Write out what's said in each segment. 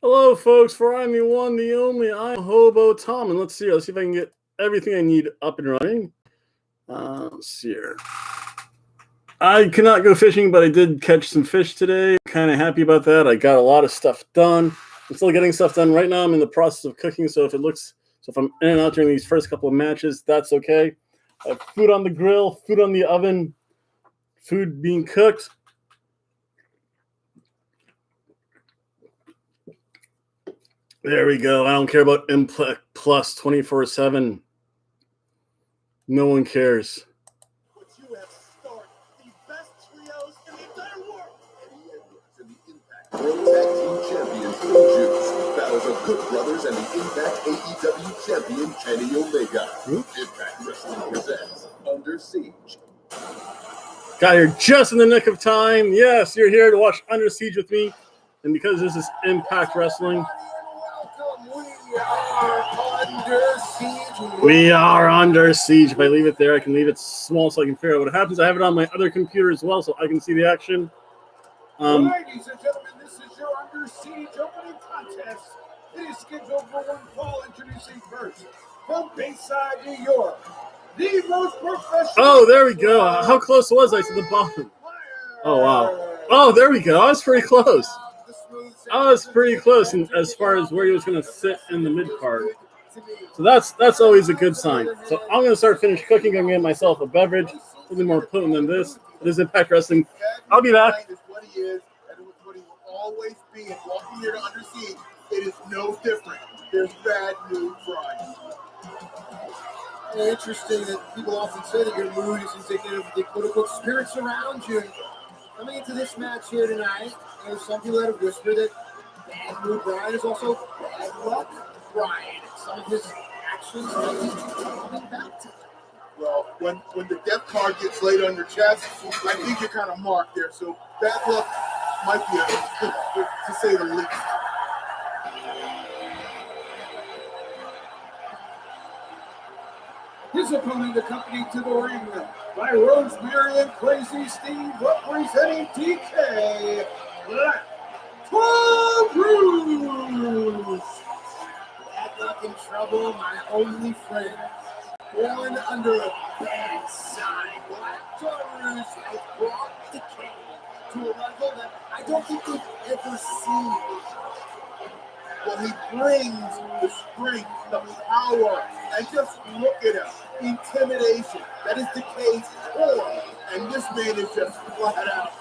Hello, folks. For I'm the one, the only, I'm Hobo Tom, and let's see if I can get everything I need up and running. Let's see here. I cannot go fishing, but I did catch some fish today. Kind of happy about that. I got a lot of stuff done. I'm still getting stuff done right now. I'm in the process of cooking, so if I'm in and out during these first couple of matches, that's okay. I have food on the grill, food on the oven, food being cooked. There we go. I don't care about Impact Plus 24/7. No one cares. But you have started the best trios in the entire world. Eddie Edwards and the Impact World Tag Team Champions Blue Juice battles the Good Brothers and the Impact AEW Champion Kenny Omega. Impact Wrestling presents Under Siege. Got here just in the nick of time. Yes, you're here to watch Under Siege with me. And because this is Impact Wrestling, we are under siege. If I leave it there, I can leave it small so I can figure out what happens. I have it on my other computer as well so I can see the action. Ladies and gentlemen, this is your Under Siege opening contest. It is scheduled for one fall. Introducing first from Bayside, New York, the most professional. Oh, there we go. How close was I to the bottom? Oh, wow. Oh, there we go. I was pretty close. I was pretty close as far as where he was going to sit in the mid card. So that's always a good sign. So I'm going to start finish cooking. I'm going to get myself a beverage, something more potent than this. It is Impact Wrestling. I'll be back. Is what he is, and what he will always be. And walking here to Under Siege, it is no different. There's bad mood frying. Interesting that people often say that your mood is indicative of the quote-unquote spirits around you. Coming into this match here tonight, there's some people that have whispered that bad mood Brian is also bad luck Brian. Some of his actions might be coming back to him. Well, when the death card gets laid on your chest, I think you're kind of marked there. So bad luck might be to say the least. His opponent accompanied to the ring by Rosemary and Crazy Steve, representing DK Black Taurus. Bad luck and trouble, my only friend. Born under a bad sign, Black Taurus has brought decay to a level that I don't think they've ever seen. Well, he brings the strength, the power, and just look at him. Intimidation. That is Decay's core. And this man is just flat out.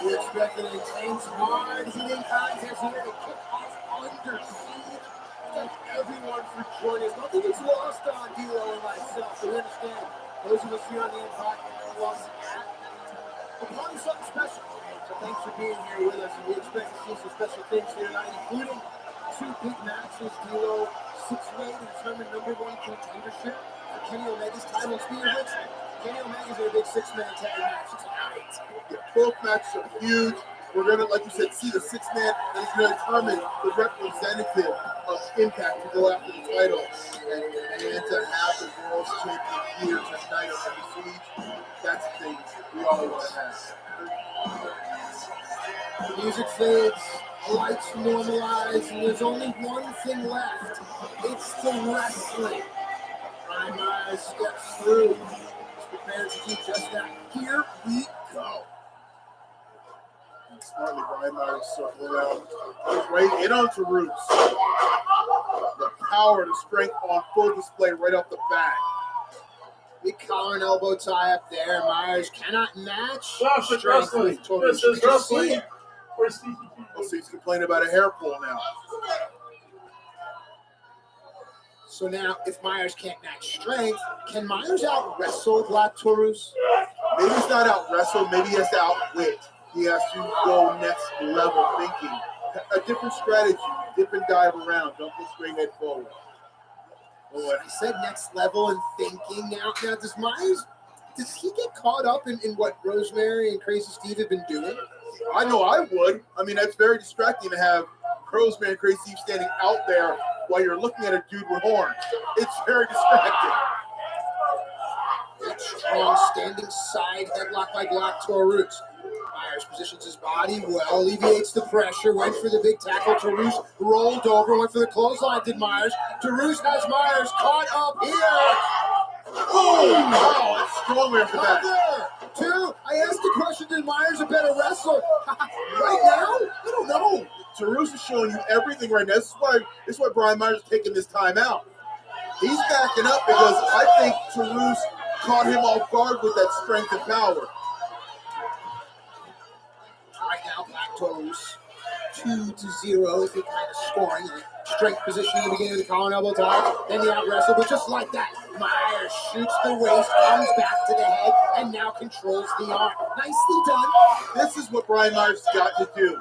We expect an intense, hard-hitting contest here to kick off Under Siege. Thank everyone for joining us. Nothing is lost on D'Lo and myself. So we understand those of us here on the Impact Plus app. Upon something special. So thanks for being here with us, and we expect to see some special things here tonight, including two big matches. D'Lo 6-way to determine #1 contendership for Kenny Omega's title. Speaking of which, Kenny Omega's in a big 6-man tag match tonight. Yeah, both matches are huge. We're gonna, like you said, see the 6-man that is going to determine the representative of Impact to go after the title, and to have the world's champion here tonight on Under Siege. That's the thing we all want to have. The music fades, the lights normalize, and there's only one thing left. It's the wrestling. Brian Myers steps through. He's prepared to do just that. Here we go. Smartly, Brian Myers circle around. Goes right in onto Roots. The power, the strength on full display right off the bat. Big collar and elbow tie up there. Myers cannot match. Classic wrestling. This is wrestling. Oh, so he's complaining about a hair pull now. So now, if Myers can't match strength, can Myers out-wrestle Black Taurus? Maybe he's not out-wrestle. Maybe he has to outwit. He has to go next level thinking. A different strategy, different dive around. Don't go straight head forward. Oh, I said next level and thinking. Now does Myers, does he get caught up in what Rosemary and Crazy Steve have been doing? I know I would. I mean, that's very distracting to have Rosemary and Crazy Steve standing out there while you're looking at a dude with horns. It's very distracting. That strong standing side headlock by Black Taurus. Myers positions his body well, alleviates the pressure, went for the big tackle. Tarus rolled over, went for the clothesline, did Myers. Tarus has Myers caught up here. Oh, wow, that's strong after that. Cover. Two, I asked the question, did Myers a better wrestler? Right now? I don't know. Tarus is showing you everything right now. This is why Brian Myers is taking this time out. He's backing up because I think Tarus caught him off guard with that strength and power. Right now, Black Tarus 2-0 if you're kind of scoring. Strength position in the beginning of the collar and elbow tie, then the out wrestle, but just like that, Myers shoots the waist, comes back to the head, and now controls the arm. Nicely done. This is what Brian Myers has got to do.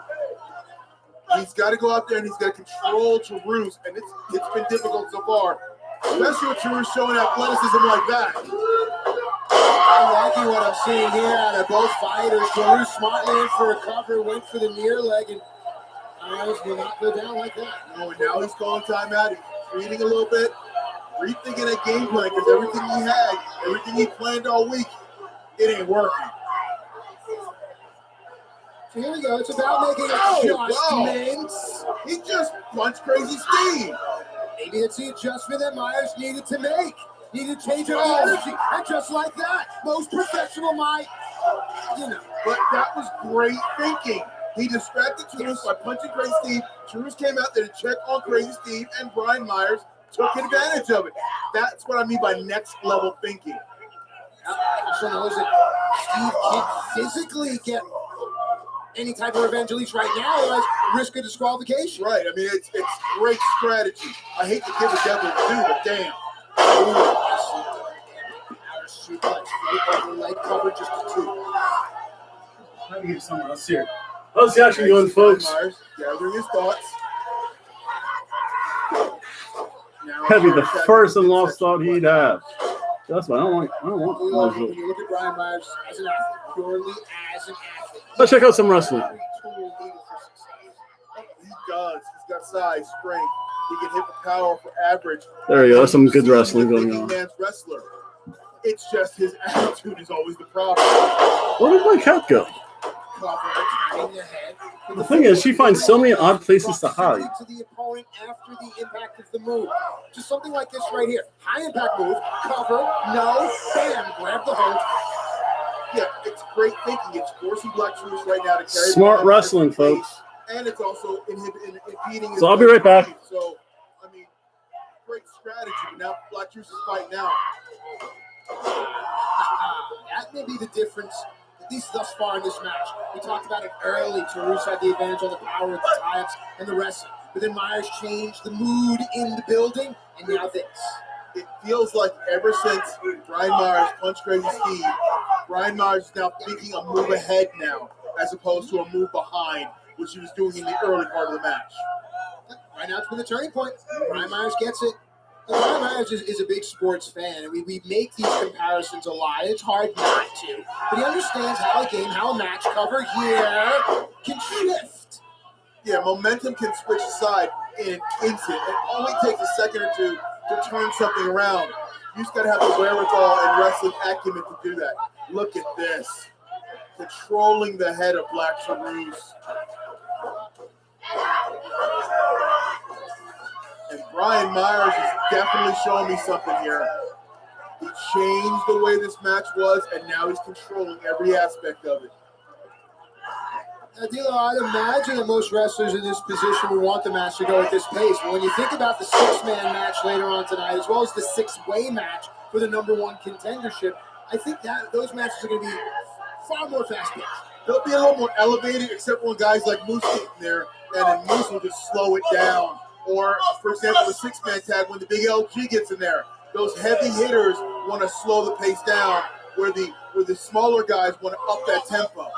He's got to go out there and he's got to control Tarus, and it's been difficult so far, especially with Tarus showing athleticism like that. I'm liking what I'm seeing here out of both fighters. Tarus smartly in for a cover, went for the near leg, and Myers will not go down like that. No, and now he's calling timeout. He's reading a little bit, rethinking that game plan because everything he had, everything he planned all week, it ain't working. So here we go. It's about making adjustments. He just punched Crazy Steve. Maybe it's the adjustment that Myers needed to make. Needed to change up the energy. And just like that, most professional might, But that was great thinking. He distracted Tarus by punching Crazy Steve. Tarus came out there to check on Crazy Steve, and Brian Myers took advantage of it. That's what I mean by next level thinking. Also knows that Steve can't physically get any type of revenge, at least right now, otherwise risk a disqualification. Right. I mean, it's great strategy. I hate to give the devil a due, but damn. Outer suplex, leg cover just a two. Let me get someone else here. How's the action going, folks? Myers gathering his thoughts. That'd be the first and last thought he'd have. That's why I don't want. When you look at Brian Myers as an athlete, purely as an athlete. Let's check out some wrestling. He does. He's got size, strength. He can hit for power for average. There you go. Some good wrestling going on. Man's wrestler. It's just his attitude is always the problem. Where did my cat go? The thing is, she finds so many odd places to hide. To the opponent after the impact of the move. Just something like this right here. High impact move, cover, no, bam, grab the hold. Yeah, it's great thinking. It's forcing Black Tarus right now to carry. Smart wrestling, folks. And it's also impeding. So I'll be right back. So, I mean, great strategy. Now Black Tarus is fighting out. That may be the difference, at least thus far in this match. We talked about it early. Tarus had the advantage on the power with the tie-ups and the wrestling. But then Myers changed the mood in the building, and now this. It feels like ever since Brian Myers punched Crazy Steve, Brian Myers is now thinking a move ahead now, as opposed to a move behind, which he was doing in the early part of the match. Right now it's been a turning point. Brian Myers gets it. Brian Myers is a big sports fan, and we make these comparisons a lot. It's hard not to. But he understands how a game, how a match cover here can shift. Yeah, momentum can switch aside in an instant. It only takes a second or two to turn something around. You just got to have the wherewithal and wrestling acumen to do that. Look at this. Controlling the head of Black Tarus. And Brian Myers is definitely showing me something here. He changed the way this match was, and now he's controlling every aspect of it. Now, D'Lo, I'd imagine that most wrestlers in this position would want the match to go at this pace. But when you think about the six-man match later on tonight, as well as the six-way match for the number one contendership, I think that those matches are going to be far more fast-paced. They'll be a little more elevated, except when guys like Moose get in there, and then Moose will just slow it down. Or, for example, the six-man tag, when the big LG gets in there, those heavy hitters want to slow the pace down, where the smaller guys want to up that tempo.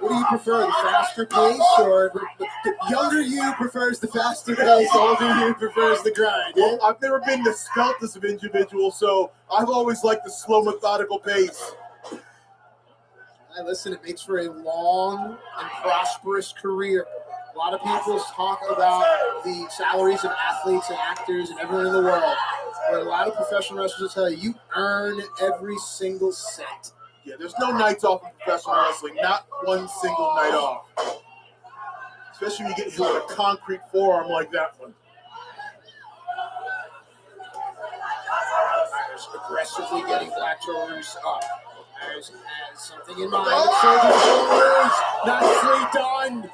What do you prefer, the faster pace, or the younger you prefers the faster pace, older you prefers the grind? Well, I've never been the stealthest of individuals, so I've always liked the slow, methodical pace. Listen, it makes for a long and prosperous career. A lot of people talk about the salaries of athletes and actors and everyone in the world. But a lot of professional wrestlers will tell you, you earn every single cent. Yeah, there's no nights off in professional wrestling. Not one single night off. Especially when you get hit with a concrete forearm like that one. Myers aggressively getting Black Taurus up. Myers has something in mind. Oh! Nicely done.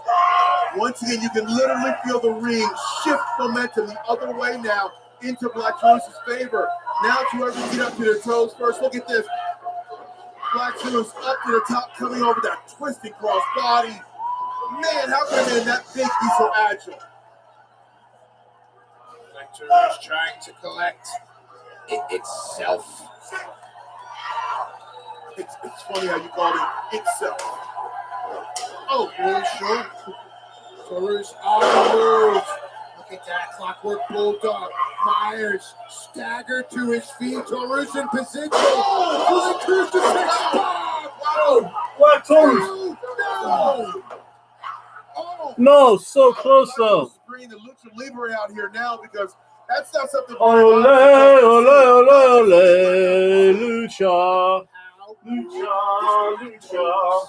Once again, you can literally feel the ring shift momentum the other way now into Black Taurus' favor. Now to everyone get up to their toes first. Look at this. Black Taurus up to the top, coming over that twisting cross body. Man, how can a man that big be so agile? Black Taurus trying to collect itself. It's funny how you call it itself. Oh, really short. Taurus on the move. Look at that clockwork bulldog. Myers staggered to his feet. Taurus in position. Oh, the crucifix bomb. Oh, Black Taurus. No. Oh. No, so close though. Screen the Lucha Libre out here now because that's not something. Ole, ole, ole, ole, lucha, lucha, lucha.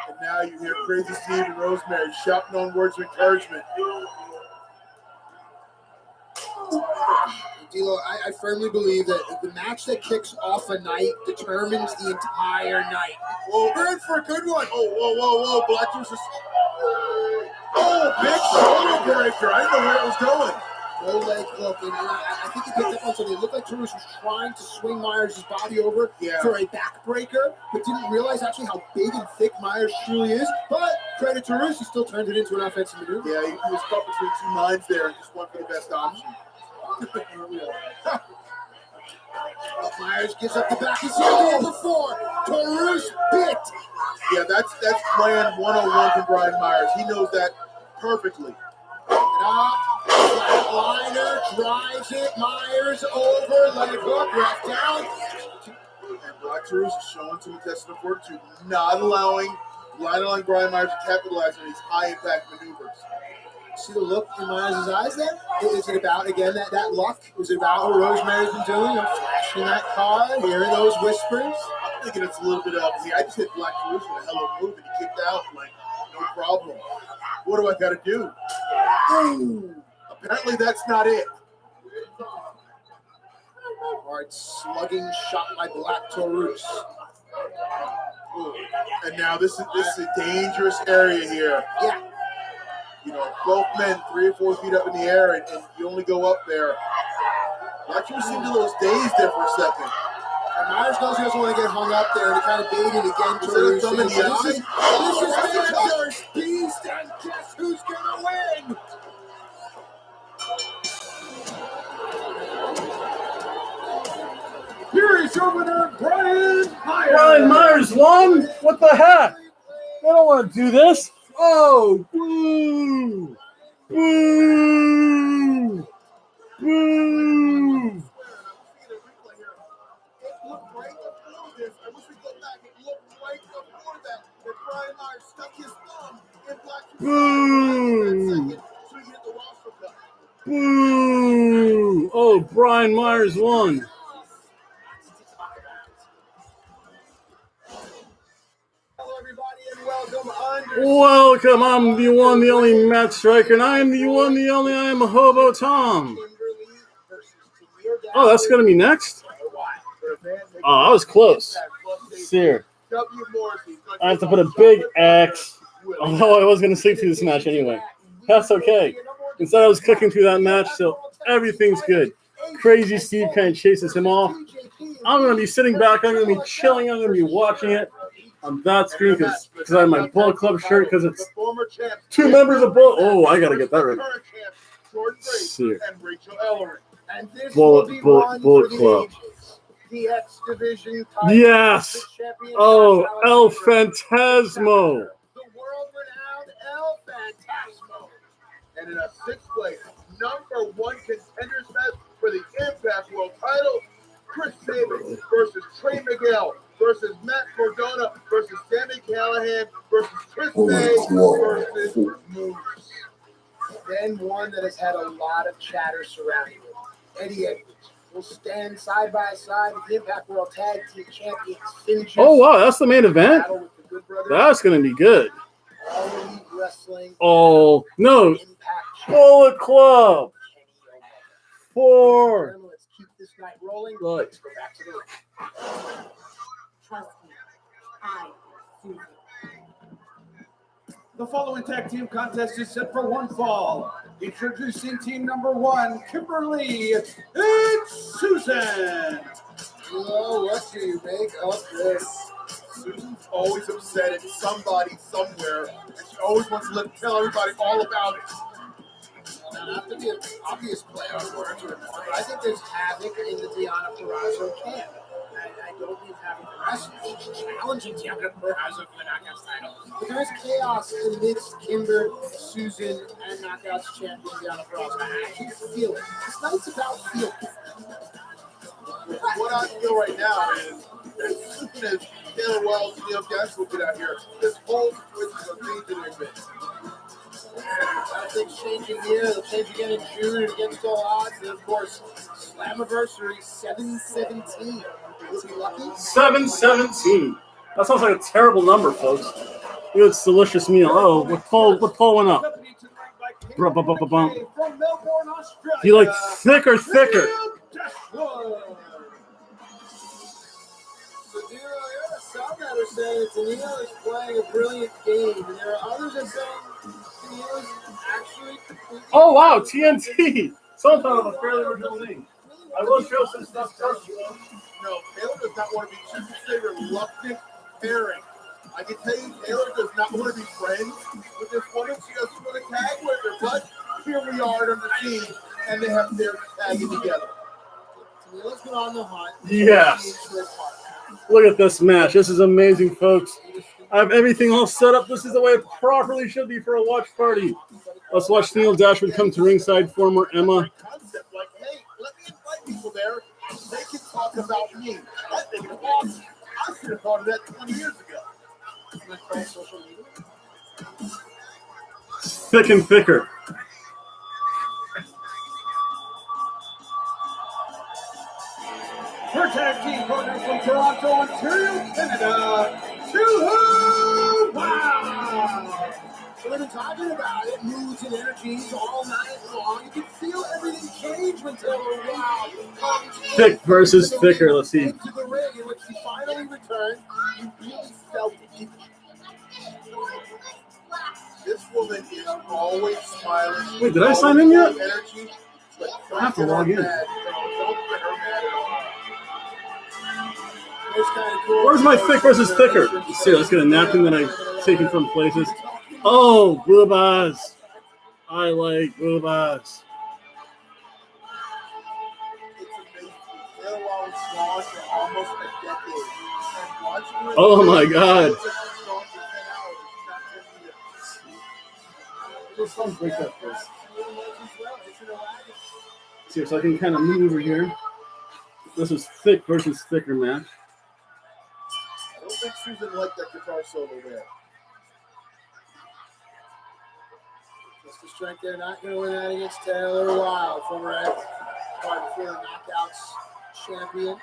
And now you hear Crazy Steve and Rosemary shouting on words of encouragement. D'Lo, I firmly believe that the match that kicks off a night determines the entire night. Whoa, we're in for a good one. Oh, whoa, whoa, whoa. Black Taurus is... Oh, big shoulder breaker. I didn't know where it was going. No leg hook, and I think he picked up on something. It looked like Taurus was trying to swing Myers' body over for a backbreaker, but didn't realize actually how big and thick Myers truly is. But credit to Taurus, he still turned it into an offensive maneuver. Yeah, he was caught between two minds there and just went for the best option. Myers gives up the back. He's here before. Taurus bit. Yeah, that's plan 101 from Brian Myers. He knows that perfectly. Flatliner drives it. Myers over. Leg hook. Ref down. And Black Taurus is showing some intestinal fortitude, not allowing Brian Myers to capitalize on these high-impact maneuvers. See the look in Myers' eyes there? Is it about, again, that luck? Was it about what Rosemary's been doing? I'm flashing that card, hearing those whispers. I'm thinking it's a little bit of, I just hit Black Taurus with a hell of a move and he kicked out. Like, no problem. What do I got to do? Ooh, apparently that's not it. Hard slugging shot by Black Taurus. Ooh. And now this is a dangerous area here. Yeah. You know, both men 3 or 4 feet up in the air, and you only go up there. Black Taurus seemed a little dazed there for a second. And Myers knows he doesn't want to get hung up there, and he kind of baited again. Taurus. This is Manchur's beast, and guess who's gonna win? Here is your winner, Brian Myers. Brian Myers won? What the heck? I don't want to do this. Oh, boo! Boo! Boo! Boo! Boo! Oh, Brian Myers won. Welcome, I'm the one, the only Matt Striker, and I am the one, the only, I am Hobo Tom. Oh, that's going to be next? Oh, I was close. See here. I have to put a big X, although I was going to sleep through this match anyway. That's okay. Instead, I was clicking through that match, so everything's good. Crazy Steve kind of chases him off. I'm going to be sitting back, I'm going to be chilling, I'm going to be watching it on that screen because I have my Bullet Club shirt because it's 2 members of Bullet. Oh, I got to get that right. See. Bullet Club. The X Division. Yes. Oh, El Phantasmo. The world-renowned El Phantasmo. And in a 6th place, number 1 contenders match for the Impact World title, Chris Sabin versus Trey Miguel versus Matt Cardona versus Sammy Callahan versus Chris Bay versus Moose. Then one that has had a lot of chatter surrounding it. Eddie Edwards will stand side by side with the Impact World Tag Team Champions. Finishers. Oh, wow. That's the main event? Battle with the Good Brothers. That's going to be good. All Elite Wrestling. Oh, no. Impact Bullet Club. Four. 4. Let's keep this night rolling. Look. Let's go back to the ring. Trust me, I see. The following tag team contest is set for one fall. Introducing team number 1, Kimberly and Susan. Oh, what do you make of this? Susan's always upset at somebody somewhere, and she always wants to tell everybody all about it. Now, not to be an obvious play on words, but I think there's havoc in the Deonna Purrazzo camp. I don't mean having the wrestle. She's challenging Deonna Purrazzo for the Knockouts title. But there is chaos amidst Kimber, Susan, and Knockouts champion Deonna Purrazzo. I actually feel it. This night's about feeling. What I feel right now is, as soon as Taylor Wilde and Neil Gash will get out here, this whole situation is going to change in a bit. Things changing here. They'll change again in June against all odds. And of course, Slammiversary 717. Is he lucky? 717. That sounds like a terrible number, folks. Look at this delicious meal. Oh, what Paul went up? From Melbourne, Australia. Do you like thick or thicker? Some that are saying that Tennille is playing a brilliant game, and there are others that are saying Tennille is actually completely. Oh, wow, TNT. Some kind of a fairly original name. I will show some stuff first. No, Taylor does not want to be choosing a reluctant pairing. I can tell you, Taylor does not want to be friends with this woman. She doesn't want to tag with her, but here we are on the scene, and they have their tagging together. Tennille's been on the hunt. Yes. Look at this match. This is amazing, folks. I have everything all set up. This is the way it properly should be for a watch party. Let's watch Neil Dashwood come to ringside, former Emma. Concept like, hey, let me invite people there. They can talk about me. I think it's awesome. I should have thought of that 20 years ago. Thick and thicker. Her tag team partner from Toronto, Ontario, Canada, Hobo. Wow! So they've been talking about it, moods and energies all night long. You can feel everything change when Taylor Wilde comes Thick versus thicker. Let's see. into the ring in which she finally returned. You really felt it. This woman is always smiling. Wait, did I sign in yet? Energy, but I have to log in. don't get her mad at all. It's kind of cool. Where's my thick versus thicker? Let's see. Let's get a napkin that I've taken from places. Oh, boobas. I like boobas. It's amazing. Taylor Wilde was gone for almost a decade. And watching her Oh, my God. she's gone for 10 hours, not 10 years. Let's not break that first. See, so I can kind of move over here. This is thick versus thicker match. I don't think Susan liked that guitar solo there. Just the strength there, not going to win that against Taylor Wilde, former before Knockouts champion.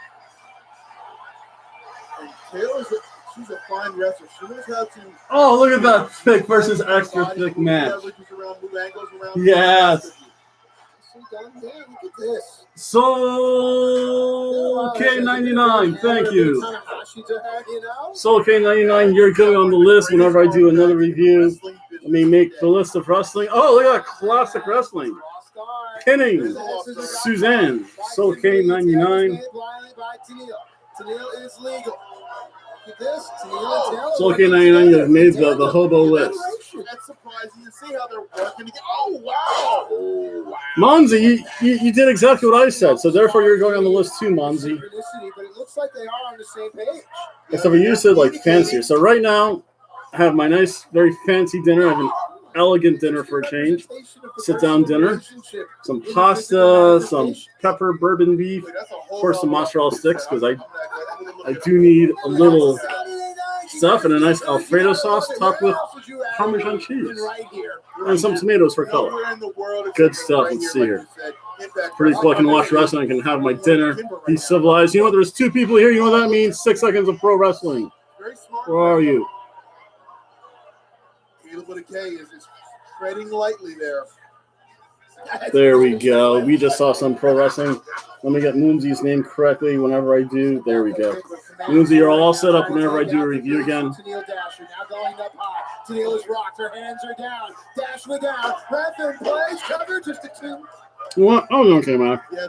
And she's a fine wrestler. She knows how to. Oh, look at that thick versus extra thick match. Yes. Look at this. Soul K99, thank you. Tanahashi to her, you know? Soul K99, you're going on the list whenever I do another review. Let me make the list of wrestling. Oh, look at that classic wrestling. Pinning Suzanne. Soul K99. Tennille is legal. Look at this. Tennille and Taylor. Soul K99, you've made the Hobo list. That's surprising to see how they're working together. Oh, wow. Oh, wow. Monzi, you did exactly what I said, so therefore you're going on the list too, Monzi. But it looks like they are on the same page. Except for you said like fancier. So right now, I have my nice, very fancy dinner. I have an elegant dinner for a change. Sit-down dinner. Some pasta, some pepper, bourbon beef, of course some mozzarella sticks because I do need a little stuff, and a nice Alfredo sauce topped with Parmesan cheese and some tomatoes for color. Good stuff. Let's see here. Impact Pretty cool. I can watch wrestling. I can have my dinner. Be civilized. You know what? There's 2 people here. You know what that means? 6 seconds of pro wrestling. Very smart. Where are you? Caleb with a K is treading lightly there. There we go. We just saw some pro wrestling. Let me get Moonsy's name correctly whenever I do. There we go. Moonsy, you're all set up whenever I do a review again. Tennille Dasher now going up high. Tennille is rocked. Her hands are down. Dasher down. Ref in place. Cover just a 2. What? Oh, okay, man. Yeah,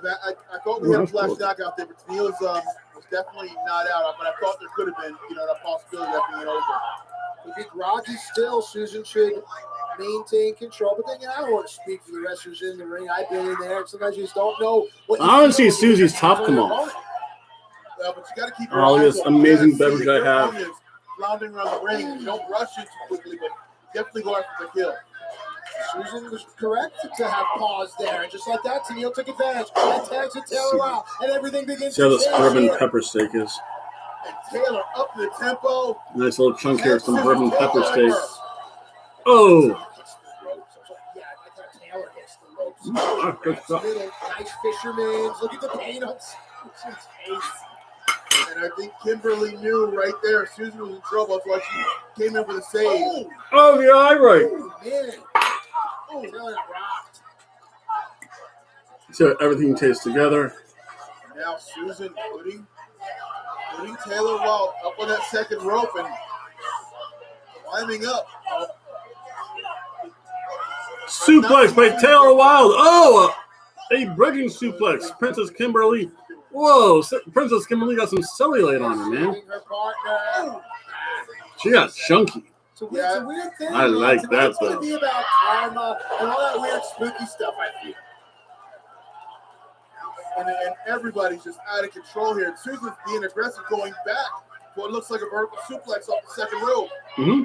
I thought we had a flash knockout there, but Tennille was definitely not out. But I thought there could have been, that possibility of being over. If it's groggy still, Susan should maintain control. But then I don't want to speak for the wrestlers in the ring. I've been in there. Sometimes you just don't know what. I want to see Susie's top come off. But you got to keep. Oh, look at this amazing beverage I have. Floundering around the ring. You don't rush it too quickly, but definitely go after the kill. Susan was correct to have pause there. And just like that, Tennille took advantage. And tags it Taylor out. And everything begins See how to this change bourbon here. pepper steak is. And Taylor up the tempo. Nice little chunk here of some bourbon pepper steak. Oh! Yeah, I thought Taylor hits the ropes. Nice fisherman's. Look at the paint on Susan's face. And I think Kimberly knew right there Susan was in trouble. That's why she came in with a save. Oh, yeah, I'm right. Oh, man. Oh, Taylor got rocked. So everything tastes together. Now Susan putting Taylor Wilde up on that second rope and climbing up. Suplex by Taylor Wilde. Oh, a bridging suplex. Princess Kimberly. Whoa, Princess Kimberly got some cellulite on her, man. Her partner. She got chunky. It's a weird thing. I like that, It's going to though. be about karma and all that weird spooky stuff, I feel. And everybody's just out of control here. Susan's being aggressive, going back for what looks like a vertical suplex off the second rope. Mm-hmm.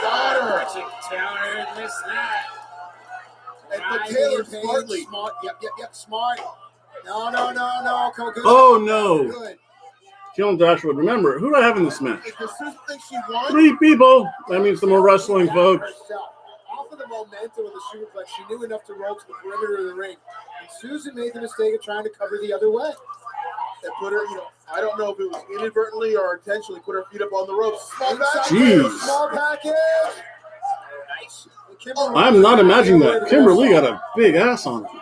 Got her. Taylor missed that. But Taylor smartly. Smart. Yep. Smart. No. Good. Oh, no. Good. Killing Dashwood. Remember, who do I have in this match? Does Susan think she won? 3 people. That means some more wrestling, folks. Herself. Off of the momentum of the superplex, she knew enough to roll to the perimeter of the ring. And Susan made the mistake of trying to cover the other way. And put her, I don't know if it was inadvertently or intentionally, put her feet up on the ropes. Small Jeez. Small package. Nice. I'm not imagining that. Kimberly got a big ass on her. You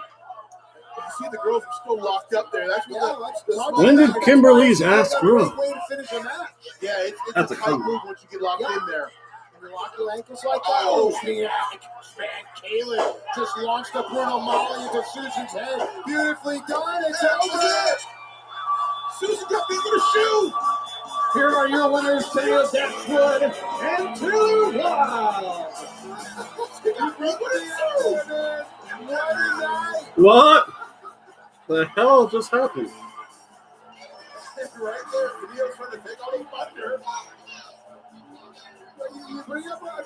see the girls are still locked up there. That's what When did Kimberly's ass grow? Way to finish a match. Yeah, it's That's a a tight cool. move once you get locked in there. And you lock your ankles like that. Oh, man. Kaylin just launched a Bruno Molly into Susan's head. Beautifully done. And that was it. Susan got beat with a shoe. Here are your winners, Tennille Dashwood and Taylor Wilde. What the hell just happened? Right there, Tennille's trying to take all the thunder.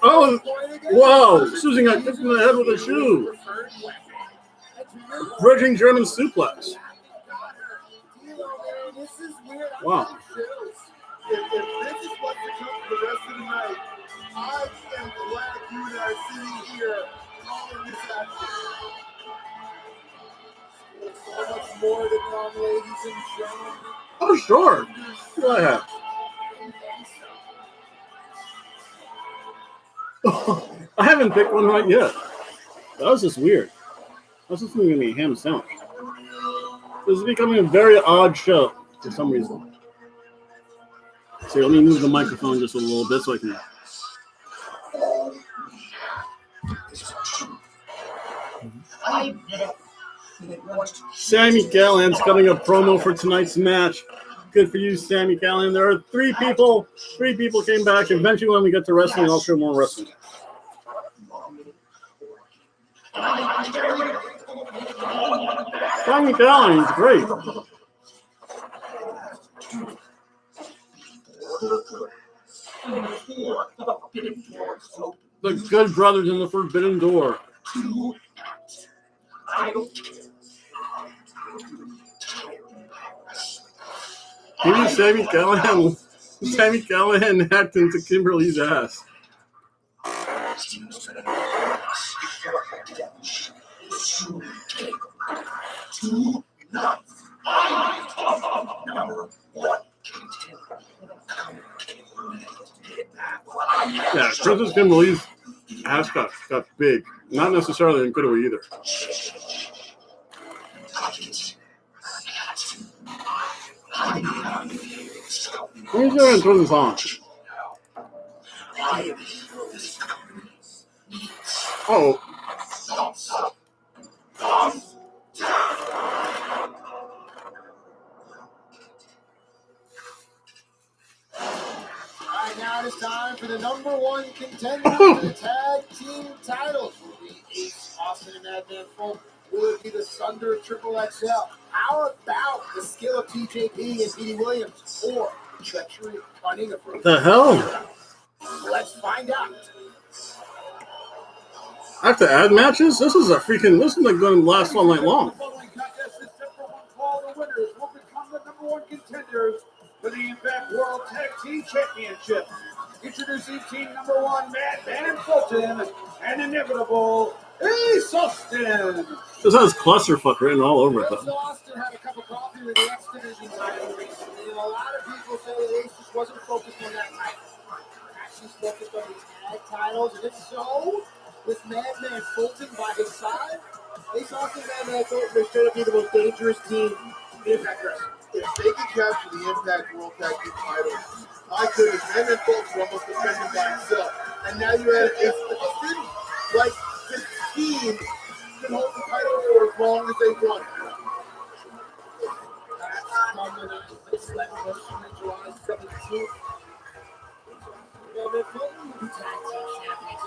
Oh, whoa. Susan got kicked in the head with a shoe. Bridging German suplex. Wow. If this is what to come for the rest of the night, I am glad you and I are sitting here calling this action. There's so much more to come, ladies and gentlemen. Oh, sure. Go ahead. I haven't picked one right yet. That was just weird. I was just thinking of a ham sandwich. This is becoming a very odd show for some reason. So let me move the microphone just a little bit so I can. Sammy Callahan's cutting a promo for tonight's match. Good for you, Sammy Callahan. There are 3 people. 3 people came back. Eventually, when we get to wrestling, I'll show more wrestling. Sammy Callahan is great. The Good Brothers in the Forbidden Door. Even Sammy Callahan hacked into Kimberly's ass. Yeah, Princess Kimberly's ass got big. Not necessarily in a good way either. Let me go ahead and turn this on. Oh. Alright, now it is time for the #1 contender for the tag team titles. Will be Ace Austin and Madman Fulton? Will it be the Thunder Triple XL? How about the skill of TJP and Petey Williams? Or treachery on Inglewood? The hell? Let's find out. I have to add matches? This is like going to last all night long. The following contest is set for one fall. The winners will become the #1 contenders for the Impact World Tag Team Championship. Introducing team #1, Madman Fulton, and Inevitable Ace Austin. This has clusterfuck written all over it, Ace though. Austin had a cup of coffee with the X Division title recently, and a lot of people say that Ace just wasn't focused on that title. Actually focused on the tag titles, and if so, with Madman Fulton by his side, Ace Austin and Madman Fulton are going to be the most dangerous team in Impact Wrestling. If they could capture the Impact World Tag Team title, my goodness, Madman Fulton were almost defending by himself. And now you had Ace Austin, like this team can hold the title for as long as they want. That's coming up this celebration July 17th. Madman Fulton will be tag team champions.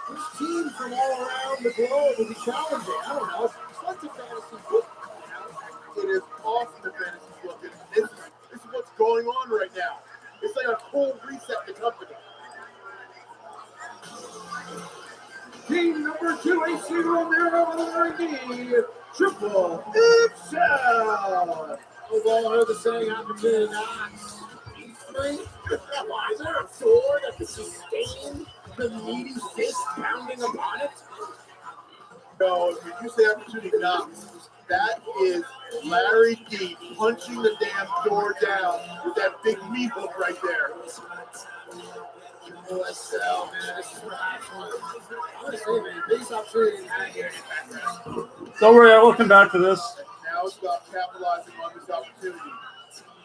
This team from all around the globe will be challenging. I don't know. It's like the fantasy book. It is awesome the fantasy book. This is what's going on right now. It's like a full reset in the company. Team #2, AC Romero and RD, Triple XL. We've all heard the saying, opportunity knocks. Easily. Why is there a door that can sustain the meaty fist pounding upon it? No, when you say opportunity knocks, that is Larry D punching the damn door down with that big meat hook right there. Triple XL, man, this is what I want. I'm going to say, man, biggest opportunity in here in Impact Wrestling. Don't worry, I will come back to this. Now it's about capitalizing on this opportunity.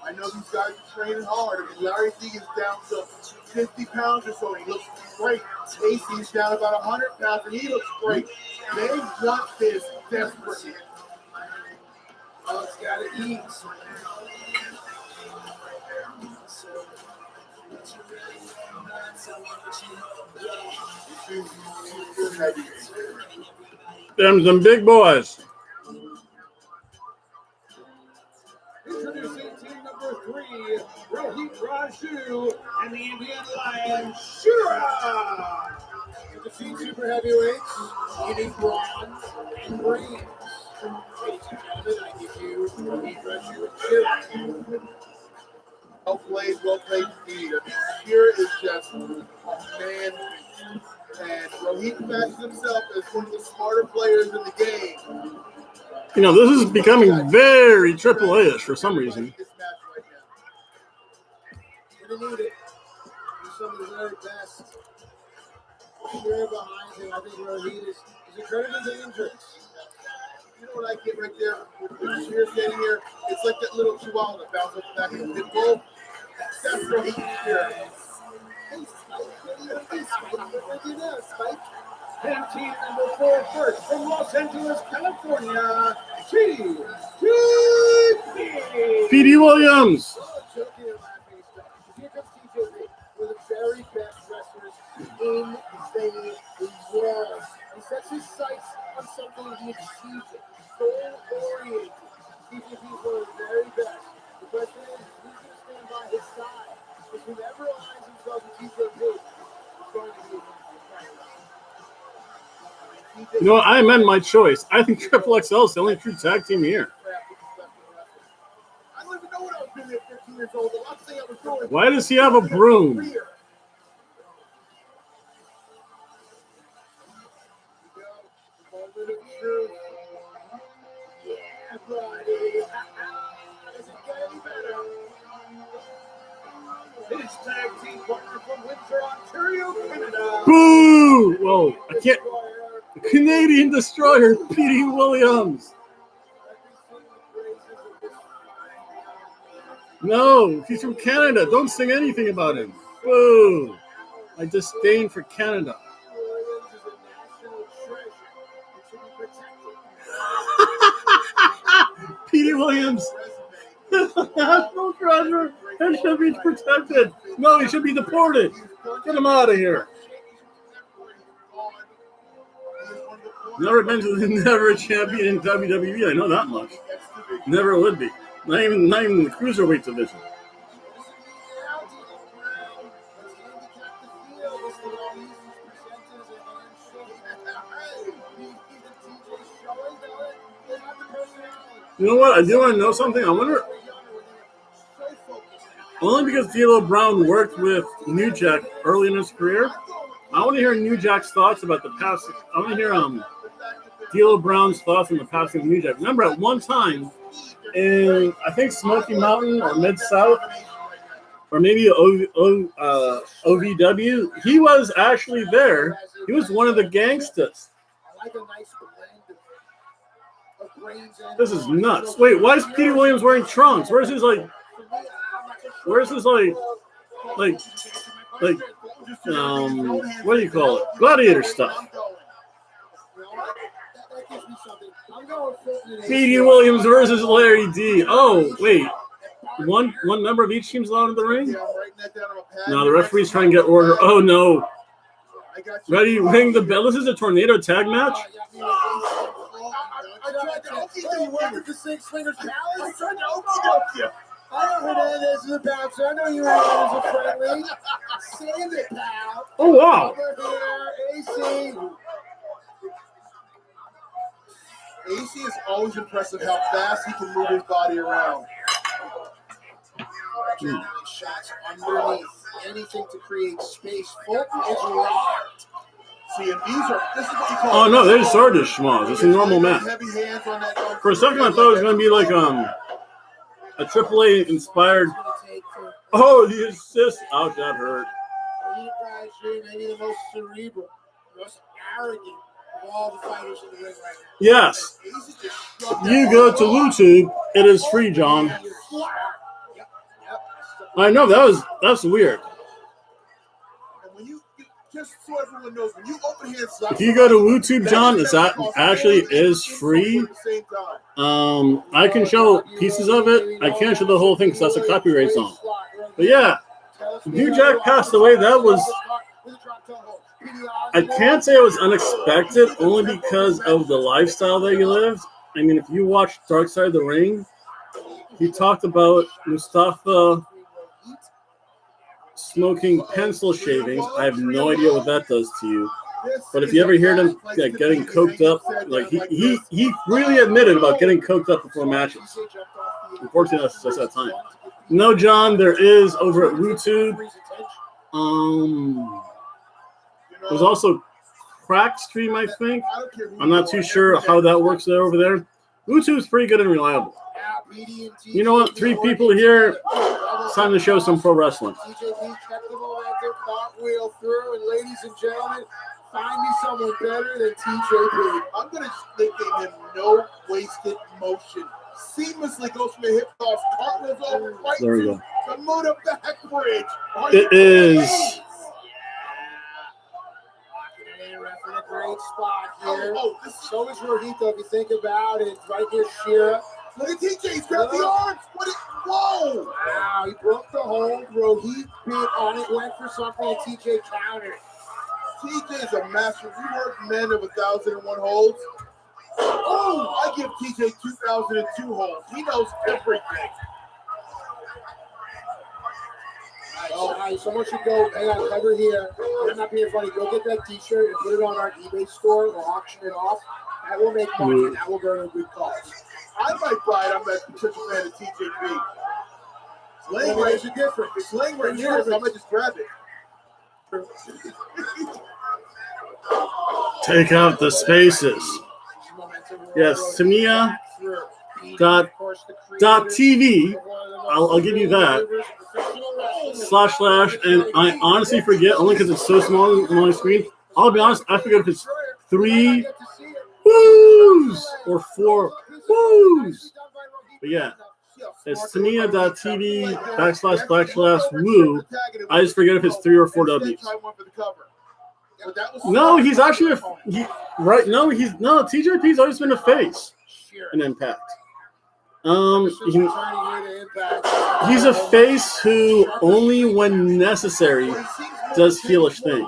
I know these guys are training hard. I mean, Larry D is down to 50 pounds or so, and he looks great. Casey's down about 100 pounds, and he looks great. They want this desperately. Oh, it's got to eat. Them some big boys. Introducing team #3, Rohit Raju and the Indian Lion, Shura. To defeat super heavyweights, you need brawn and brains. Ladies and gentlemen, I give you Rohit Raju and Shira. Well played indeed. I mean, Shearer is just a man, and Rohit matches himself as one of the smarter players in the game. You know, this is becoming very Triple A-ish for some reason. This match right now. You're going to need it. Do some of the very best. Shira behind him, I think Rohit is incredibly dangerous. You know what I get right there with Shearer standing here? It's like that little chihuahua that bounces off the back of the pit bull. That's Rohit Shearer. Hey, Spike, what do you do, Spike? And team #4, first from Los Angeles, California, TJP. Petey Williams. Joking and laughing, here comes TJP, one of the very best wrestlers in the world. He sets his sights on something and he achieves it. Goal-oriented. TJP is one of the very best. The question is, who's going to stand by his side? If whoever aligns himself with TJP is going to be You know what? I amend my choice. I think Triple XL is the only true tag team here. I don't even know what I was doing at 15 years old. The last thing I was doing. Why does he have a broom? his tag team partner from Windsor, Ontario, Canada. Boo! Whoa, I can't. Canadian Destroyer, Petey Williams. No, he's from Canada. Don't sing anything about him. Boo! I disdain for Canada. Petey Williams, national treasure, and should be protected. No, he should be deported. Get him out of here. Never a champion in WWE. I know that much. Never would be. Not even in the cruiserweight division. You know what? I do want to know something. I wonder, only because D'Lo Brown worked with New Jack early in his career, I want to hear New Jack's thoughts about the past. I want to hear D'Lo Brown's thoughts on the passing of New Jack. Remember, at one time in, I think, Smoky Mountain or Mid-South, or maybe OVW, he was actually there. He was one of the gangsters. This is nuts. Wait, why is Petey Williams wearing trunks? Where's his what do you call it? Gladiator stuff. Petey Williams versus Larry D. Oh, wait. One member of each team's allowed in the ring? No, the referee's trying to get order. Oh, no. Ready, ring the bell. This is a tornado tag match? Hernandez is a bouncer. I know you Hernandez is a friendly. Save it, pal. Oh, wow. Over here, AC. AC is always impressive how fast he can move his body around. Generally shots underneath. Anything to create space. Foot is locked. See, and this is what you call. Oh, no, they just started this schmoz. It's a normal match. Heavy hands on that. For a second, I thought it was going to be like a AAA inspired. Oh, the assist. Ouch, that hurt. Maybe the most cerebral, most arrogant of all the fighters in the ring right now. Yes. You go to YouTube. It is free, John. I know that's weird. And when you just so everyone knows, when you open hands, if you go to YouTube, John, that actually is free. I can show pieces of it. I can't show the whole thing because that's a copyright song. But yeah, New Jack passed away. That was, I can't say it was unexpected, only because of the lifestyle that he lived. I mean, if you watch Dark Side of the Ring, he talked about Mustafa smoking pencil shavings. I have no idea what that does to you. But if you ever hear him getting coked up, like he really admitted about getting coked up before matches. Unfortunately, that's just that time. No, John, there is over at YouTube. There's also Crack Stream, I think. I'm not too sure how that works over there. YouTube's pretty good and reliable. You know what? 3 people here. It's time to show some pro wrestling. TJP kept the momentum, cartwheel through, and ladies and gentlemen, find me someone better than TJP. I'm going to nickname him No Wasted Motion. Seamlessly goes from the hip toss, cartwheels over, right there we to go. the Muda back bridge. It is. In a great spot here. So is Rohito, if you think about it. Right here, Shira. Look at TJ, he's grabbed the arms. Whoa! Wow, he broke the hold. Rohit bit on it, went for something, and TJ countered. TJ is a master. We heard men of 1,001 holds. Oh, I give TJ 2,002 holds. He knows everything. Oh, someone should go, hang on, cover here. I'm not being funny. Go get that t-shirt and put it on our eBay store. We'll auction it off. That will make money, and that will go to a good cause. I might buy it. I'm not such a fan of TJP. It's laying right. There's a difference. It's laying right here, so I might just grab it. Take out the spaces. Yes, Tamiya.TV. I'll give you that. / and I honestly forget only because it's so small on my screen. I'll be honest, I forget if it's 3 woos or 4 woos. But yeah, it's Tania.tv / woo. I just forget if it's 3 or 4 W's. No, he's actually TJP's always been a face in Impact. He's a face who only when necessary does heelish things.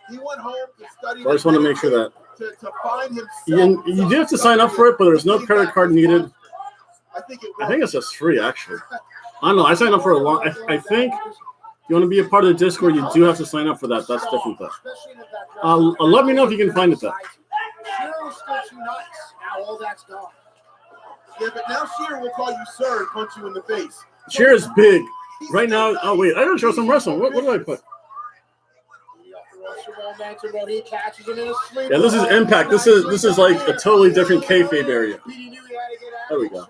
I just want to make sure that you do have to sign up for it, but there's no credit card needed. I think it's just free, actually. I don't know. I signed up for a long. I think if you want to be a part of the Discord, you do have to sign up for that. That's different, though. Let me know if you can find it, though. Yeah, but now Sheer will call you sir and punch you in the face. Sheer is big. Right now, oh, wait. I gotta show some wrestling. What do I put? Yeah, this is Impact. This is like a totally different kayfabe area. There we go.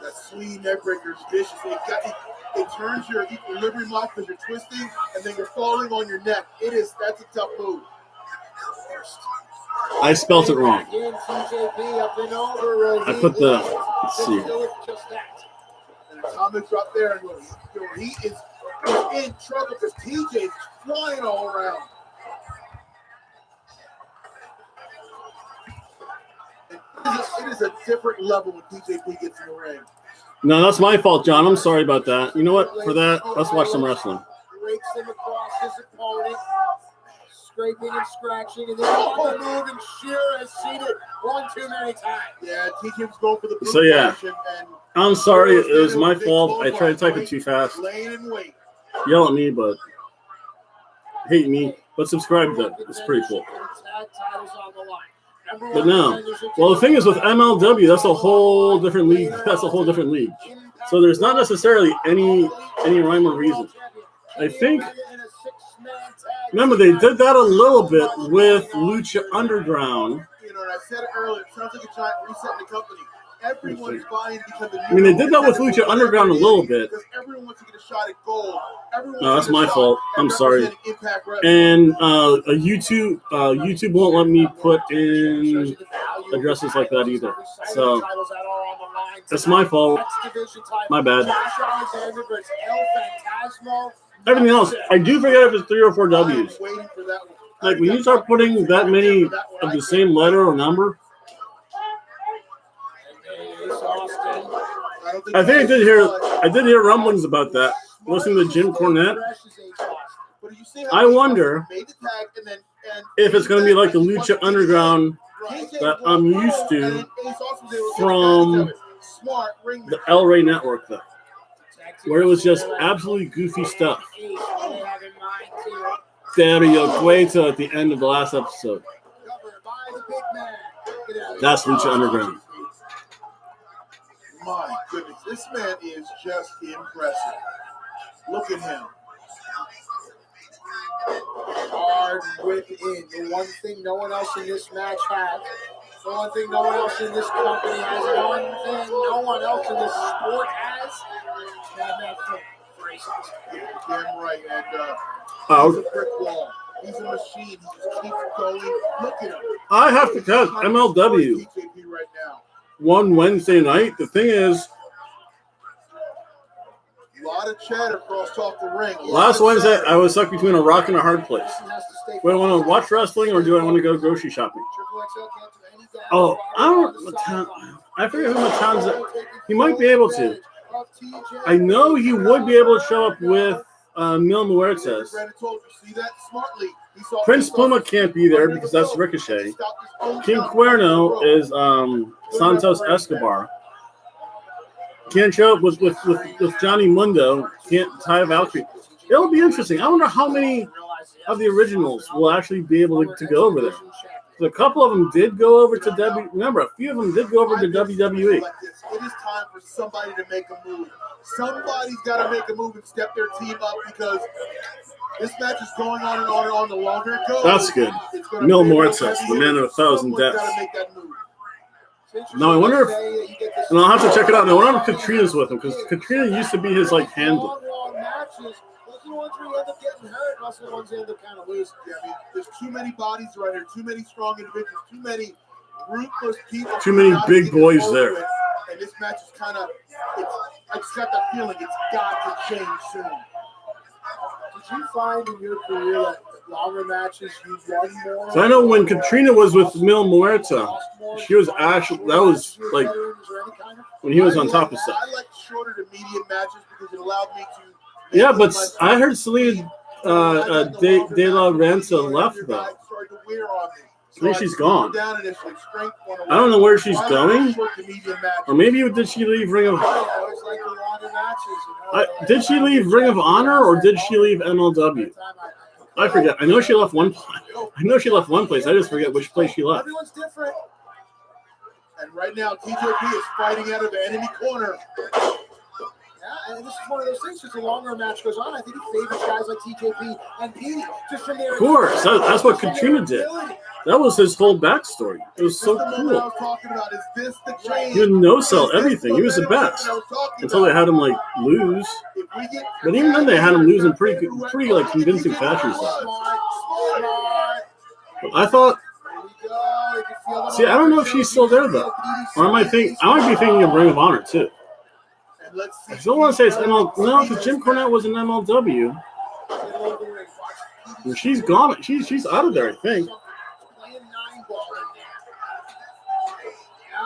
That sweet neck breaker is vicious. It turns your equilibrium off because you're twisting, and then you're falling on your neck. That's a tough move. I spelled it wrong. I put the. Let's see. And Atomic drop there, and he is in trouble because TJ's flying all around. It is a different level when TJP gets in the ring. No, that's my fault, John. I'm sorry about that. You know what? For that, let's watch some wrestling. Rakes him across his opponent, scraping and scratching, and then on the move, and Sheer has seen it one too many times. Yeah, TJ's going for the blue. So yeah, I'm sorry. It was my fault. I tried to type it too fast. Yell at me, but hate me. But subscribe to it. It's pretty cool. But no. Well, the thing is with MLW, that's a whole different league. That's a whole different league. So there's not necessarily any rhyme or reason. I think. Remember, they did that a little bit with Lucha Underground. You know, and I said it earlier. It sounds like a giant reset in the company. Everyone's buying because of. I mean, they did that with Lucha Underground a little bit. Everyone wants to get a shot at gold. No, that's my fault. I'm sorry. And YouTube won't let me put in addresses like that either. So that's my fault. My bad. Everything else, I do forget if it's 3 or 4 W's. Like when you start putting that many of the same letter or number. I think I did hear rumblings about that. Listening to Jim Cornette. I wonder if it's going to be like the Lucha Underground that I'm used to from the El Rey Network, though, where it was just absolutely goofy stuff. Dario Cueto at the end of the last episode. That's Lucha Underground. My goodness, this man is just impressive. Look at him. Hard within. The one thing no one else in this match has. The one thing no one else in this company has. The one thing no one else in this sport has. That foot braces. Damn right. And he's a brick wall. He's a machine. He just keeps going. Look at him. I have to cut MLW. Right now. One Wednesday night. The thing is, a lot of chatter crosstalk the ring. Last Wednesday, I was stuck between a rock and a hard place. Do I want to watch wrestling or do I want to go grocery shopping? Oh, I forget who Matanza. He might be able to. I know he would be able to show up with Mil Muertes. Prince Puma can't be there because that's Ricochet. King Cuerno is Santos Escobar. Can't show up with Johnny Mundo. Can't tie Valkyrie. It'll be interesting. I wonder how many of the originals will actually be able to go over there. So a couple of them did go over to Remember, a few of them did go over to WWE. It is time for somebody to make a move. Somebody's got to make a move and step their team up because this match is going on and on and on. The longer it goes, that's good. Mil Muertes, the man of 1,000 deaths. No, I wonder if, and I'll have to check it out. I wonder if Katrina's with him, because Katrina used to be his like handler. Long matches. Those are the ones where you end up getting hurt, and also the ones you end up kind of losing. Yeah, I mean, there's too many bodies right here, too many strong individuals, too many ruthless people. Too many big boys there. With, and this match is kind of, I just got that feeling it's got to change soon. Did you find in your career that longer matches you won more? So I know when Katrina was with Mil Muerta, she was actually, that was like when he was on top of stuff. I like shorter to medium matches because it allowed me to. Yeah, but I heard Selena De La Renta left though. I think she's gone. I don't know where she's going. Or maybe did she leave Ring of did she leave Ring of Honor or did she leave MLW? I forget. I know she left one place. I know she left one place. I just forget which place she left. Everyone's different. And right now, TJP is fighting out of the enemy corner. Yeah, and this is one of those things. As the longer a match goes on, I think he favors guys like TJP and Petey just from their. Of course, that's what Katrina did. That was his whole backstory. It was so cool. I was talking about. Is this the change? He would no-sell everything. He was the best until they had him like lose. But even then, they had him losing pretty like convincing fashion. I thought. See, I don't know if she's still there though, or I might be thinking of Ring of Honor too. I still want to say it's ML. No, because Jim Cornette was in MLW. And she's gone. She's out of there, I think.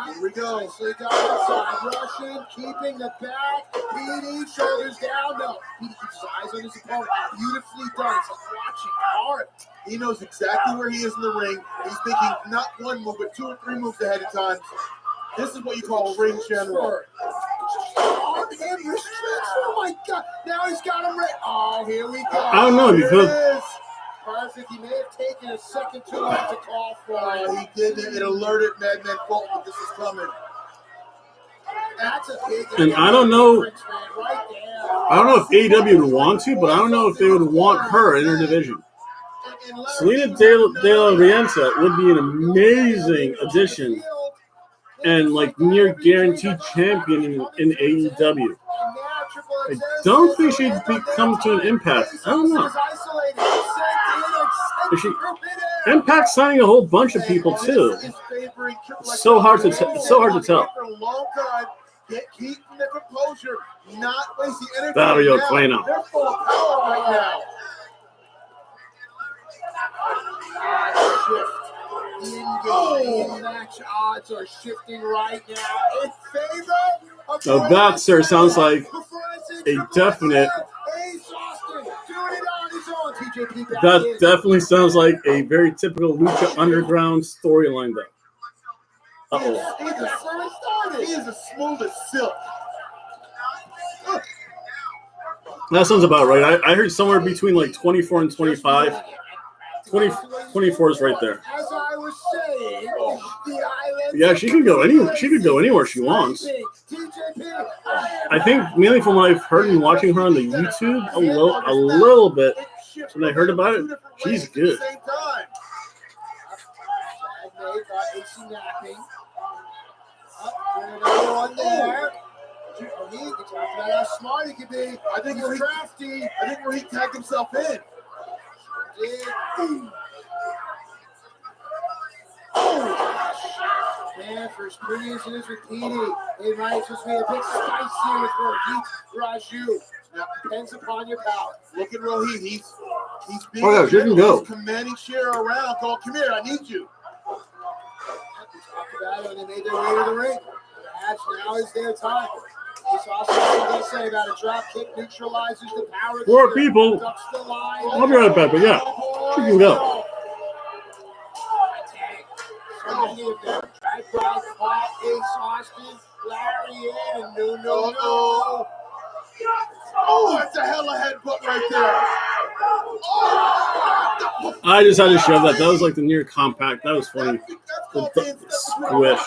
Here we go. So he got outside, Russian, keeping the back. Petey, shoulders down. No, Petey keeps his eyes on his opponent. Beautifully done. It's like watching hard. He knows exactly where he is in the ring. He's thinking not one move, but 2 or 3 moves ahead of time. This is what you call a ring general. Oh, my God. Now he's got him right. Oh, here we go. I don't know because. Perfect. He may have taken a second too long to call for it. He did. It alerted Madman Fulton that this is coming. That's a big. And I don't know. I don't know if AEW would want to, but I don't know if they would want her in her division. Selena De La Renta would be an amazing addition and like near guaranteed champion in AEW. I don't think she'd come to an Impact. I don't know. Impact signing a whole bunch of people too. It's so hard to tell. Keep the composure, not wasting energy. Dario Cueno. They're full of power right now. In match odds are shifting right now in favor of Now that, sir, sounds like a definite. That definitely sounds like a very typical Lucha Underground storyline, though. He is as smooth as silk. That sounds about right. I heard somewhere between like 24 and 25. 24 is right there. As I was saying, the island. Yeah, she could go anywhere. She could go anywhere she wants. I think mainly from what I've heard and watching her on the YouTube a little bit. When I heard about it, she's good. How smart he can be. I think he's crafty. I think where he tagged himself in. Man, for as pretty as it is with Petey, it might just be a bit spicier with Rohit Raju. Now, depends upon your power. Look at Rohit. He's being she can go. He's commanding Share around. Call, come here, I need you. We talked about it when they made their way to the ring. The match now is their time. It's also what they say about a drop kick neutralizes the power of the Four people. I'll be right back, but yeah, she can go. Oh, that's a hell of a headbutt right there. Oh, I just had to shove that. That was like the near compact. That was funny. The squish.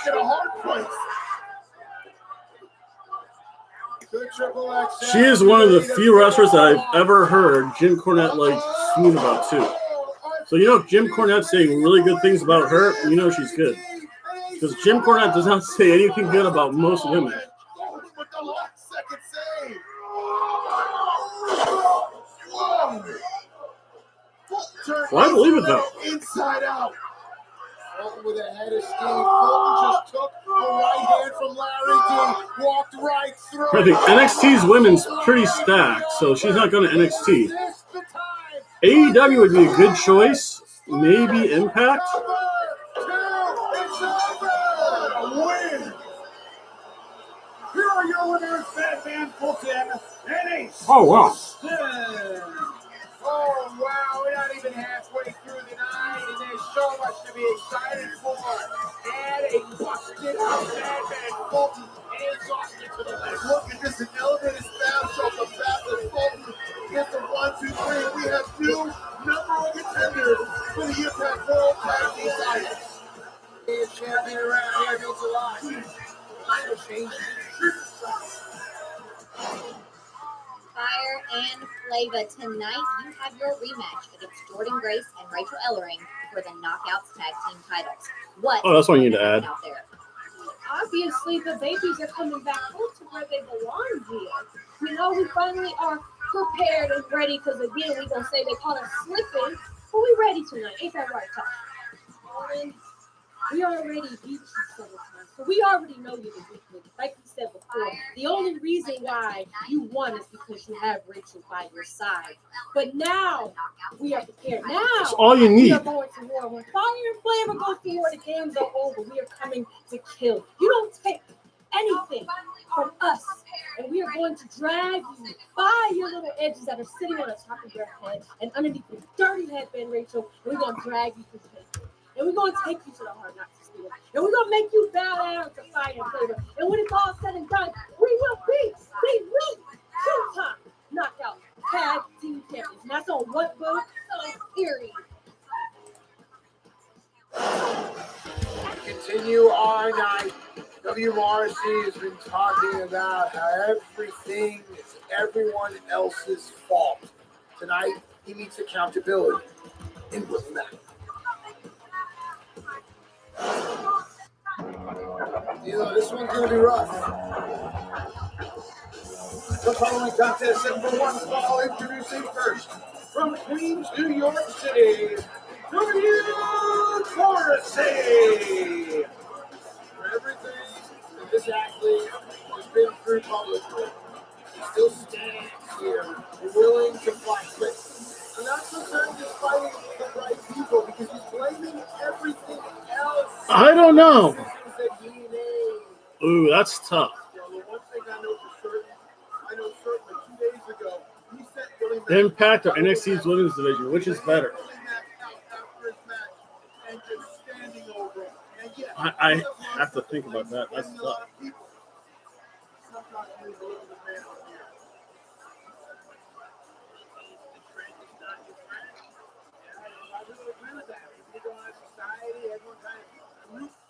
She is one of the few wrestlers that I've ever heard Jim Cornette like swoon about too. So you know, if Jim Cornette's saying really good things about her, you know she's good. Because Jim Cornette does not say anything good about most women. With the last second save. Well, I believe it, though. Inside out. Fulton with a head of steam. Fulton just took the right hand from Larry D. Walked right through. I think NXT's women's pretty stacked, so she's not going to NXT. AEW would be a good choice. Maybe Impact. It's over. A win. Here are your winners, Batman Fulton and Ace. Oh, wow. Austin. Oh, wow, we're not even halfway through the night, and there's so much to be excited for. Add a busted up Batman Fulton and Ace Austin to the list. Look at this, an elevated snapshot of Batman Fulton. Get the 1, 2, 3. We have new #1 contenders for the Impact World Tag Team titles. Being champion around here means a lot. It'll change. Fire and Flava, tonight you have your rematch against Jordan Grace and Rachel Ellering for the Knockouts Tag Team titles. What? Oh, that's what you need to add. Out there? Obviously, the babies are coming back home to where they belong, dear. You know, we finally are prepared and ready because, again, we're going to say they caught us slipping, but we ready tonight. Ain't that right, Tosh? And we already beat you several times, so we already know you're the weak link. Like we said before, the only reason why you won is because you have Rachel by your side. But now we are prepared. Now That's all you we need. are going to war. When Fire and Flavor goes to war, the games are over. We are coming to kill. You don't take anything from us, and we are going to drag you by your little edges that are sitting on the top of your head and underneath your dirty headband, Rachel. And we're going to drag you to the paper. And we're going to take you to the Hard Knocks Stadium. And we're going to make you bow down to Fire and Flavor. And when it's all said and done, we will be the two-time knockout tag team champions. And that's on what vote? Period. Continue our night. W. Morrissey has been talking about how everything is everyone else's fault. Tonight, he meets accountability in Brooklyn. You know, this one's going to be rough. The following contest set for one fall, introducing first from Queens, New York City, W. Morrissey. For everything that this athlete has been through publicly, he still stands here, willing to fight. But I'm not concerned just fighting the right people because he's blaming everything else. I don't know. That he made. Ooh, that's tough. The one thing I know for certain, like 2 days ago, he sent Billy Mack Impact or NXT's women's division, which is better? Billy Mack out after his match and just standing over him. And yes, I have to think about that. That's blaming a tough. lot of people. Sometimes you need to look at the man up here.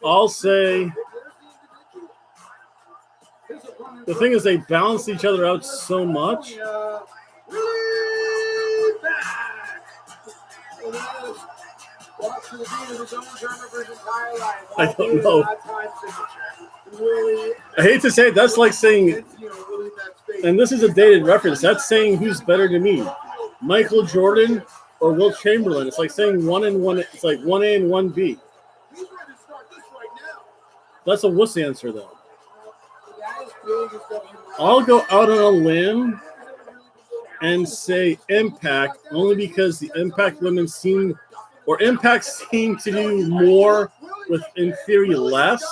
I'll say the thing is they balance each other out so much. I don't know. I hate to say it, that's like saying, and this is a dated reference, that's saying who's better to me, Michael Jordan or Will Chamberlain. It's like saying 1 and 1. It's like 1A and 1B. That's a wuss answer, though. I'll go out on a limb and say Impact, only because the Impact women seem, or Impact seem to do more with, in theory, less.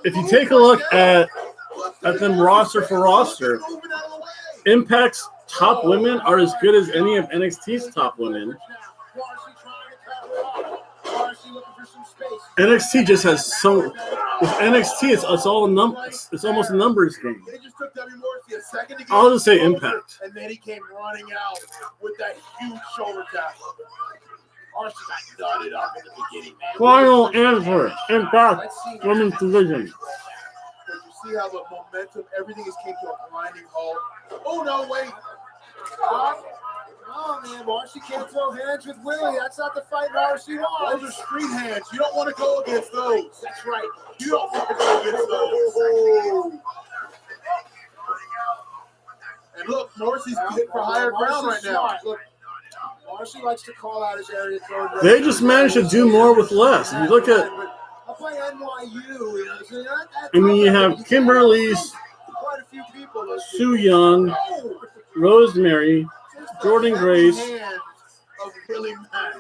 If you take a look at them roster for roster, Impact's top women are as good as any of NXT's top women. NXT just has so. With NXT, it's all numbers. It's almost a numbers game. They just took W. Morrissey a second to get I'll just say over, Impact. And then he came running out with that huge shoulder tackle. Morrissey got nutted up in the beginning, man. Final answer: Impact women's division. But you see how the momentum, everything has came to a grinding halt. Oh no, wait. Oh man, Marcy can't throw hands with Willie. That's not the fight Marcy wants. Those are street hands. You don't want to go against those. That's right. You don't want to go against those. And look, Morrissey's hit for higher ground right now. Look, Marcy likes to call out his area code. They just managed to do more with less. If you look at, I'll play NYU. I mean, you have Kimberly's, Quite a few people. Sue Young, Rosemary, Jordan Grace, Of Willie Mack.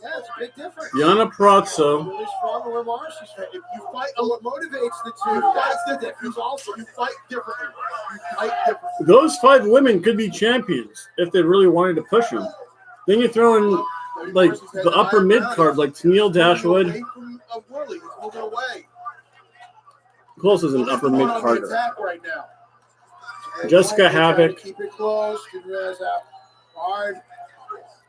Yeah, it's a big difference. Yana Prazzo. Willie's stronger where Marcy's from. If you fight, What motivates the two? you fight differently. You fight differently. You fight differently. Those 5 women could be champions if they really wanted to push them. Then you throw in like the upper mid card, like Tennille Dashwood. Away from Willie. He's moving away. Close as an upper mid Going on the carder. attack right now. Jessica Havoc. Keep it close. Didn't realize how hard.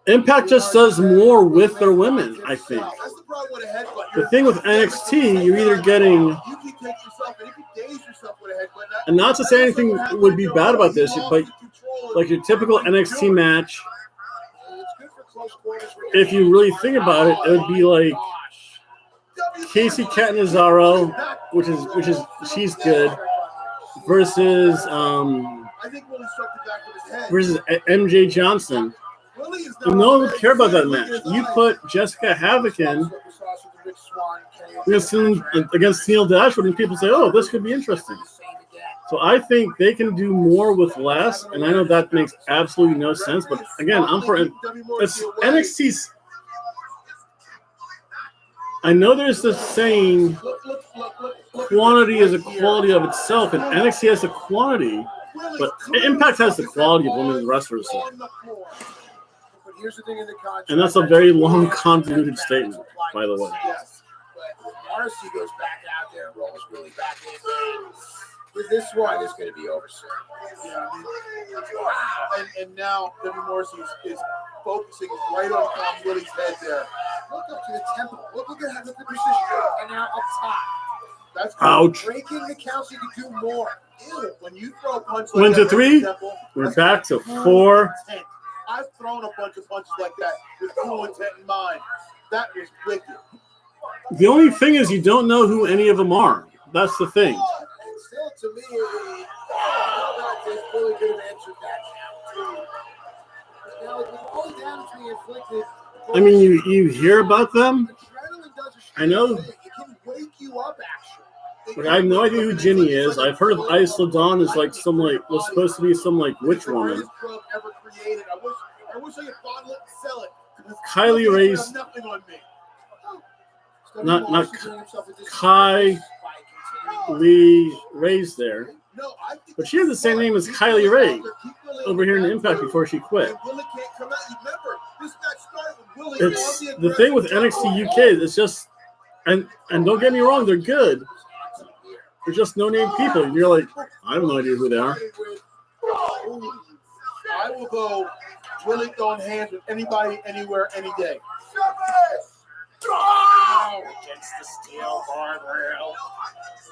Impact just does more with their women, I think. That's the problem with a headbutt. The thing with NXT, you're either getting, You can take yourself and you can daze yourself with a headbutt. and not to say anything would be bad about this, but like your typical NXT match, It's good for close quarters. if you really think about it, it would be like Casey Catanzaro, which is she's good, versus I think Willie struck the back of his head. versus MJ Johnson. Willie is And no one would care about that match. You put Jessica Havoc in against Tennille Dashwood, and people say, "Oh, this could be interesting." So I think they can do more with less, and I know that makes absolutely no sense. But again, I'm for it. It's NXT's. I know there's this saying, quantity is a quality of itself, and NXT has the quantity, but Impact has the quality of women wrestlers. Here's the thing in the contract. And that's a very long, convoluted statement, by the way. Yes, but Marcy goes back out there and rolls really back in. This one is going to be over soon. Yeah, and now W. Morrissey is focusing right on Willie's head there. Look up to the temple. Look at the position. And now up top. That's Ouch. Breaking the count so you can do more. Ew, when you throw a punch like 1 to that, 3. Temple, We're back to 4. I've thrown a bunch of punches like that with cool intent in mind. That was wicked. The only thing is you don't know who any of them are. That's the thing. Still, to me, it's really could have answered that now. Now, with all the damage being inflicted, I mean, you hear about them. adrenaline does a I know. thing. It can wake you up, actually. But I have no idea who Ginny is. I've heard of Isla Dawn as like some like was supposed to be some like witch woman. Ever created. I wish I could bottle it and sell it. Kylie Ray's Nothing on me. not Kylie Ray's there, No, I think but she has the same name as Kylie Ray over here in Impact before she quit. Willie can't come out. Remember, this match started with Willie. It's the thing with NXT UK. It's just and don't get me wrong, they're good. They're just no-name people. And you're like, I have no idea who they are. I will go Willie throwing hands with anybody, anywhere, any day. Oh, against the steel guardrail.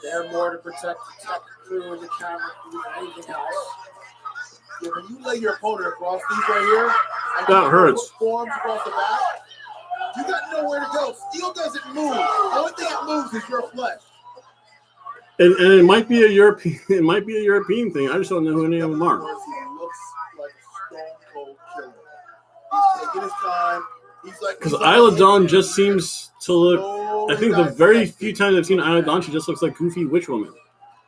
They're more to protect the tech crew and the camera than anything else. Yeah, when you lay your opponent across these right here, and That you hurts. put forms across the back, you got nowhere to go. Steel doesn't move. The only thing that moves is your flesh. And it might be a European. It might be a European thing. I just don't know who any of them are. He looks like a stone cold killer. He's taking his time. He's like Because Isla Dawn just seems to look. I think the very few times I've seen Isla Dawn, she just looks like goofy witch woman.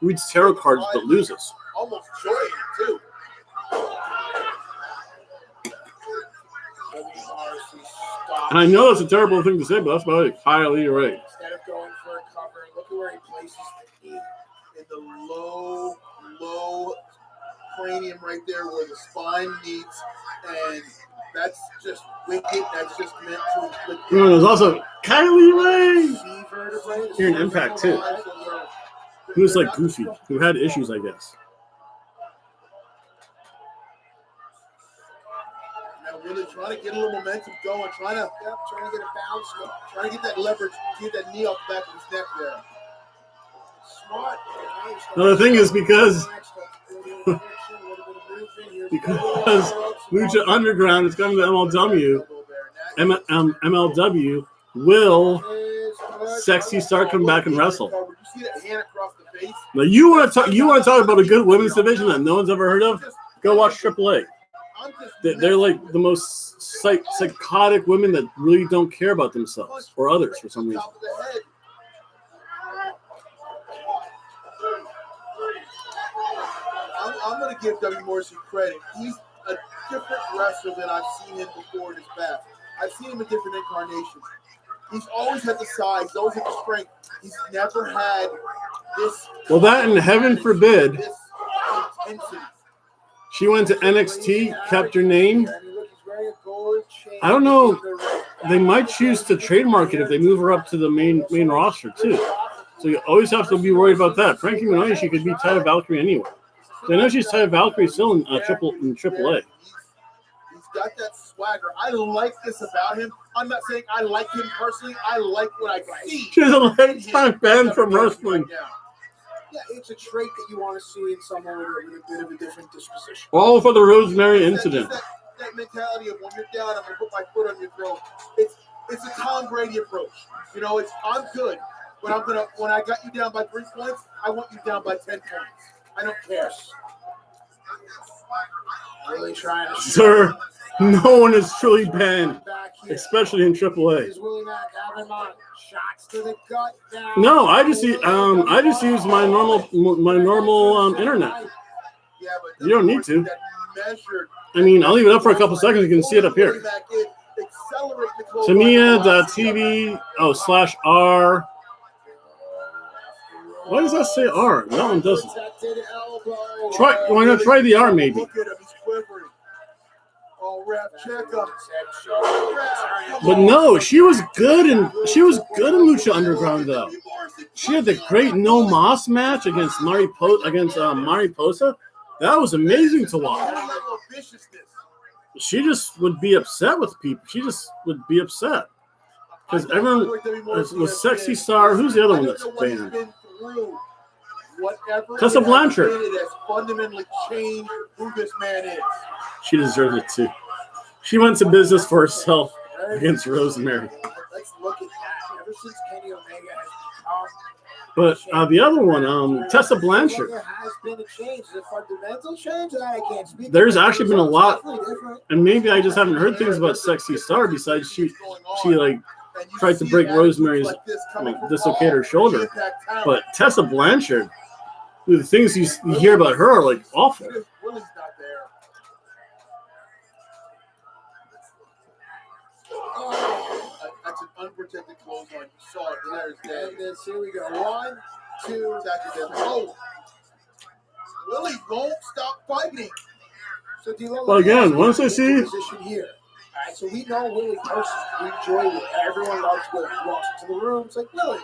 Reads tarot cards but loses. almost joy in it too. And I know it's a terrible thing to say, but that's about it. Kylie Ray. Instead of going for a cover, look at where he places the knee. In the low cranium right there where the spine meets, and that's just wicked. That's just meant to inflict. You know, there's also Kylie Ray. C vertebrae. Here in Impact, too. Who was like goofy, who had issues, I guess. Now really trying to get a little momentum going, trying to get a bounce, trying to get that leverage, get that knee off the back of his neck there. Smart. Now, the thing is, because because Lucha Underground is coming to MLW. MLW will Sexy Star come back and wrestle. You see that hand across the face? Now you want to talk about a good women's division that no one's ever heard of? Go watch AAA. They're like the most psychotic women that really don't care about themselves or others for some reason. I'm going to give W. Morrissey credit. He's a different wrestler than I've seen him before in his past. I've seen him in different incarnations. He's always had the size, he's always had the strength. He's never had this. Well, that and heaven forbid, this intensity. she went to NXT, kept her name. I don't know. They might choose to trademark it if they move her up to the main roster too. So you always have to be worried about that. Frankie Minogue, she could be Taya Valkyrie anywhere. So I know she's Taya Valkyrie still in AAA. He's got that swagger. I like this about him. I'm not saying I like him personally. I like what I see. She's a lifetime fan from wrestling. Yeah, it's a trait that you want to see in someone with a bit of a different disposition. All for the Rosemary incident. That mentality of when you're down, I'm gonna put my foot on your throat. It's a Tom Brady approach. You know, it's I'm good, but when I got you down by 3 points, I want you down by 10 points. I don't care. Really trying to Sir, no one is truly banned, especially in AAA. Is Willie Mack having shots to the gut down? No, I just use my normal internet. Yeah, but You don't need to. that measured. I mean, I'll leave it up for a couple seconds. You can see it up here. Tamiya.tv/R. Why does that say R? That one doesn't. Why not try the R maybe? Look at him, he's quivering. Oh, ref, check him. But no, she was good in Lucha Underground though. She had the great No Mas match against Mariposa. That was amazing to watch. She just would be upset with people. She just would be upset because everyone was Sexy Star. Who's the other one that's banned? Tessa Blanchard. It has fundamentally changed who this man is. She deserves it too. She went to business for herself against Rosemary. Let's look at that. Ever since Kenny Omega has come. But the other one, Tessa Blanchard. There has been a change. A fundamental change that I can't speak. There's actually been a lot, and maybe I just haven't heard things about Sexy Star besides she like tried to break Rosemary's dislocate her shoulder. But Tessa Blanchard, the things you hear about her are like awful. Willie's not there. That's an unprotected clothesline. You saw it. There's dead. And here we go. 1, 2. Oh, Willie won't stop fighting. So Well, again, once I see position here. All right, so we know Willie personally. We enjoy it. Everyone loves Willie. He walks into the room. It's like, Willie,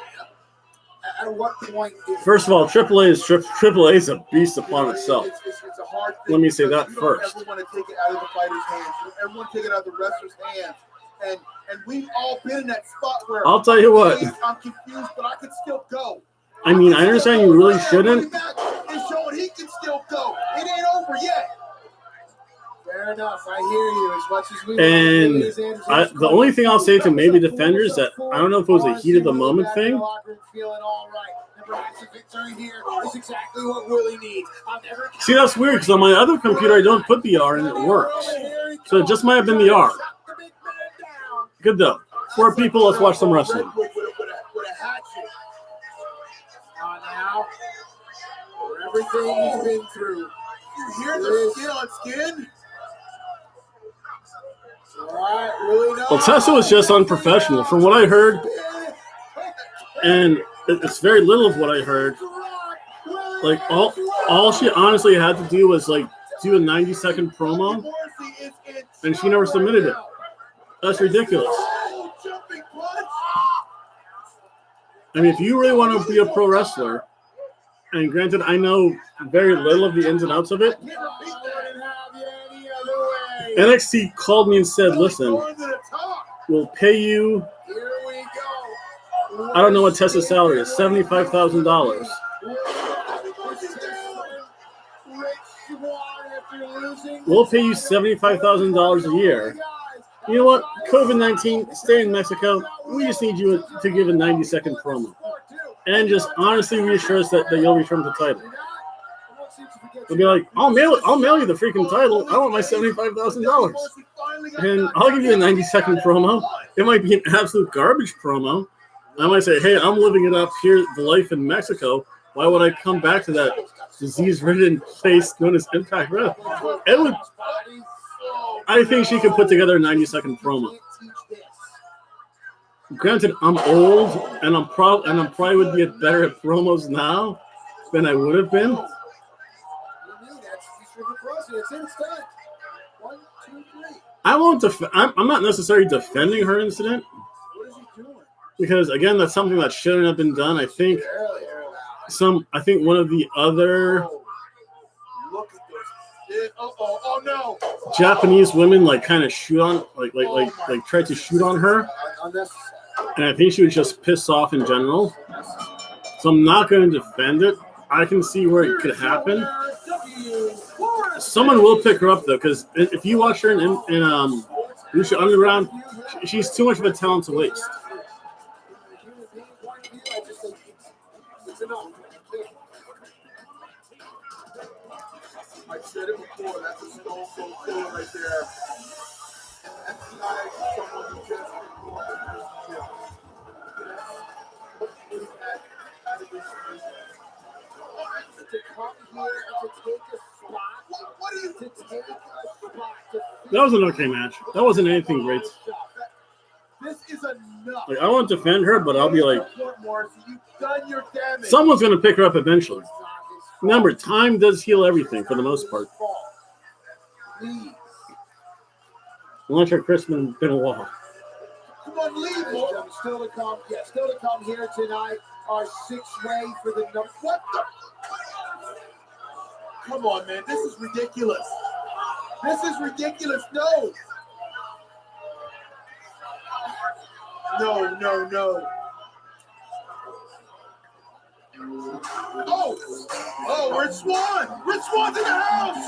at what point? First of all, AAA is a beast upon itself. It's a hard thing. Let me say that You don't first. ever want to take it out of the fighter's hands. You don't ever want to take it out of the wrestler's hands. And we've all been in that spot where I'll tell you what. I'm confused, but I can still go. I mean, I understand you really shouldn't. Is showing he can still go. It ain't over yet. Fair enough. I hear you. As much as we And the only thing I'll say to maybe defenders that I don't know if it was a heat of the moment thing. Feeling all right. Perhaps a victory here is exactly what Willie needs. See, that's weird because on my other computer I don't put the R and it works. So it just might have been the R. Good though. 4 people. Let's watch some wrestling. Now, for everything he's been through, You hear the skin on skin? all right, really Well, Tessa was just unprofessional. From what I heard, and it's very little of what I heard. Like all she honestly had to do was like do a 90-second promo, and she never submitted it. That's ridiculous. I mean, if you really want to be a pro wrestler, and granted, I know very little of the ins and outs of it. NXT called me and said, listen, we'll pay you, I don't know what Tessa's salary is, $75,000. We'll pay you $75,000 a year. You know what? COVID-19, stay in Mexico. We just need you to give a 90-second promo. And just honestly reassure us that you'll return the title. They'll be like, I'll mail you the freaking title. I want my $75,000. And I'll give you a 90-second promo. It might be an absolute garbage promo. I might say, hey, I'm living it up here, the life in Mexico. Why would I come back to that disease-ridden place known as Impact Wrestling? I think she could put together a 90-second promo. Granted, I'm old, and I'm probably would be better at promos now than I would have been. I won't I'm not necessarily defending her incident because again, that's something that shouldn't have been done. I think one of the other Japanese women like kind of shoot on like tried to shoot on her, and I think she was just pissed off in general. So I'm not going to defend it. I can see where it could happen. Someone will pick her up though, because if you watch her in Lucha Underground, she's too much of a talent to waste. I said it before, that's a stone cold killer right there. That's not someone who just to come here and to take a spot. What are you to take a spot? That was an okay match. That wasn't anything great. This is enough. Like, I won't defend her, but I'll be like, You've done your damage. someone's going to pick her up eventually. Remember, time does heal everything for the most part. Please. Unless you're Chris Benoit. Come on, leave. Still to come. Yeah, still to come here tonight. Our 6-way for the number. What the? Come on, man. This is ridiculous. This is ridiculous. No. No. Oh, Rich Swann! Rich Swann's in the house!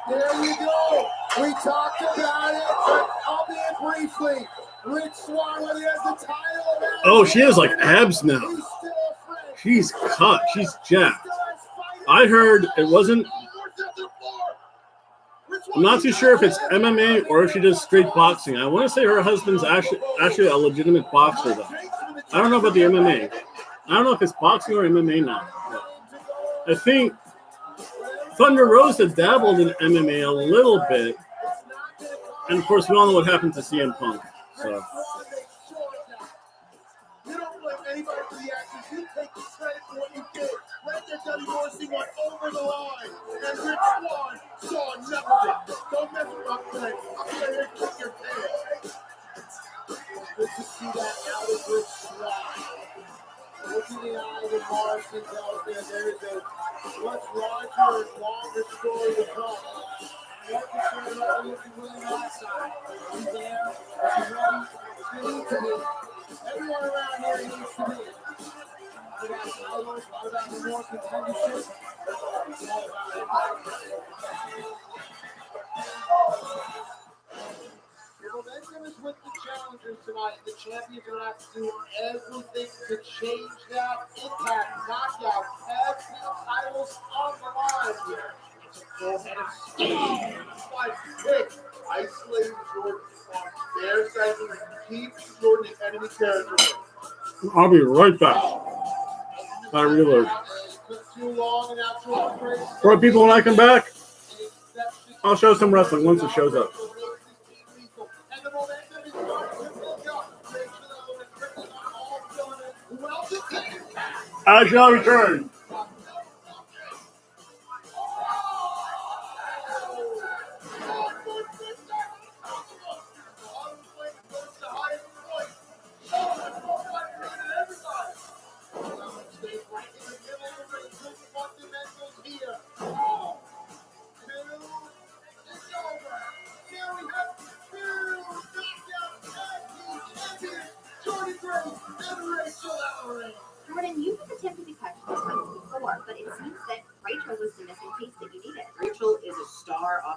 There you go. We talked about it, but albeit briefly. Rich Swann, when he has the title. Oh, she has like abs now. She's cut. She's jacked. I heard it wasn't. I'm not too sure if it's MMA or if she does straight boxing. I want to say her husband's actually a legitimate boxer, though. I don't know about the MMA. I don't know if it's boxing or MMA now. I think Thunder Rosa dabbled in MMA a little bit. And, of course, we all know what happened to CM Punk. So. You don't blame anybody for the actions. You take the credit for what you did. Right there, WRC went over the line. And Rich Swann saw enough of it. Don't mess with my friend. I'm going to kick your tail. Good to see that out of Rich Swann. Look in the eyes of Morrison tells there is a much larger and longer story to come. What the story about Lucy Williams last time? He's there, he's ready, he needs to be. Everyone around here needs to be. We got titles, what about the more contendership? It's all about it. The momentum is with the challengers tonight. The champions are going to have to do everything to change that. Impact, knockout, tag team titles on the line here. It's a full-headed spike kick. Isolating Jordan on their side and keep Jordan the enemy territory. I'll be right back. I reload. For people when I come back, I'll show some wrestling once it shows up. I shall return. Jordan, you have attempted to catch this once before, but it seems that Rachel was the missing piece that you needed. Rachel is a star.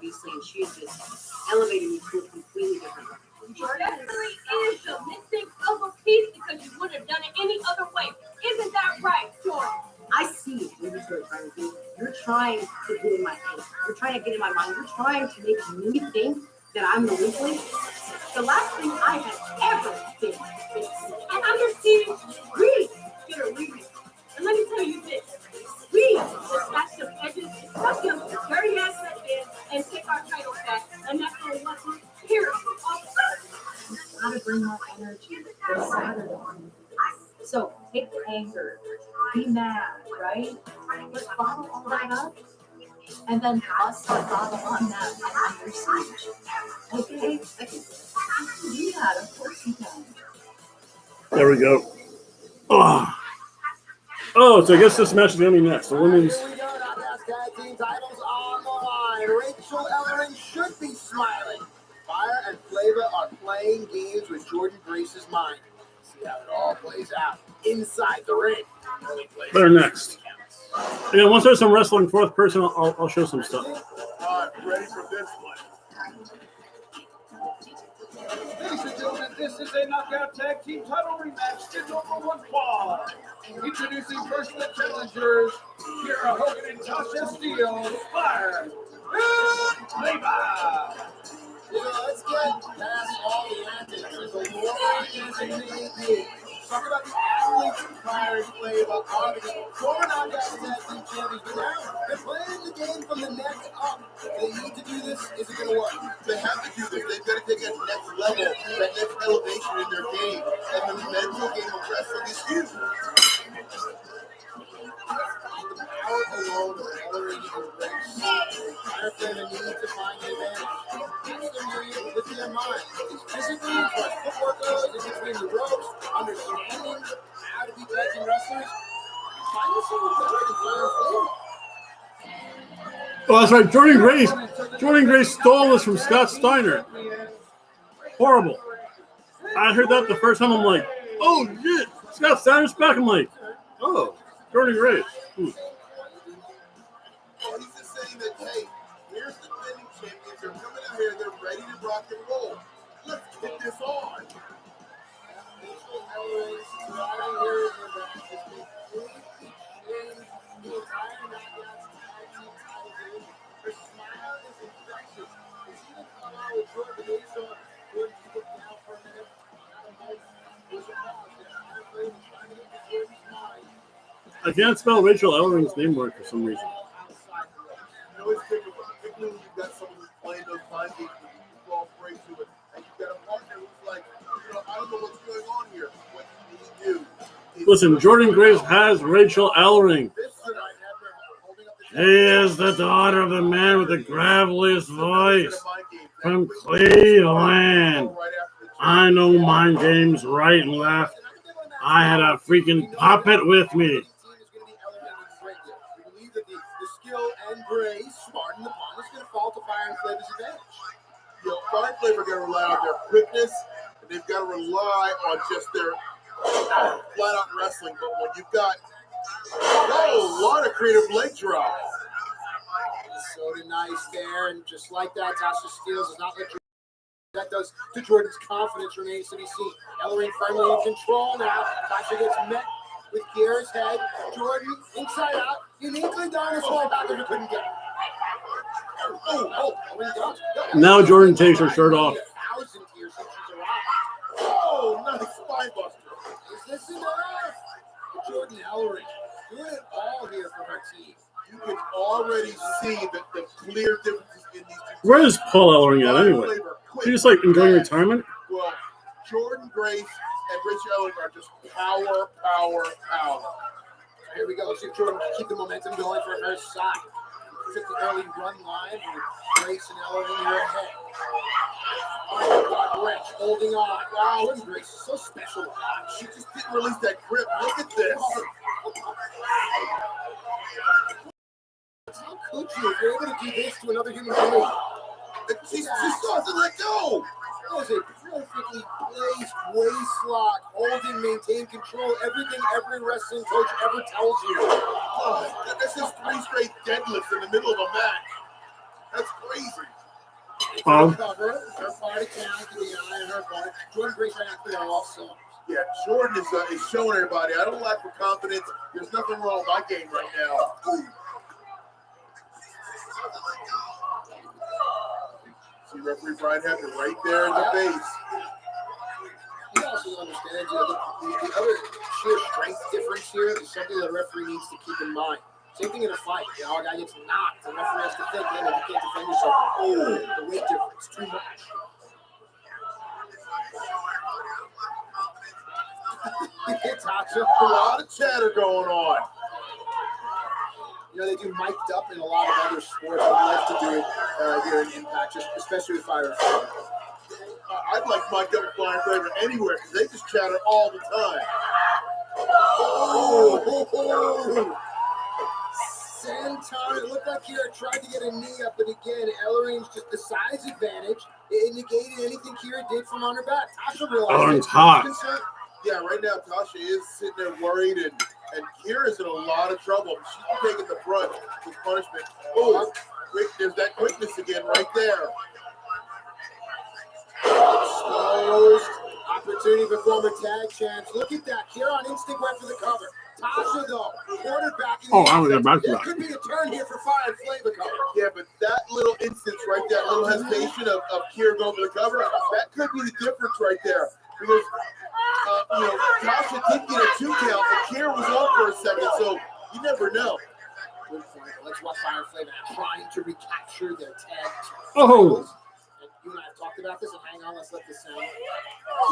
obviously, and she is just elevating me to a completely different level. Jordan really is the missing puzzle piece because you wouldn't have done it any other way. Isn't that right, Jordan? I see what you're trying to do. You're trying to get in my head. You're trying to get in my mind. You're trying to make me think that I'm the weak link. The last thing I have ever been is an understanding we get a remake. And let me tell you this. We just got some edges, got some dirty ass headbands, and take our title back. And that's what we want to hear. How to bring more energy for Saturday. So take the anger, be mad, right? But bottle all that up, and then bust the bottle on that under siege. Okay, I can do that. Of course you can. There we go. Oh, so I guess this match is going to be next. The women's. Here we go. Knockouts tag team titles on the line. Rachel Ellering should be smiling. Fire and Flavor are playing games with Jordan Grace's mind. See how it all plays out inside the ring. Better next. Yeah, once there's some wrestling fourth person, I'll show some stuff. Ready for this one. Ladies and gentlemen, this is a knockout tag team title rematch scheduled for one fall. Introducing first the challengers, Kira Hogan and Tasha Steele, Fire and Flavor. Let's get past all the antics. There's a lot of dancing. Talk about the athletes Fire and Flavor are the former knockout tag team champions, but now they're playing the game from the neck up. They need to do this. Is it going to work? They have to do this. They've got to take that next level, that next elevation in their game. And the mental game of wrestling is huge. The power alone of Ellering and Grace. Fire Flavor needs to find the advantage. That's the myriad within their mind. It's physically, as far as footwork goes, it's between the ropes, understanding how to be tag team wrestlers. Find yourself better than Fire and Flavor. Oh, that's right. Jordan Grace stole this from Scott Steiner. Horrible. I heard that the first time. I'm like, oh, shit. Scott Steiner's back. I'm like, oh, Jordan Grace. Well, he's just saying that, hey, here's the defending champions. They're coming out here. They're ready to rock and roll. Let's get this on. Rachel Ellering driving here in the match has completely changed the entire knockouts tag team title game. Her smile is infectious. And she didn't come out with Jordan Grace on. Jordan looked down for a minute. Not a nice pause there. Fire Flavor trying to get to Jordan's mind. I can't spell Rachel Ellering's name right for some reason. You always think of particularly when you've got someone who's playing those mind games and you fall prey to it. And you've got a partner who's like, I don't know what's going on here. What you need to do. Listen, Jordan Grace has Rachel Ellering. She is the daughter of the man with the graveliest voice from Cleveland. I know mind games right and left. I had a freaking puppet with me. Skill and grace, smart in the pond, is going to fall to Fire and Flavor's advantage. Fire and Flavor got to rely on their quickness, and they've got to rely on just their flat-out wrestling. But when you've got a lot of creative leg drops. So nice there, and just like that, Tasha Steele does not let that does to Jordan's confidence remains to be seen. Ellering firmly in control now. Tasha gets met with Kira's head. Jordan inside out. Uniquely done as well back if you couldn't get it. Now Jordan takes her shirt off. Oh, nice spine buster. Is this enough? Jordan Ellering doing it all here for her team. You can already see the clear differences in these two. Where is Paul Ellering at anyway? She just like enjoying retirement? Well, Jordan Grace and Rachel Ellering are just power. Here we go. Let's see if Jordan can keep the momentum going for her side. Took the early run line with Grace and Ellering here ahead. Oh, Wrench holding on. Wow, Grace is so special. She just didn't release that grip. Look at this. How could you if you're able to do this to another human being? She still hasn't let go. That was a perfectly placed waist lock, holding, maintain control, everything every wrestling coach ever tells you. Oh, this is 3 straight deadlifts in the middle of a match. That's crazy. Oh. Cover. Her part of town to the eye and her part. Jordan Grace right after they're all cylinders. Yeah, Jordan is showing everybody. I don't lack for confidence. There's nothing wrong with my game right now. See referee Brian Hefner right there in the face. He also understands the other sheer strength difference here is something the referee needs to keep in mind. Same thing in a fight. You know, a guy gets knocked. The referee has to think, hey, you can't defend yourself. Oh, the weight difference, too much. Tasha, a lot of chatter going on. You know, they do mic'd up in a lot of other sports. I'd love to do it here in Impact, just especially with Fire and Flame. I'd like mic'd up with Fire and Flame anywhere because they just chatter all the time. Oh! Santon, it looked like Kira tried to get a knee up, but again, Ellering's just the size advantage. It negated anything Kira did from on her back. Tasha realized it's hot. Yeah, right now Tasha is sitting there worried, and Kira's in a lot of trouble. She's taking the brunt with punishment. Oh, there's that quickness again right there. Exposed. Opportunity for former tag champs. Look at that. Kira on instinct went for the cover. Tasha, though, quarterback. I would get back to There that. could be a turn here for Fire and Flame to cover. Yeah, but that little instance right there, little hesitation of Kira going for the cover, that could be the difference right there. Because, Tasha did get a 2 count, but Kira was on for a second, so you never know. Good point. Let's watch Fire and Flame now trying to recapture their tag. Oh. And you and I have talked about this, and hang on, let's let this sound.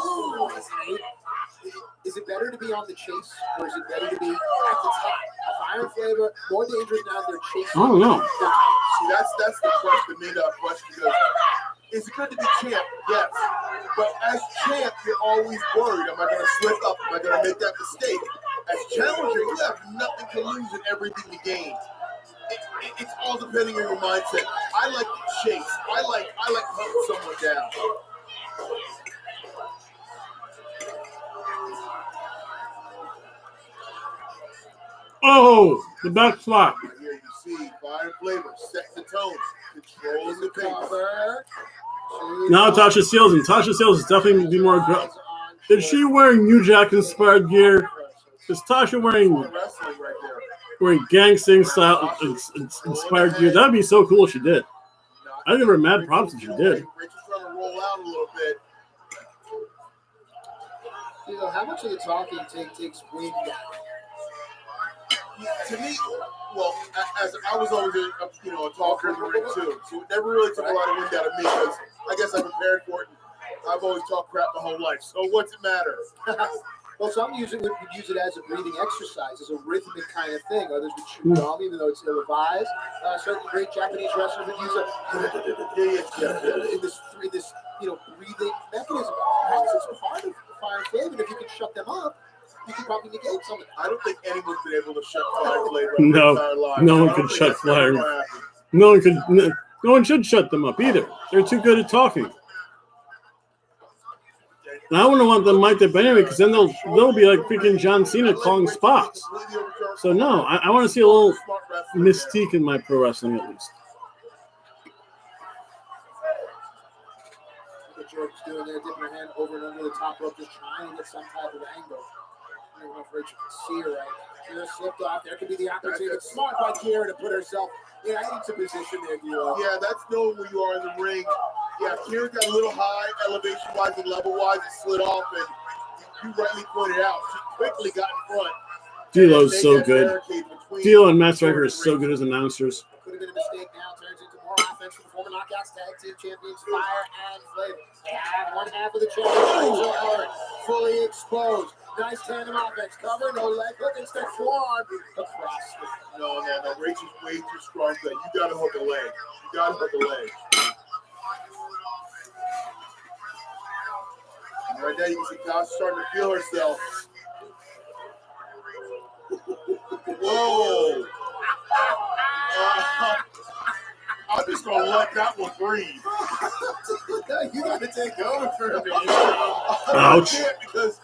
Ooh, is it better to be on the chase, or is it better to be at the top? Fire and Flame are more dangerous now. They're chasing. I don't know. See, that's the question, the main question. Because is it good to be champ? Yes. But as champ, you're always worried. Am I going to slip up? Am I going to make that mistake? As challenger, you have nothing to lose and everything to gain. It's all depending on your mindset. I like to chase. I like hunting someone down. Oh, the back slap. Here you see Fire Flavor set the tone, controlling the pace. Now Tasha Steelz, and Tasha Steelz is definitely going to be more aggressive. Is she wearing New Jack inspired gear? Is Tasha wearing gangster style inspired gear? That'd be so cool if she did. I'd give her mad props if she did. Rachel's trying to roll out a little bit. You know, how much of the talking takes wind out? To me, well, as I was always a talker in the ring too, so it never really took a lot of wind out of me because I guess I prepared for it. I've always talked crap my whole life, so what's it matter? Well, some would use it as a breathing exercise, as a rhythmic kind of thing. Others would chew gum, even though it's ill-advised. Certain great Japanese wrestlers would use it in this breathing mechanism. Perhaps it's part of Fire and Flame, and if you can shut them up, you can probably negate some of that. I don't think anyone's been able to shut Fire and Flame up. No one could shut Fire. No one should shut them up either. They're too good at talking. And I wouldn't want them mic'd up anyway, because then they'll be like freaking John Cena calling spots. So no, I want to see a little mystique in my pro wrestling at least. What George's doing there, dipping her hand over and under the top rope, just trying to get some type of angle. I don't know if Rachel can see her right now. Kira slipped off. There could be the opportunity. It's smart by Kira to put herself in a position there. Yeah, that's knowing where you are in the ring. Yeah, Kira got a little high, elevation-wise and level-wise, and slid off, and you rightly pointed out, she quickly got in front. D'Lo's so good. D'Lo and Matt Striker is so good as announcers. Could have been a mistake now. Turns into more offense for the former Knockouts Tag Team Champions, Fire and Flame. They have one half of the championship. Rachel Ellering fully exposed. Nice tandem offense. Cover, no leg hook, instead forearm across the. No. Rachel's way too strong for that. You got to hook a leg. And right now you can see Tasha starting to feel herself. Whoa. I'm just going to let that one breathe. You got to take over for me. Ouch. Because,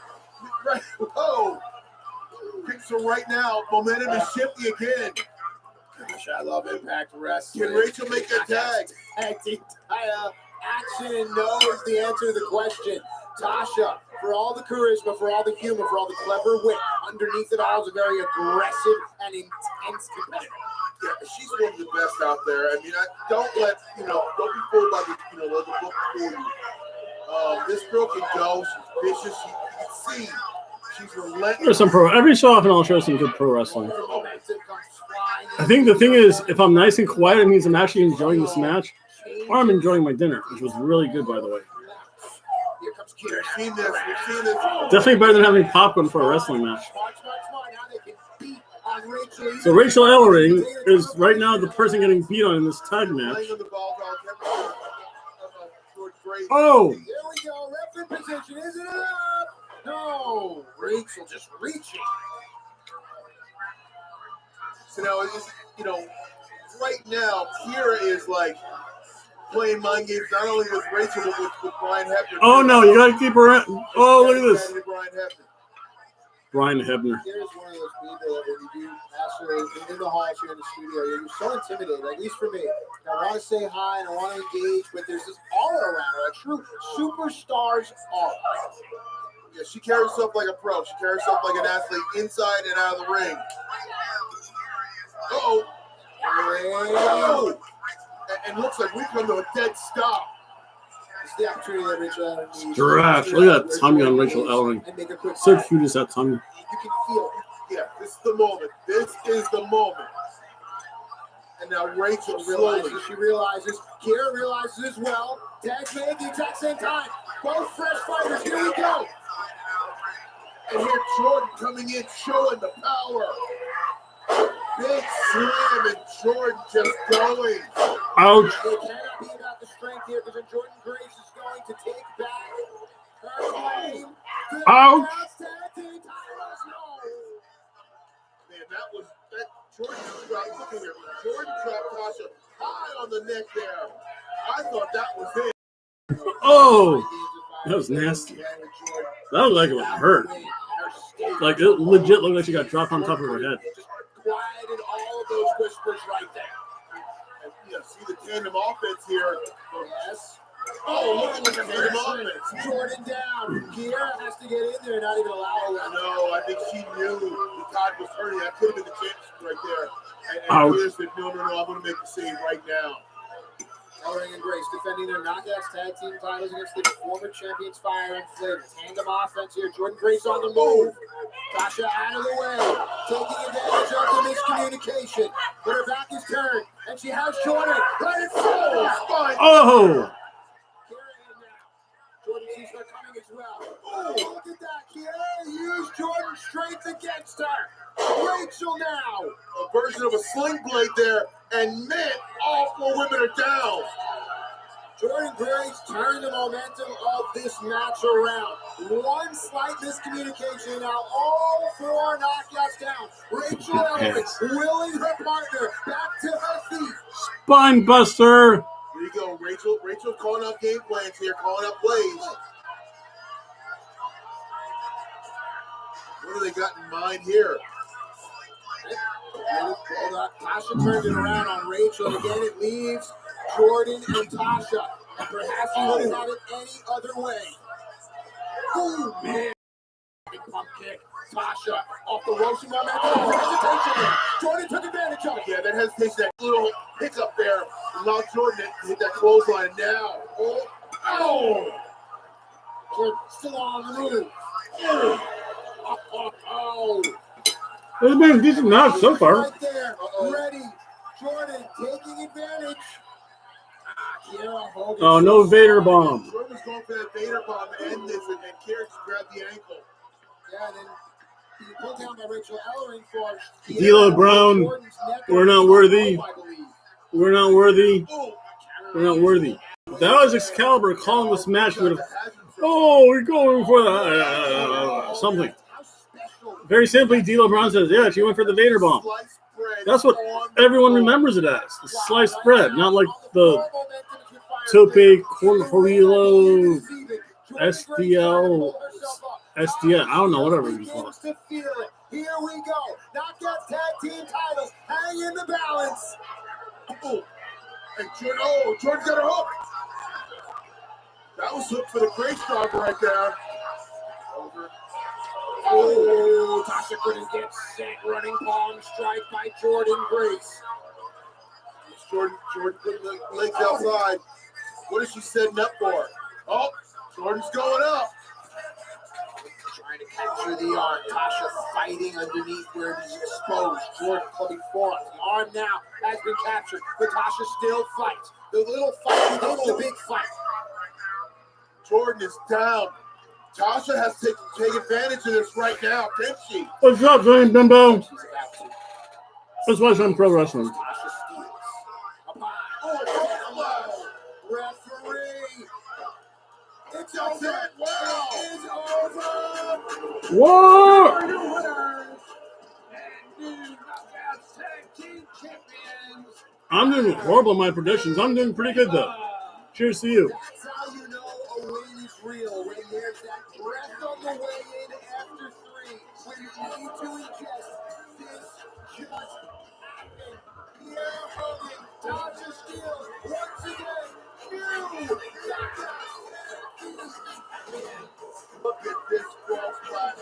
whoa. So right now, momentum is shifting again. Gosh, I love Impact Wrestling. Can Rachel make that tag? Tag team title action and no is the answer to the question. Tasha, for all the charisma, for all the humor, for all the clever wit, underneath it all is a very aggressive and intense competitor. Yeah, she's one of the best out there. I mean, don't be fooled by let the book fool you. This girl can go. She's vicious. You can see she's relentless. There's some every so often I'll show some good pro wrestling. I think the thing is, if I'm nice and quiet, it means I'm actually enjoying this match, or I'm enjoying my dinner, which was really good, by the way. We've seen this. We've seen this. Definitely better than having popcorn for a wrestling match. So Rachel Ellering is right now the person getting beat on in this tag match. Oh! Here we go. Ref in position. Isn't it up? No. Rachel just reaching. So now, right now, Kira is like playing mind games not only with Rachel but with Brian Hebner. Oh no, you gotta keep her. Oh, look at this. Brian Hebner. Brian Hebner. Here's one of those people that when you do ask her in the halls here in the studio, you're so intimidated, at least for me. I want to say hi and I want to engage, but there's this aura around her, a true superstar's aura. Yeah, she carries herself like a pro. She carries herself like an athlete inside and out of the ring. Uh-oh. Oh. And looks like we've come to a dead stop. It's the opportunity that Rachel Ellering needs. Stretch. Look at that tummy on Rachel Ellering. So cute is that tummy. You can feel it. Yeah, this is the moment. This is the moment. And now Rachel She realizes, Kira realizes as well. Tags made at the exact same time. Both fresh fighters. Here we go. And here Jordan coming in, showing the power. Big slam and Jordan just going. Ouch. It cannot be about the strength here because Jordan Grace is going to take back her claim. Ouch. Man, that Jordan dropped. Look at here. Jordan dropped Tasha high on the neck there. I thought that was it. Oh, that was nasty. That looked like it would hurt. Like it legit looked like she got dropped on top of her head. Quieted all of those whispers right there. And, see the tandem offense here. Yes. Oh, look at the tandem offense. Jordan down. Kira has to get in there and not even allow her. No, I think she knew the tide was turning. That could have been the championship right there. And Kira said, no, I'm going to make the save right now. Ellering and Grace defending their knockouts tag team titles against the former champions Fire and Flavor. Tandem offense here. Jordan Grace on the move. Tasha out of the way. Taking advantage of the miscommunication. But her back is turned. And she has Jordan. Right in full. Oh! Jordan sees her coming as well. Oh, look at that. Kira used Jordan's strength against her. Rachel now. A version of a sling blade there. And man, all four women are down. Jordan Grace turned the momentum of this match around. One slight miscommunication, now all four knockouts down. Rachel Ellering willing her partner back to her feet. Spine buster. Here you go, Rachel. Rachel calling out game plans here, calling out plays. What do they got in mind here? Tasha turned it around on Rachel. Again, it leaves Jordan and Tasha. And perhaps you wouldn't have it any other way. Ooh, man. Big pump kick. Tasha off the ropes. Hesitation. Jordan took advantage of it. Yeah, that hesitation, that little hiccup there allowed Jordan to hit that clothesline. Now, Jordan still on the move. Oh. It's been a decent match so far. Right there, ready. Jordan taking advantage. Oh, no Vader bomb. Jordan was going for that Vader bomb to end this, and Kira just grabbed the ankle. Yeah, and then he pulled down by Rachel Ellering for D'Lo Brown. We're not worthy. We're not worthy. We're not worthy. If that was Excalibur calling this match, would have. Oh, we're going for the something. Very simply, D'Lo Brown says, yeah, she went for the Vader bomb. That's what everyone remembers it as. The sliced bread, not like the Tope Cornholio SDL. SDL. I don't know, whatever you call it. Here we go. Knockouts tag team titles hang in the balance. And Jordan, Jordan's got her hook. That was hooked for the Grace driver right there. Over. Oh, Tasha couldn't get set. Running palm strike by Jordan Grace. Jordan putting the legs outside. What is she setting up for? Oh, Jordan's going up. Trying to capture the arm. Tasha fighting underneath where it is exposed. Jordan clubbing forward. The arm now has been captured, but Tasha still fights. The little fight becomes the big fight. Jordan is down. Tasha has to take advantage of this right now, can't she? What's up, Zane Bimbo? She's about to. Let's watch some pro wrestling. Tasha steals. Oh, referee. It's over. Wow. It's over. Whoa! For your winners and new Knockouts Tag Team Champions. I'm doing horrible in my predictions. I'm doing pretty good, though. Cheers to you. That's how you know a win is real, when there's that breath on the way in after three, when you need to ingest. This just happened. Pierre Hogan, Tasha Steele, once again, new Look at this cross flash.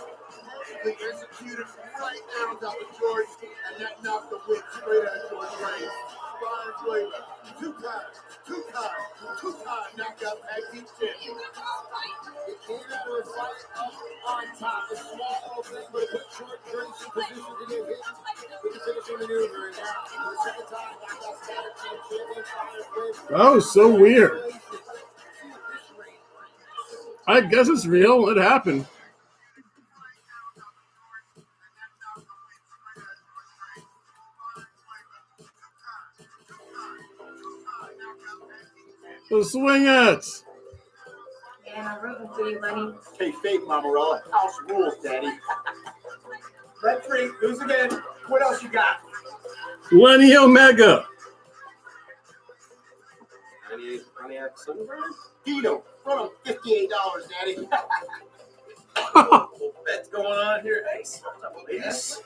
They executed right now on top of Jordan, and that knocked the wind straight out of Jordan's brain. Brian Blade, two-time knockout tag team champion. It came out of a fight up on top. A small opening, but it put Jordan Grace in position to get hit with the finishing maneuver. And now, for the second time, Knockouts Tag Team Champions Fire. That was so weird. I guess it's real. It happened. The Swingettes. And I'm rooting for you, Lenny. Hey, fake Mamarella. House rules, Daddy. Red three, lose again. What else you got? Lenny Omega. 98 Pontiac Sunburn. Dino, run him $58, Daddy. Little bet's going on here. Hey, what's up, ladies?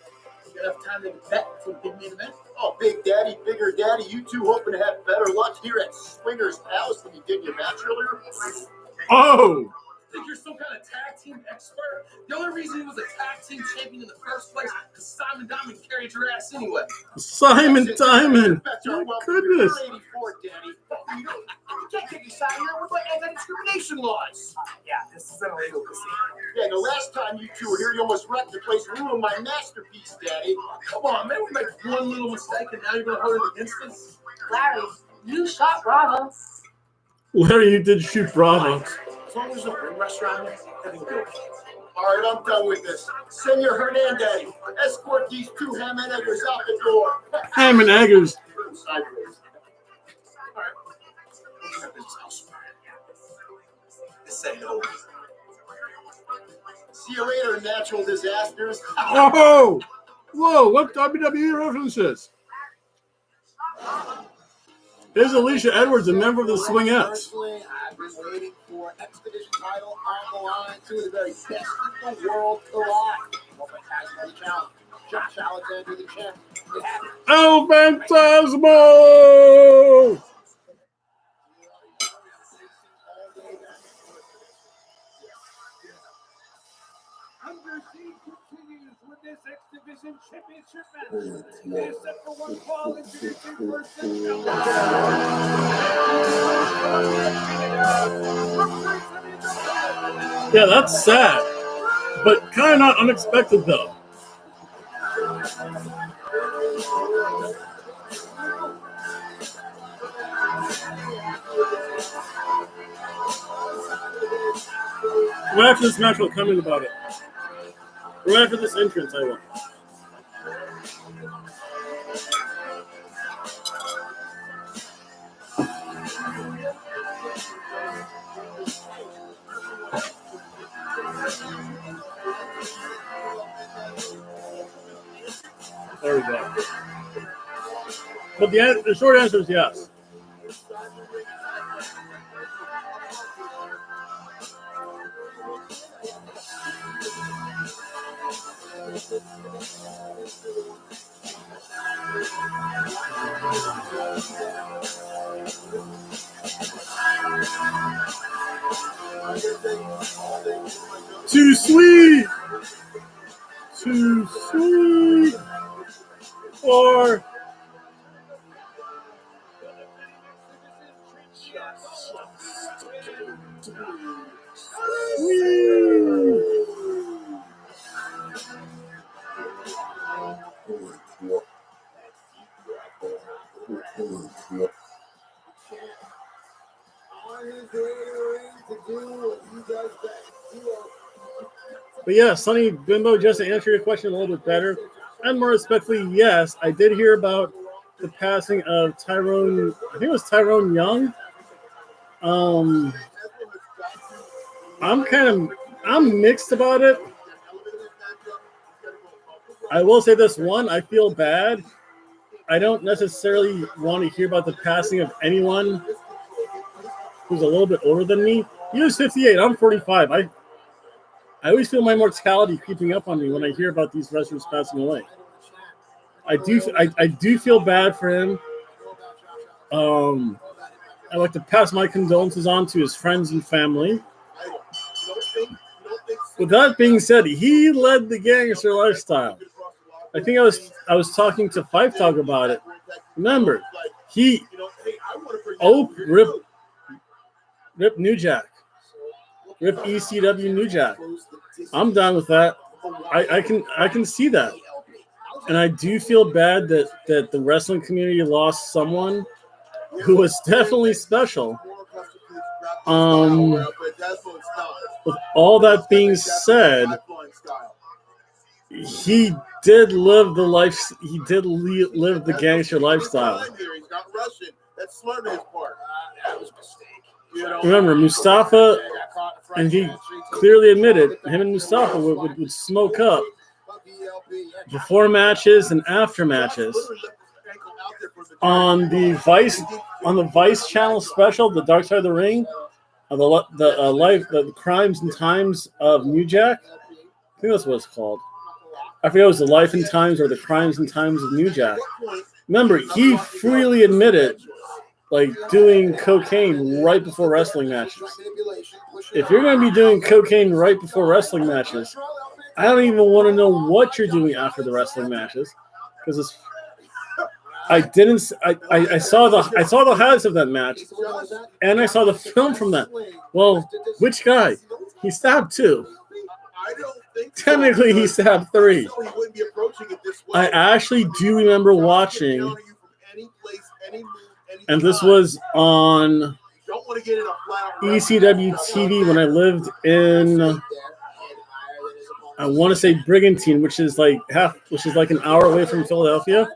You got enough time to bet for the big main event? Oh, Big Daddy, Bigger Daddy, you two hoping to have better luck here at Swingers Palace than you did in your match earlier? Oh! Think you're some kind of tag team expert? The only reason he was a tag team champion in the first place is Simon Diamond carried your ass anyway. Simon Diamond. My goodness. 84, Daddy. You can't take a side here with my anti-discrimination laws. Yeah, this is an illegal casino. Yeah, the last time you two were here, you almost wrecked the place, ruined my masterpiece, Daddy. Come on, man. We made one little mistake and now you're going to hold it against us? Larry, you shot Bravo. Larry, you did shoot Bravo. As long as there's a ring restaurant, everything's good. All right, I'm done with this. Senor Hernandez, escort these two ham and eggers out the door. Ham and Eggers. Sideways. All right. We'll check this house. This ain't over. See you later, natural disasters. Oh! Whoa, what WWE references? Here's Alicia Edwards, a member of the Swingettes. Personally, I've been waiting for X Division title on the line. Two of the very best in the world collide. Open has another challenge. Josh Alexander, the champ. It happened. El Phantasmo! Under Siege continues with this X Division Championship match. It is set for one fall, introducing first and Yeah, that's sad, but kind of not unexpected, though. Right after this match, we'll comment about it. Right after this entrance, I will. There we go. But the short answer is yes. Too sweet. Too sweet. Or but yeah, Sonny Bimbo, just to answer your question a little bit better, and more respectfully, yes, I did hear about the passing of Tyrone. I think it was Tyrone Young. I'm mixed about it. I will say this one, I feel bad. I don't necessarily want to hear about the passing of anyone who's a little bit older than me. He was 58. I'm 45. I always feel my mortality creeping up on me when I hear about these wrestlers passing away. I do feel bad for him. I'd like to pass my condolences on to his friends and family. With that being said, he led the gangster lifestyle. I think I was talking to Five Dog about it. Remember, Rip New Jack. Rip ECW New Jack. I'm down with that. I can see that. And I do feel bad that the wrestling community lost someone who was definitely special. With all that being said, he did live the life. He did live the gangster lifestyle. That's smart on his part. That was a mistake. Remember, Mustafa, and he clearly admitted, him and Mustafa would smoke up before matches and after matches. On the Vice Channel special, The Dark Side of the Ring, the Crimes and Times of New Jack. I think that's what it's called. I forget it was The Life and Times or The Crimes and Times of New Jack. Remember, he freely admitted doing cocaine right before wrestling matches. If you're going to be doing cocaine right before wrestling matches, I don't even want to know what you're doing after the wrestling matches, because I saw the highlights of that match, and I saw the film from that. Well, which guy? He stabbed 2. Technically, he stabbed 3. I actually do remember watching, and this was on ECW TV when I lived in, I want to say Brigantine, which is like an hour away from Philadelphia,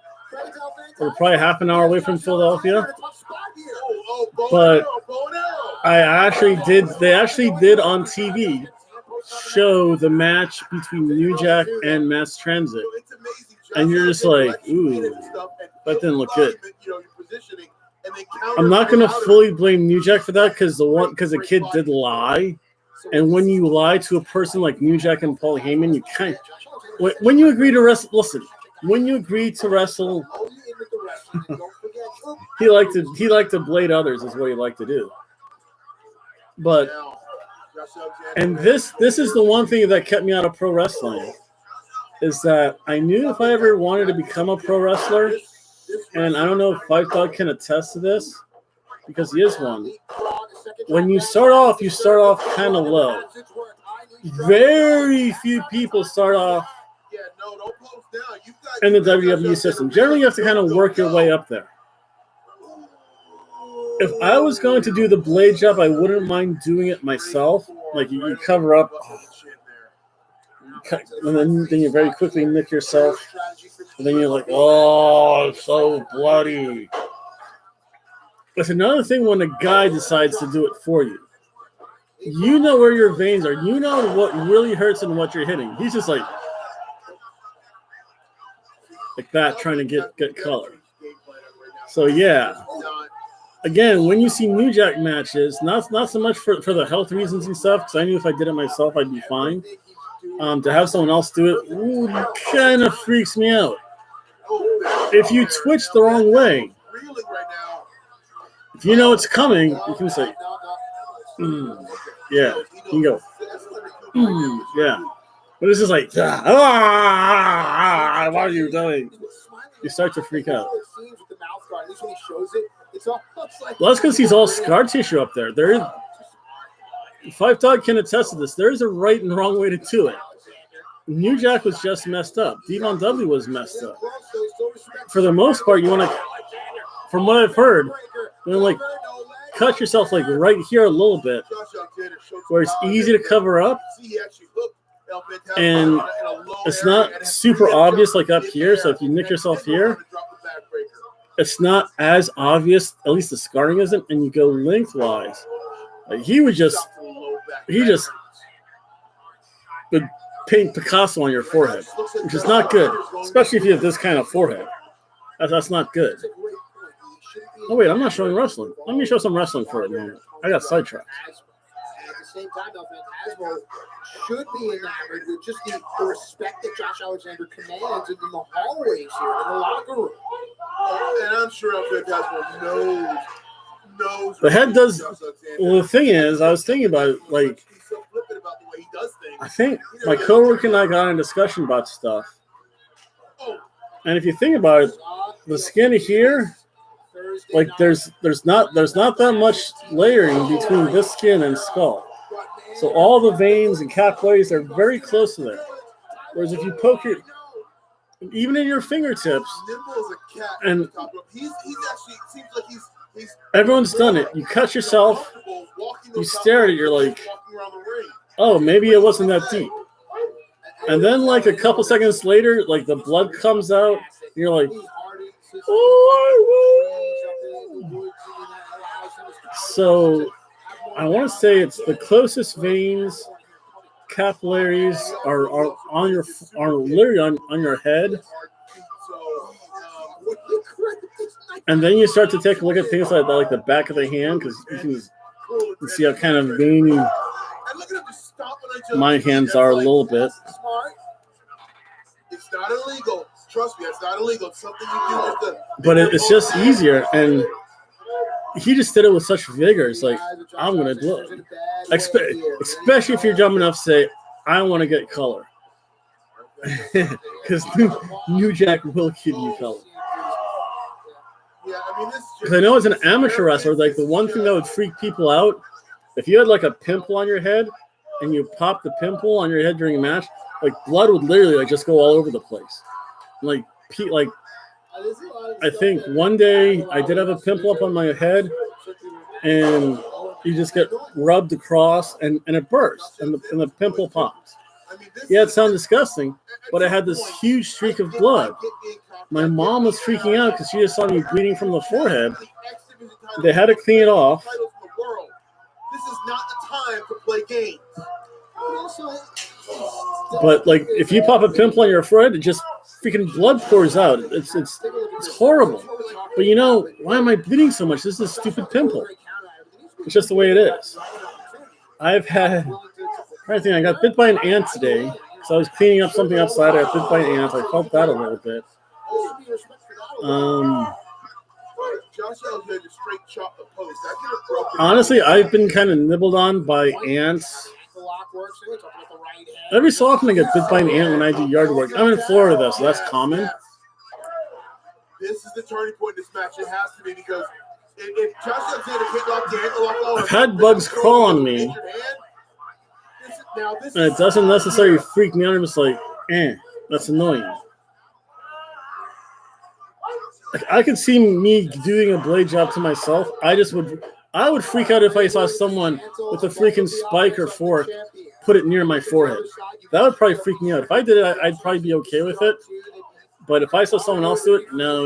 or probably half an hour away from Philadelphia. But they actually did on TV show the match between New Jack and Mass Transit, and you're just like, ooh, that didn't look good. I'm not gonna fully blame New Jack for that because the kid did lie, and when you lie to a person like New Jack and Paul Heyman, you can't. When you agree to wrestle, listen. When you agree to wrestle, he liked to blade others is what he liked to do. But this is the one thing that kept me out of pro wrestling, is that I knew if I ever wanted to become a pro wrestler, and I don't know if Five Dog can attest to this because he is one. When you start off kind of low. Very few people start off in the WWE system. Generally, you have to kind of work your way up there. If I was going to do the blade job, I wouldn't mind doing it myself. Like you cover up, and then you very quickly nick yourself, and then you're like, oh, it's so bloody. It's another thing when a guy decides to do it for you. You know where your veins are. You know what really hurts and what you're hitting. He's just like that, trying to get color. So yeah. Again, when you see New Jack matches, not so much for the health reasons and stuff, because I knew if I did it myself, I'd be fine. To have someone else do it kind of freaks me out. if you twitch the wrong way, if you know it's coming, you can say, yeah, you can go, yeah. But it's just like, what are you doing? You start to freak out. Well, that's because he's all scar tissue up there. There is, Five Dog can attest to this. There is a right and wrong way to do it. New Jack was just messed up. Devon Dudley was messed up. For the most part, you want to, from what I've heard, you want to like cut yourself like right here a little bit, where it's easy to cover up, and it's not super obvious like up here. So if you nick yourself here, it's not as obvious. At least the scarring isn't, and you go lengthwise. Like he just would paint Picasso on your forehead, which is not good, especially if you have this kind of forehead. That's not good. Oh wait, I'm not showing wrestling. Let me show some wrestling for a moment. I got sidetracked. At the same time, though, Phantasmo should be enamored with just the respect that Josh Alexander commands in the hallways here, in the locker room. And I'm sure Phantasmo knows. The head does. Well, the thing is, I was thinking about it, like, I think my coworker and I got in a discussion about stuff. And if you think about it, the skin here, like there's not that much layering between this skin and skull. So all the veins and capillaries are very close to there. Whereas if you poke it, even in your fingertips, and everyone's done it. You cut yourself, you stare at it, you're like, oh, maybe it wasn't that deep. And then like a couple seconds later, like the blood comes out, and you're like, oh. So I want to say it's the closest veins, capillaries are on your literally on your head. And then you start to take a look at things like the back of the hand, because you can see how kind of veiny my hands are a little bit. It's not illegal. Trust me, it's not illegal. It's something you do with the. But it's just easier, and he just did it with such vigor. It's like, I'm gonna do it, especially if you're dumb enough to say, I want to get color, because New Jack will give you color. Because I know as an amateur wrestler, like the one thing that would freak people out, if you had like a pimple on your head and you pop the pimple on your head during a match, like blood would literally like just go all over the place. Like I think one day I did have a pimple up on my head, and you just get rubbed across and it burst and the pimple popped. Yeah, it sounded disgusting, but I had this huge streak of blood. My mom was freaking out because she just saw me bleeding from the forehead. They had to clean it off. This is not the time to play games. But like, if you pop a pimple on your forehead, it just freaking blood pours out. It's horrible. But you know, why am I bleeding so much? This is a stupid pimple. It's just the way it is. I think I got bit by an ant today because I was cleaning up something outside. I got bit by an ant. I felt that a little bit. Honestly, I've been kind of nibbled on by ants. Every so often I get bit by an ant when I do yard work. I'm in Florida though, so that's common. This is the turning point in this match. It has to be, because if Josh Alexander can't lock the ankle lock, I've had bugs crawl on me, and it doesn't necessarily freak me out. I'm just like, that's annoying. Like, I could see me doing a blade job to myself. I would freak out if I saw someone with a freaking spike or fork put it near my forehead. That would probably freak me out. If I did it, I'd probably be okay with it. But if I saw someone else do it, no.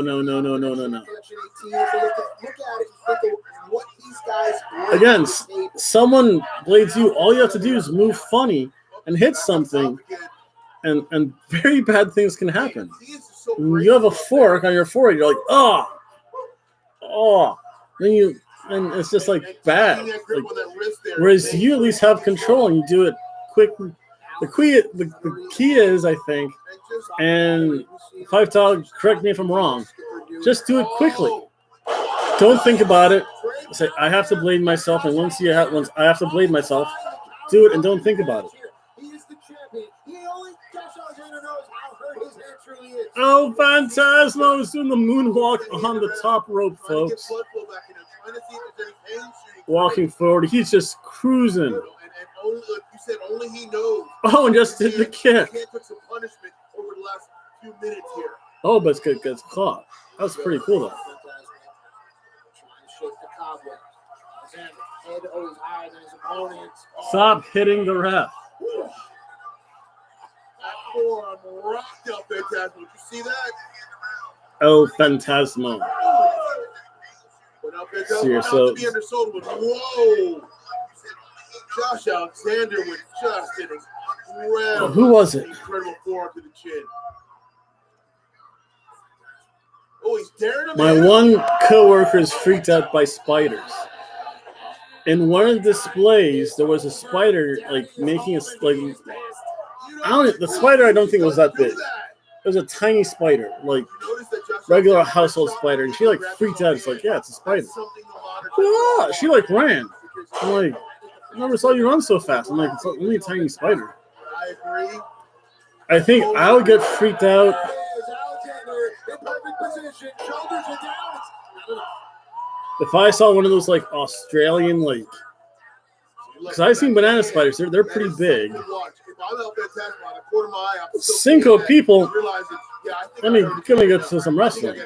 Again, someone blades you, all you have to do is move funny and hit something, and very bad things can happen. When you have a fork on your forehead, you're like, oh. And it's just like bad. Like, whereas you at least have control and you do it quickly. The key is, I think, And Five Dog, correct me if I'm wrong. Just do it quickly. Don't think about it. Say, I have to blade myself, and once I have to blade myself, do it and don't think about it. He is the champion. Josh Alexander knows how hurt his hand truly is. Oh, Phantasmo is doing the moonwalk on the top rope, folks. Walking forward, he's just cruising. And only, like you said, only he knows. Oh, and just did the kick. He took some punishment over the last few minutes here. Oh, but it gets caught. That was pretty cool, though. Trying to shake the cobweb. Head always higher than his opponent. Stop hitting the ref. That forearm rocked up Phantasmo. Did you see that? Oh, Phantasmo. But now Phantasmo See, not so- to be undersold with whoa. Josh Alexander with just an incredible, Who was it? incredible forearm to the chin. Oh, he's daring him. My one coworker is freaked out by spiders. In one of the displays, there was a spider like making a the spider. I don't think it was that big. It was a tiny spider, like regular household spider, and she like freaked out. It's like, yeah, it's a spider. Ah, she like ran. I'm like, I never saw you run so fast. I'm like, it's only a tiny spider. I agree. I think I would get freaked out. If I saw one of those like Australian like, because I've seen banana spiders, they're pretty big. Cinco people. Let me go to some wrestling.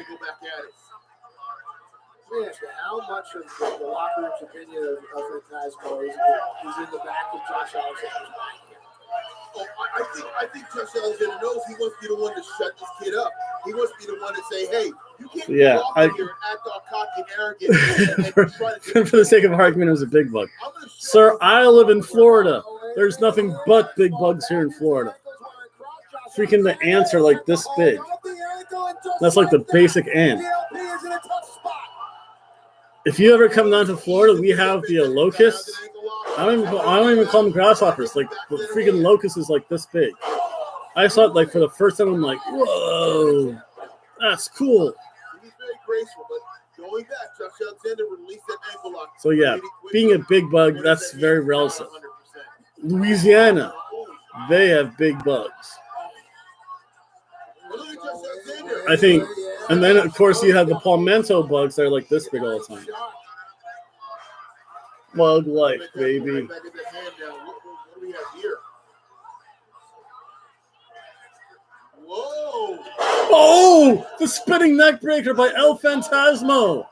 How much of the locker room's opinion of Phantasmo is in the back of Josh Alexander's mind? I think Josh Alexander knows he wants to be the one to shut this kid up. He wants to be the one to say, hey, you can't walk in here and act all cocky and arrogant. For the sake of argument, it was a big bug. Sir, I live in Florida. There's nothing but big bugs here in Florida. Freaking the ants are like this big. That's like the basic ant. If you ever come down to Florida, we have the locusts. I don't even call them grasshoppers. Like the freaking locust is like this big. I saw it like for the first time. I'm like, whoa, that's cool. He's very graceful, but going back, Josh Alexander released that ankle lock. So yeah, being a big bug, that's very relative. Louisiana, they have big bugs. I think, and then of course you have the palmetto bugs that are like this big all the time. Bug life, baby. What do we have here? Whoa! Oh, the spinning neck breaker by El Phantasmo.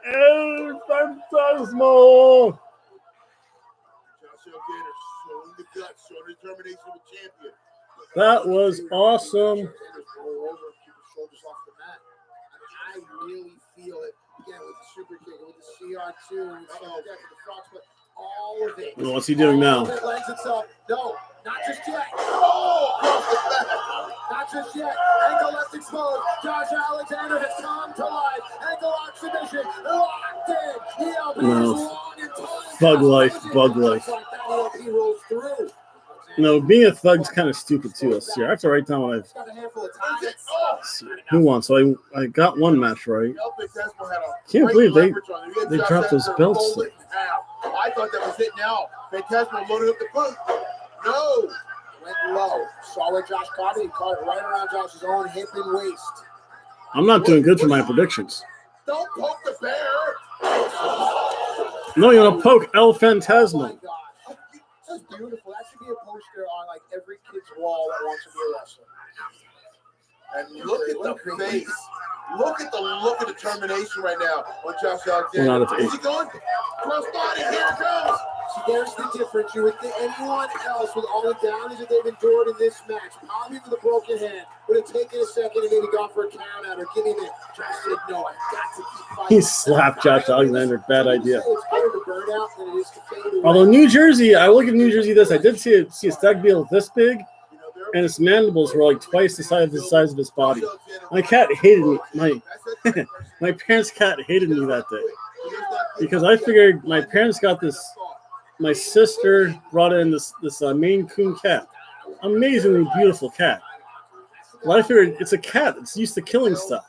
El Phantasmo. Josh Alexander showing the guts, showing determination with champion. That was awesome. I really feel it again with the super kick, with the CR2, with the frog split, all of it. What's he doing now? It lends itself. No, not just yet. Oh, not just yet. Ankle left exposed. Josh Alexander has come to life. Ankle lock submission. Locked in. No. Bug life, bug life. No, being a thug's kind of stupid too. Let's see. I have to write down what I've. Who won? So I got one match right. Can't believe they dropped those belts. I thought that was it now. Phantasmo loaded up the boat. No. Went low. Saw where Josh caught it. He caught it right around Josh's own hip and waist. I'm not doing good for my predictions. Don't poke the bear. No, you're gonna poke El Phantasmo. That's beautiful. That should be a poster on like every kid's wall that wants to be a wrestler. And look at the face. Look at the look of determination right now on Josh Alexander. Is he going? Cross body, here it comes. So there's the difference. You would think anyone else with all the damage that they've endured in this match, probably with a broken hand, would have taken a second and maybe gone for a count out or giving it. Josh said, no, I've got to keep fighting. He slapped Josh Alexander. Bad idea. It's better to burn out than it is to fade away. Although New Jersey, I will give New Jersey this. I did see a stag beetle this big, and its mandibles were like twice the size of his body. My cat hated me. My parents' cat hated me that day because I figured my parents got this. My sister brought in this Maine Coon cat, amazingly beautiful cat, But I figured it's a cat. It's used to killing stuff.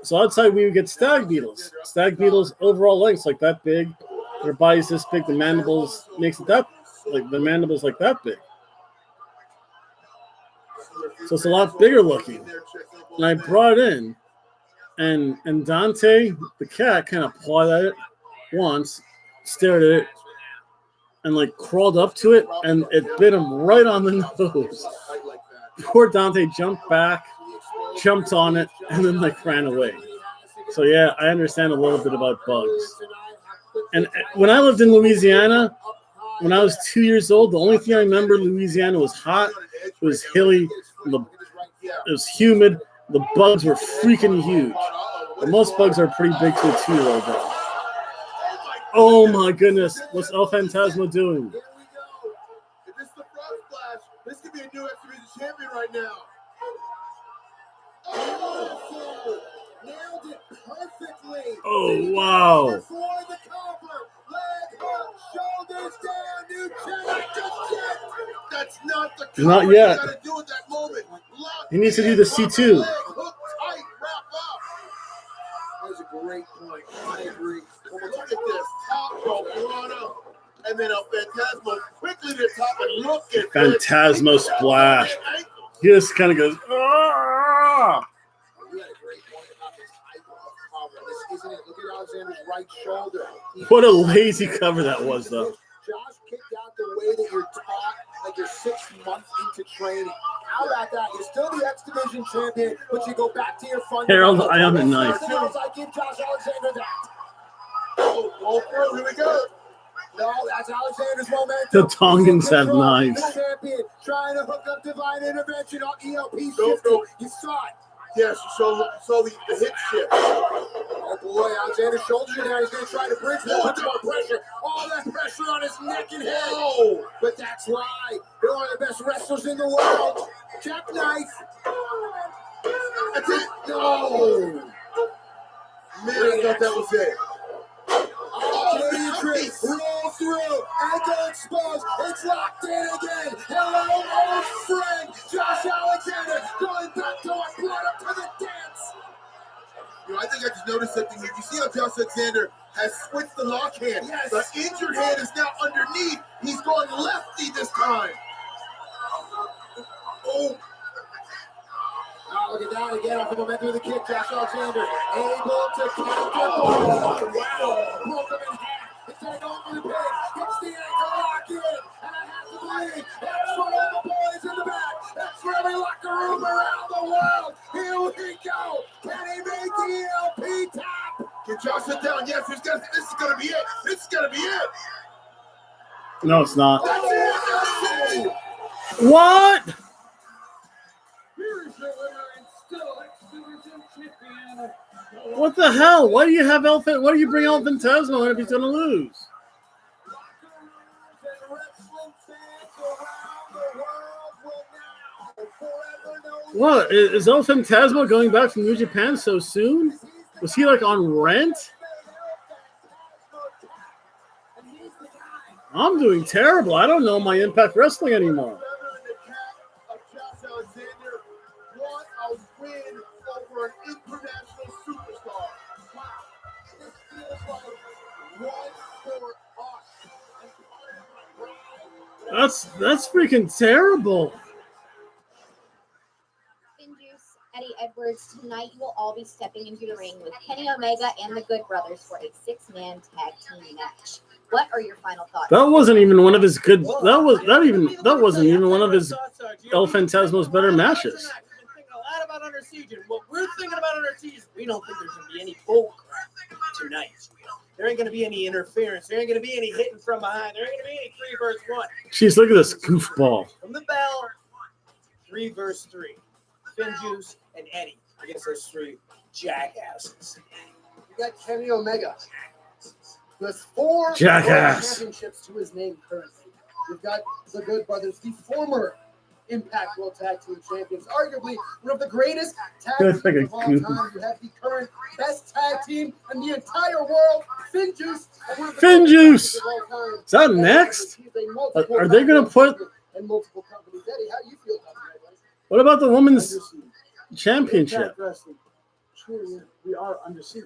So outside we would get stag beetles. Stag beetles overall lengths like that big. Their body's this big. The mandibles makes it that like the mandibles like that big. So it's a lot bigger looking. And I brought it in, and Dante, the cat, kind of pawed at it once, stared at it, and like crawled up to it, and it bit him right on the nose. Poor Dante jumped back, jumped on it, and then like ran away. So yeah, I understand a little bit about bugs. And when I lived in Louisiana, when I was 2 years old, the only thing I remember Louisiana was hot, it was hilly, it was humid, the bugs were freaking huge. But most bugs are pretty big to a 2-year-old dog. Oh my goodness, what's El Phantasmo doing? Here we go. If this is the frog splash, this could be a new X Division champion right now. Oh, nailed it perfectly. Oh wow. For the cover. Leg up, shoulders down, new champion. That's not the cover. Not yet. You gotta do at that moment. Lock He needs to do the C2. leg, hook tight, wrap up. That was a great point. I agree. Well, look at this. Top rope, Lana. And then El Phantasmo quickly to the top and look at Phantasmo splash. He just kind of goes, ah! You had a great point about this eyeball cover. This isn't it. Look at Alexander's right shoulder. What a lazy cover that was, though. Josh kicked out the way that you're taught, like you're 6 months into training. How about that? You're still the X Division champion, but you go back to your fun. Harold, I am a knife. I give Josh Alexander that. Oh, here we go. No, that's Alexander's momentum. The Tongans have knives. The champion trying to hook up divine intervention on ELP shifting. You saw it. Yes, you saw the hip shift. Oh boy, Alexander's shoulders are down. He's going to try to bridge. More pressure. All that pressure on his neck and head. Oh, but that's why they're one of the best wrestlers in the world. Jackknife. That's it. No. Man, I thought that was it. Canadian trick, roll through, ankle exposed, it's locked in again. Hello, old friend, Josh Alexander, going back to our blood up to the dance. You know, I think I just noticed something here. You see how Josh Alexander has switched the lock hand? Yes. The injured hand is now underneath. He's going lefty this time. Oh. Oh, look at that again. Off the momentum of the kick, Josh Alexander able to counter. Oh, wow. Broke him in half. Instead of going for the pin, hits the ankle lock in. And I have to believe that's for all the boys in the back. That's for every locker room around the world. Here we go. Can he make the ELP tap? Can Josh sit down? Yes, this is going to be it. This is going to be it. No, it's not. That's it. That's it. What? Here is your winner and still X Division champion. What the hell? Why do you have Why do you bring El Phantasmo if he's going to lose? What? Is El Phantasmo going back from New Japan so soon? Was he like on rent? I'm doing terrible. I don't know my Impact Wrestling anymore. Win over an international superstar. Wow. This feels like one for us. That's freaking terrible. Finjuice, Eddie Edwards, tonight you will all be stepping into the ring with Kenny Omega and the Good Brothers for a 6-man tag team match. What are your final thoughts? That wasn't even one of his good. That wasn't even one of his El Phantasmo's better matches. About Under Siege, and what we're thinking about Under Siege is we don't think there's going to be any bull crap tonight. There ain't going to be any interference. There ain't going to be any hitting from behind. There ain't going to be any 3 versus 1. Jeez, look at this goofball. From the bell, 3 versus 3. Finjuice and Eddie against those 3 jackasses. You got Kenny Omega, who has 4 Jackass championships to his name currently. You've got the Good Brothers, the former Impact World Tag Team Champions, arguably one of the greatest tag teams of all time. You have the current best tag team in the entire world, Finjuice. Finjuice! Is that next? Are they going to put... And multiple companies. Eddie, how do you feel about that? What about the women's championship. Impact Wrestling, truly, we are under siege.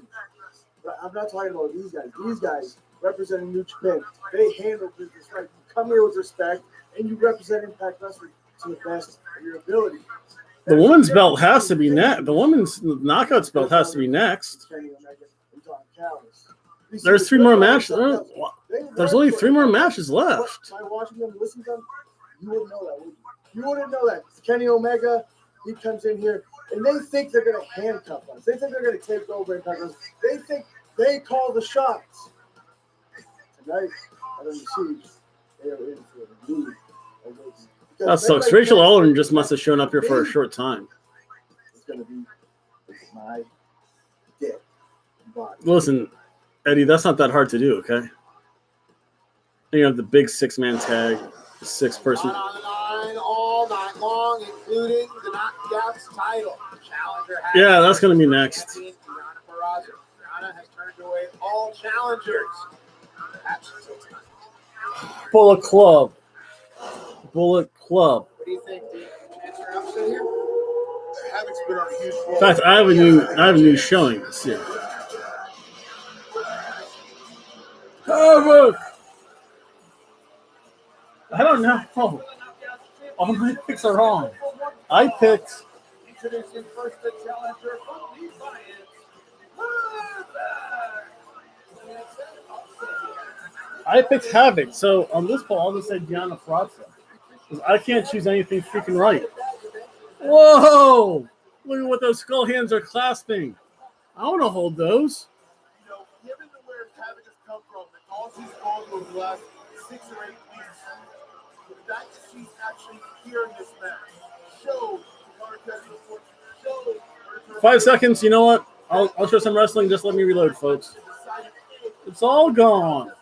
But I'm not talking about these guys. These guys representing New Japan, they handle business right. You come here with respect, and you represent Impact Wrestling to the best of your ability. The women's belt has to be next. The women's knockouts belt has to be next. There's 3 more matches. There's only 3 more matches left. By watching them, listening to them, you wouldn't know that, would you? You wouldn't know that. Kenny Omega, he comes in here, and they think they're going to handcuff us. They think they're going to take over Impact Wrestling. They think they call the shots. Tonight, I don't see they are in for a lead. That sucks. Rachel Allen just must have shown up here for a short time. It's going to be my dead body. Listen, Eddie, that's not that hard to do, okay? You have the big 6-man tag, 6-person. On the line all night long, including the Knockouts title. Challenger has Yeah, that's going to be next. champion Deonna Purrazzo. Deonna has turned away all challengers. Bullet Club. Bullet Club. What do you think, Dean? Chance for an upset here? Havoc's been on a huge roll. In fact, I have a new showing this year. Havoc! I don't know. All my picks are wrong. I picked. Introducing first the challenger from Defiance. I picked Havoc, so on this poll, I'll just say Deonna Purrazzo. Because I can't choose anything freaking right. Whoa! Look at what those skull hands are clasping. I want to hold those. You know, given where Havoc has come from, and all she's gone through over the last 6 or 8 weeks, the fact that she's actually here in this match shows her 5 seconds. You know what? I'll show some wrestling. Just let me reload, folks. It's all gone.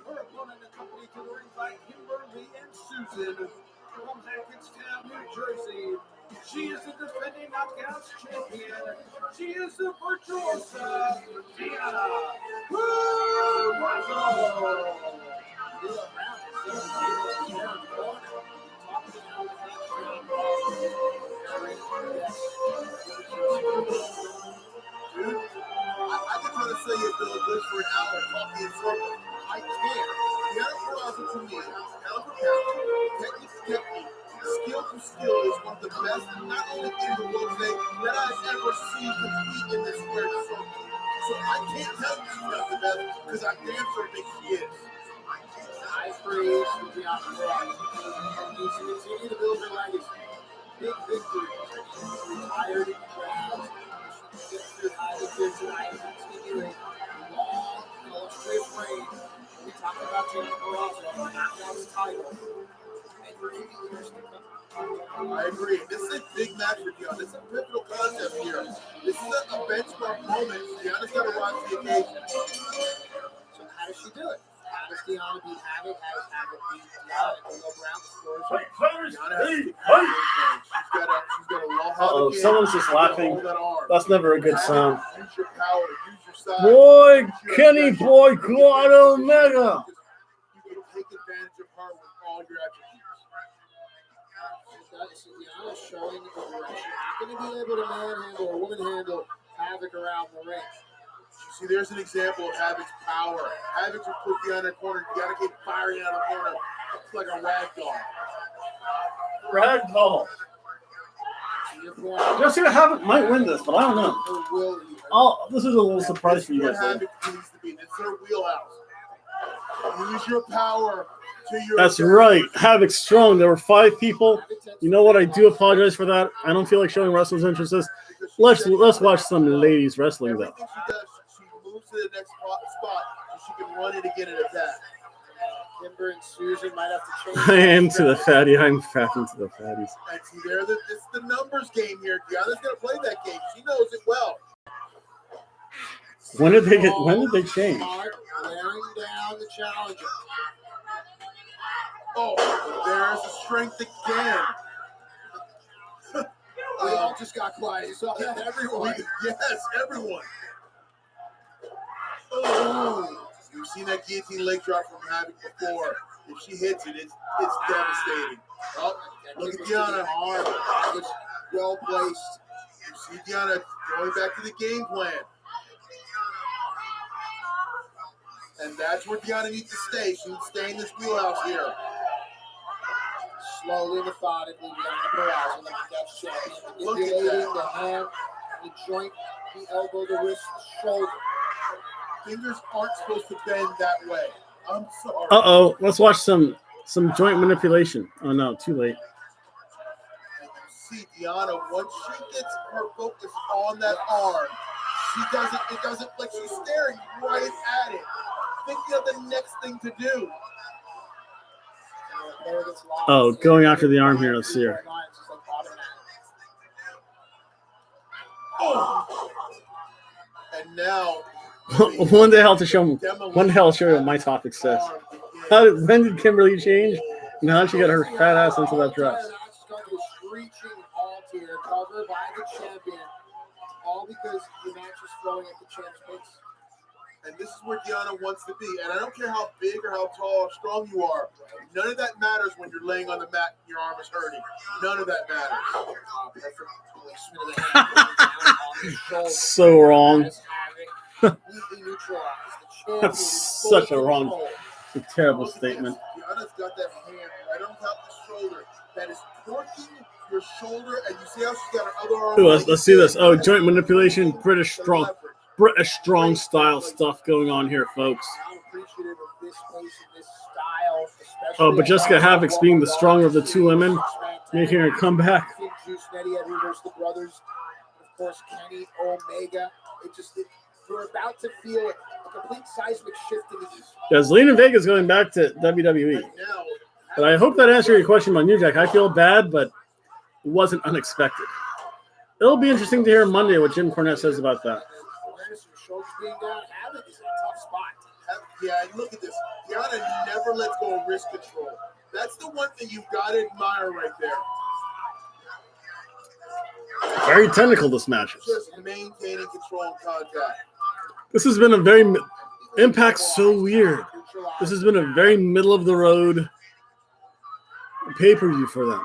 Her opponent accompanied to the ring by Kimberly and Susan from Hackettstown, New Jersey. She is the defending Knockouts champion. She is the virtuosa Deonna Purrazzo. I could try to say you feel good for an hour talking in circles. I can't. Deonna Purrazzo to me, pound for pound, technique to technique, skill to skill is one of the best, not only in the world today, that I've ever seen compete in this square circle. So I can't tell you she's not the best because I damn sure think she is. I praise Deonna Purrazzo. And needs to continue to build her legacy. Big victory. Retired in crowds. Tonight, continuing long, illustrious reign. We talk about Deonna Purrazzo on the Knockouts title. And for 80 years to come. I agree. This is a big match for Deonna. This is a pivotal contest here. This is a benchmark moment. Deonna's got to rise to the occasion. So how does she do it? How does Deonna beat Havoc? How does Havoc beat Deonna? And go around the floor. Deonna has to she's got to law Uh-oh, Havoc in. someone's just laughing. Hold that arm. That's never a good sound. Use your power. Use your size. Boy, Use your Kenny aggression. Boy, Quad Omega. You can take advantage of her with all your attributes. So Deonna's showing aggression. Not going to be able to manhandle or woman handle Havoc around the ring. See, there's an example of Havoc's power. Havoc will put Deonna in the corner. Deonna keep firing out of the corner. It's like a rag doll. Ragdoll. To your point, Jessica Havoc might win this, but I don't know. her will lead. This is a little surprise This for is you where guys. Havoc needs to be. This is her wheelhouse. Use your power to your That's advantage. right. Havoc's strong. There were 5 people. You know what? I do apologize for that. I don't feel like showing wrestlers' interests. Let's watch some ladies wrestling though. Everything she does, she moves to the next spot so she can run it again and attack. Kimber and Susan might have to change. I am to the fatty. I'm fapping to the fatties. And see, it's the numbers game here. Deonna's gonna play that game. She knows it well. When did they change? Mark wearing down the challenger. Oh, there's the strength again. We all just got quiet. You saw that? Everyone. Yes, everyone. Oh, you've seen that guillotine leg drop from Havoc before. If she hits it, it's devastating. Oh, look at Deanna. Arm. That was well placed. You see Deanna going back to the game plan. And that's where Deanna needs to stay. She needs to stay in this wheelhouse here. Slowly, methodically, Deanna Peraza, like the Dutch champion, manipulating the hand, the joint, the elbow, the wrist, the shoulder. Fingers aren't supposed to bend that way. I'm sorry. Uh-oh. Let's watch some joint manipulation. Oh, no. Too late. And you see Deanna, once she gets her focus on that arm, it doesn't, like she's staring right at it, thinking of the next thing to do. Oh, going after the arm here. Let's see her. Oh. And now, One day I'll show you what my topic says. When did Kimberly change? And how did she get her fat ass into that dress? Screeching halt here, covered by the champion. All because the match is flowing at the champ's pace. And this is where Deanna wants to be. And I don't care how big or how tall or strong you are. None of that matters when you're laying on the mat and your arm is hurting. None of that matters. So wrong. Completely neutralized. The That's such a wrong, a terrible statement. Deanna's got that hand right on top of the shoulder that is torquing your shoulder, and you see how she's got her other arm. Ooh, let's see this. Oh, joint manipulation, British strong style stuff going on here, folks. I'm appreciative of this place and this style, Oh, but Jessica Havoc's being the stronger of the two women, making her comeback. Juice and Eddie Edwards versus the brothers. Of course, Kenny Omega. We're about to feel a complete seismic shift in the East. Yes, Lena Vega's going back to WWE. But I hope that answered your question about New Jack. I feel bad, but it wasn't unexpected. It'll be interesting to hear Monday what Jim Cornette says about that. Shoulders being down, Havoc is in a tough spot. Yeah, and look at this. Deanna never lets go of wrist control. That's the one thing you've got to admire right there. Very technical, this match. Just maintaining control and contact. This has been a very Impact's so weird. This has been a very middle of the road pay-per-view for them.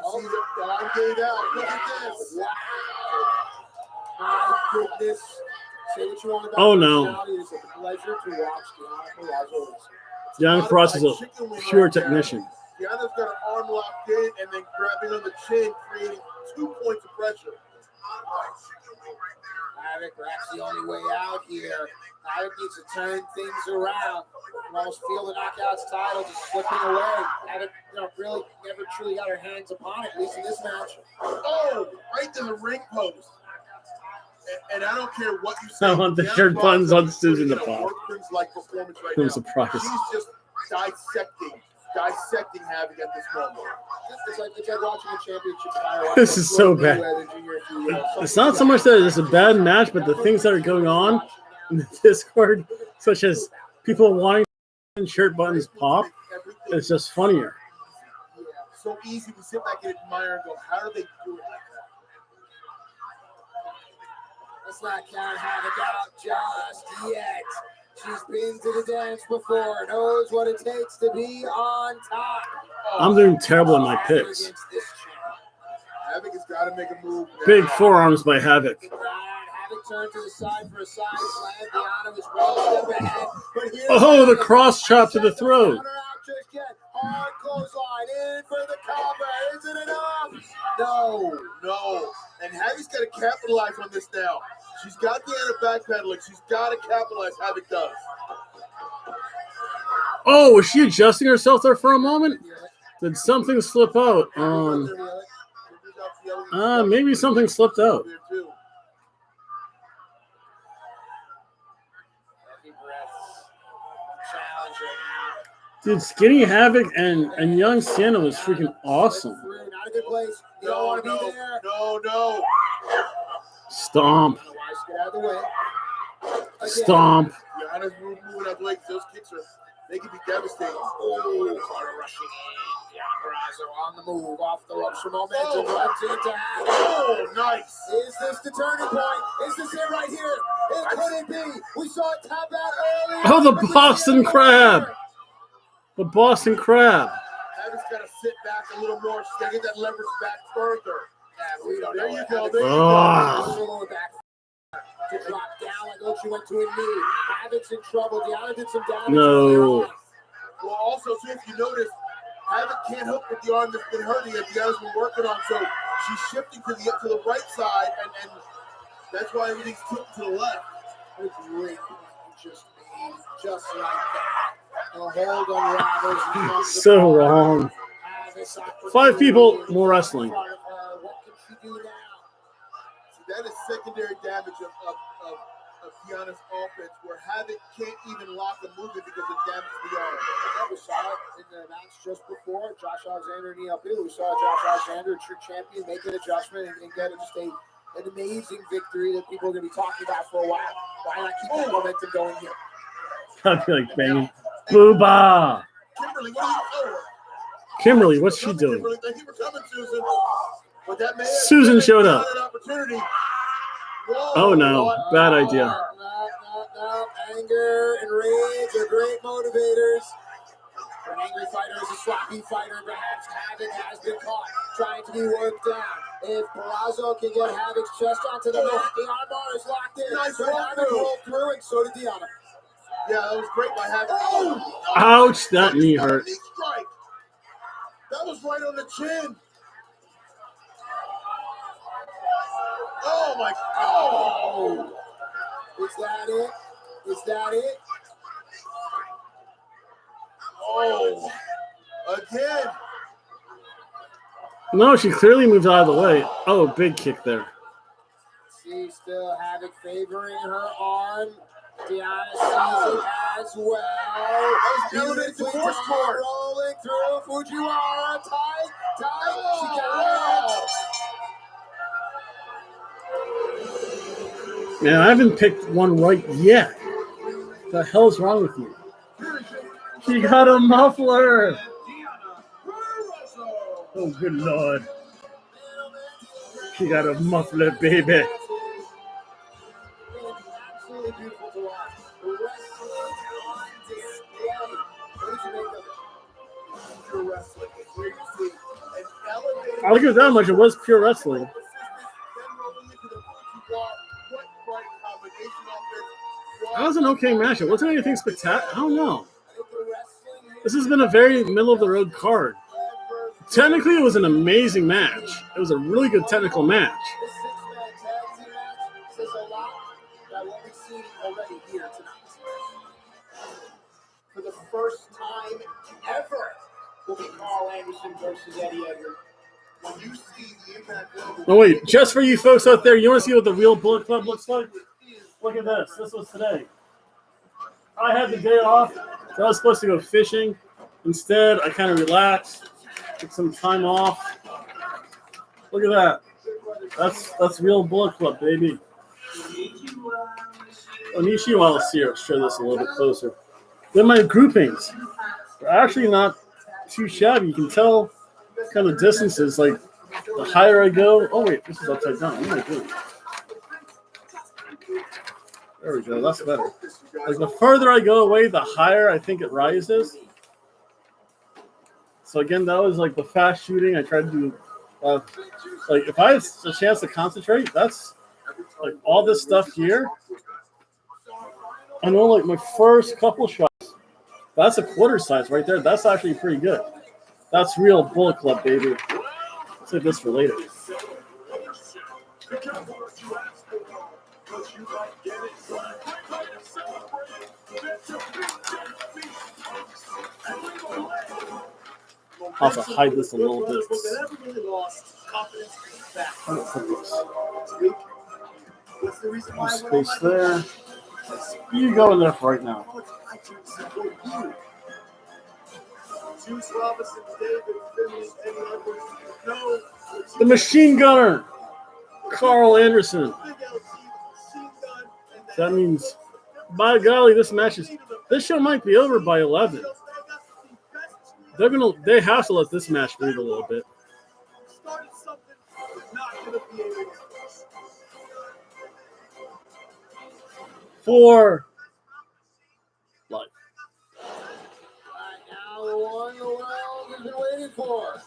You see the dog gave out. Look at this. My goodness. Say what you want about Oh no. It is a pleasure to watch Deanna Peraza. Deanna Peraza is a pure technician. Deanna's got her arm locked in and then grabbing on the chin, creating 2 points of pressure. Havoc, perhaps the only way out here. Havoc needs to turn things around. You can almost feel the Knockouts title just slipping away. Havoc, really never truly got her hands upon it, at least in this match. Oh, right to the ring post. And I don't care what you say. I want the shirt buttons on Susan to pop. Like performance right I'm now. surprised. She's just dissecting Havoc at this moment. It's like watching a championship title. This is so bad. It's not so much that it's a bad match, but the things that are going on in the Discord, such as people wanting shirt buttons pop, it's just funnier. Yeah, so easy to sit back and admire and go, how do they do it? Let's not count Havoc out just yet. She's been to the dance before, knows what it takes to be on top. I'm doing terrible in my picks. Havoc has got to make a move. Big forearms by Havoc. Havoc turned to the side for a side slam. Deanna was well step ahead. Oh, the cross chop to the throat. Hard clothesline in for the cover. Is it enough? No. And Havoc's got to capitalize on this now. She's got Deanna backpedaling. She's got to capitalize. Havoc does. Oh, was she adjusting herself there for a moment? Did something slip out? Maybe something slipped out. Dude, Skinny Havoc and Young Sienna was freaking awesome. Not a good place. You don't want to be there. No. Stomp. Get out of the way. Stomp. Deanna's moving out of the way because those kicks they can be devastating. Oh, Carter rushing in. Deanna Peraza on on the move, off the ropes for momentum, runs into Havoc. Oh, nice. Is this the turning point? Is this it right here? Could it be? We saw it tap out earlier. Oh, the Boston Crab. The Boston Crab. Havoc's got to sit back a little more so they get that leverage back further. Yeah, we don't There know. you go. There you Oh. go. Back to drop down like Ochi went to a knee. Havoc's in trouble. Deanna did some damage. No. Well, also, too, if you notice, Havoc can't hook with the arm that's been hurting it. Deanna's been working on, so she's shifting to the right side, and that's why everything's tilted to the left. What a great point you just made. Just like that. A hold unravels. So wrong. 5 people, more wrestling. What can she do now? See, that is secondary damage of Deanna's offense, where Havoc can't even lock a movement because of damage to the arm. We saw it in the match just before. Josh Alexander and ELP. We saw Josh Alexander, true champion, make an adjustment and get just an amazing victory that people are going to be talking about for a while. Why not keep that momentum going here? I feel like banging. Booba. Kimberly, what are you doing? Kimberly, what's she doing? Kimberly, thank you for coming, Susan. But that man Susan showed up. had an opportunity. Oh no, bad idea. No. Anger and rage are great motivators. An angry fighter is a sloppy fighter. Perhaps Havoc has been caught trying to be worked down. If Palazzo can get Havoc's chest onto the mat, the armbar is locked in. Nice so roll Havoc through. rolled through, and so did Deanna. Yeah, that was great by Havoc. Ouch, that knee hurt. Knee strike. That was right on the chin. Oh my God. Is that it? Is that it? Oh, again. No, she clearly moved out of the way. Oh, big kick there. See, still Havoc favoring her arm. Deanna sees it as well. That was elevated to force court. Rolling through Fujiwara. Tight. She got it. Man, I haven't picked one right yet. What the hell's wrong with you? She got a muffler. Oh, good Lord. She got a muffler, baby. Absolutely beautiful to watch. The wrestling on display. What did you make of it? Pure wrestling. Where you see an elevated. I'll give it that much. It was pure wrestling. Then rolling into the Fujiwara. What bright combination offense. That was an okay match. It wasn't anything spectacular. I don't know. This has been a very middle-of-the-road card. Technically, it was an amazing match. It was a really good technical match. This six-man tag team match says a lot about what we've seen already here tonight. For the first time ever, will be Carl Anderson versus Eddie Edwards. When you see the Impact Global. Oh, wait. Just for you folks out there, you want to see what the real Bullet Club looks like? Look at this. This was today. I had the day off, so I was supposed to go fishing. Instead, I kind of relaxed, took some time off. Look at that. That's real Bullet Club, baby. Konnichiwa. Let's see here. Show this a little bit closer. Then my groupings. They're actually not too shabby. You can tell kind of distances. Like the higher I go. Oh wait, this is upside down. What am I doing? There we go. That's better. Like the further I go away, the higher I think it rises. So again, that was like the fast shooting. I tried to do, like if I had a chance to concentrate, that's like all this stuff here. I know like my first couple shots, that's a quarter size right there. That's actually pretty good. That's real Bullet Club, baby. Let's save this for later. I'll have to hide this a little bit. More space there. You go in there for right now. The machine gunner, Carl Anderson. That means, by golly, this show might be over by 11. They have to let this match breathe a little bit. Started something not going to be able to. For life. Now the one the world has been waiting for.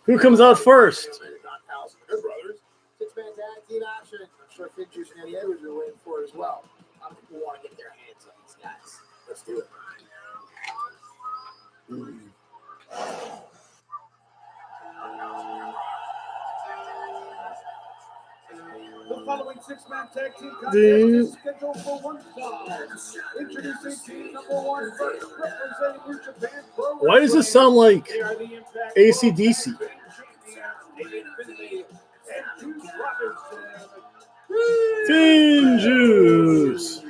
Who comes out first? Good brothers. Six-man tag team action. I'm sure Finn Juice and Eddie Edwards are waiting for it as well. A lot of people want to get their hands on these guys. Let's do it. The following six-man tag team contest is scheduled for one fall. Introducing team number one first, representing New Japan Pro. Why does this sound like They are the Impact AC/DC? World Champions, Finley and Juice Robinson. Finn Juice.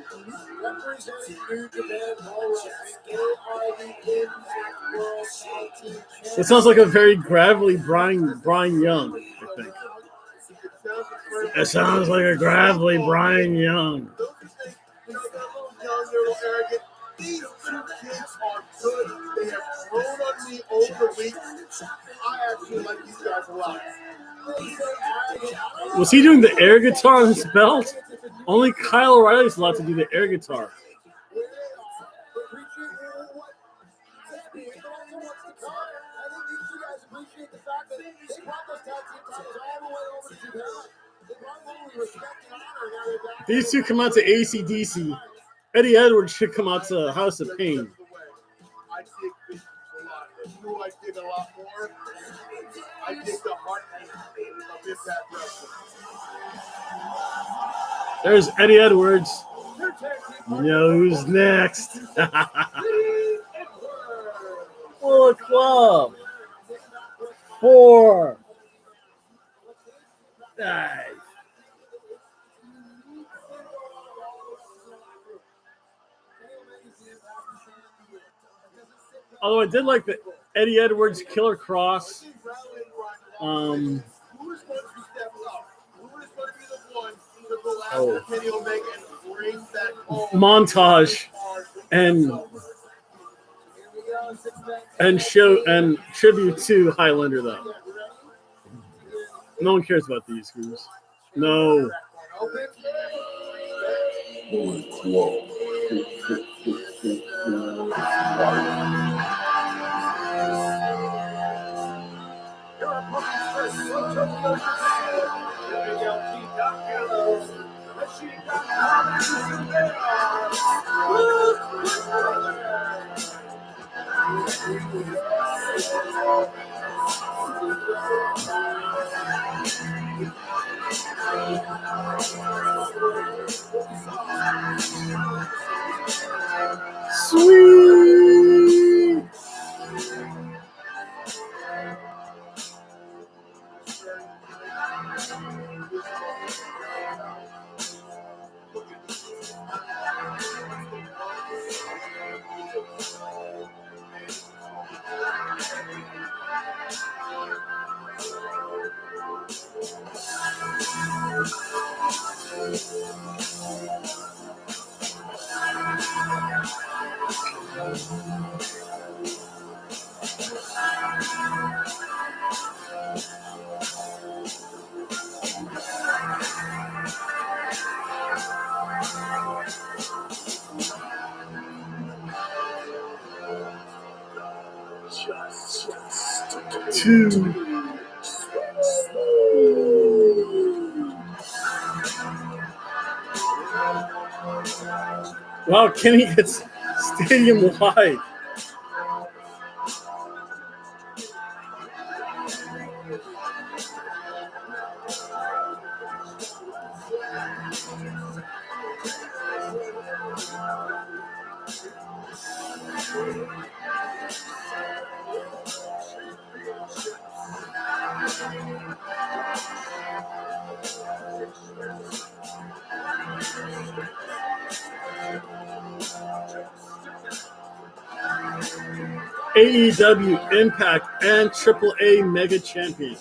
Representing New Japan Pro Wrestling, they are the Impact World Tag Team Champions. It sounds like a very gravelly Brian Young, I think. It sounds like a gravelly Brian Young. These two kids are good. They have grown on me over the week. I actually like these guys a lot. Was he doing the air guitar on his belt? Only Kyle O'Reilly's allowed to do the air guitar. These two come out to AC/DC. Eddie Edwards should come out to House of Pain. I dig this a lot. And you know I dig a lot more? I dig the heartbeat of Impact Wrestling. There's Eddie Edwards. You know who's next? Bullet Club. 4. Nice. Although I did like the Eddie Edwards Killer Cross. Who is going to step up? Who is going to be the one to go after Kenny Omega and bring that home? Montage and tribute to Highlander though. No one cares about these groups. No. Sweet. Two. Wow, Kenny gets stadium wide. AEW, Impact, and AAA Mega Champion.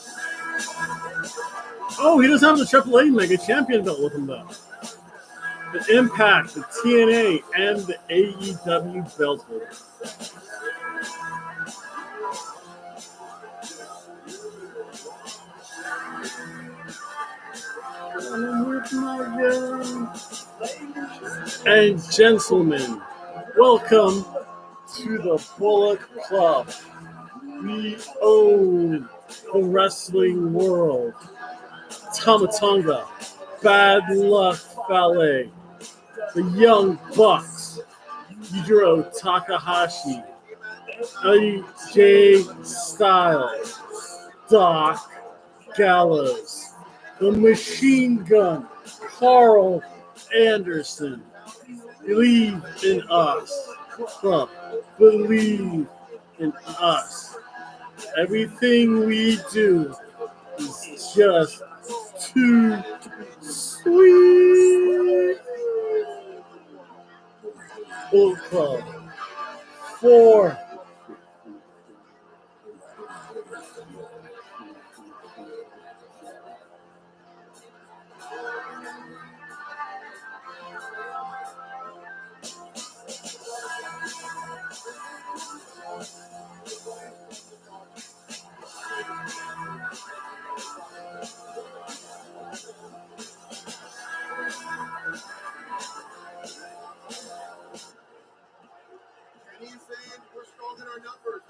Oh, he doesn't have the AAA Mega Champion belt with him, though. The Impact, the TNA, and the AEW belt holder. And gentlemen, welcome to the Bullet Club. We own the wrestling world. Tamatonga, Bad Luck Ballet, the Young Bucks, Yujiro Takahashi, AJ Styles, Doc Gallows, the Machine Gun, Carl Anderson. Believe in us. Club. Believe in us. Everything we do is just too sweet. Bullet Club. 4. And he's saying we're strong in our numbers.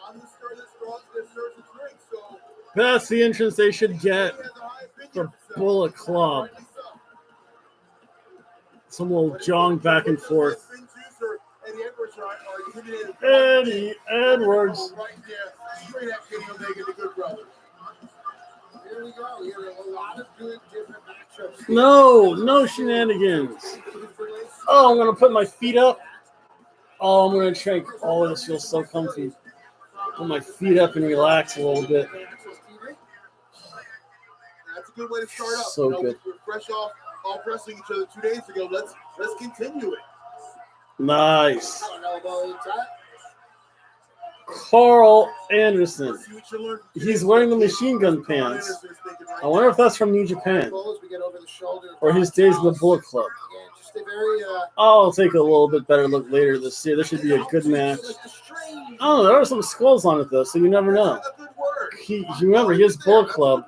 I'm the star that serves the drink, so That's the entrance they should get he has a high opinion for of himself. Bullet Club. Rightly so. Some little jong back and forth. Finn Juicer and Eddie Edwards are intimidated. Eddie Edwards. Right there, straight at Kenny Omega, the Good Brothers. Here we go. We have a lot of good different matchups. No shenanigans. Oh, I'm going to put my feet up. Oh, I'm going to try. Oh, this feels so comfy. Put my feet up and relax a little bit. That's a good way to start up. So good. We're fresh off wrestling each other 2 days ago. Let's continue it. Nice. Carl Anderson. He's wearing the machine gun pants. I wonder if that's from New Japan. Or his days in the Bullet Club. I'll take a little bit better look later this year. This should be a good match. Oh, there are some skulls on it, though, so you never know. Remember, his Bullet Club.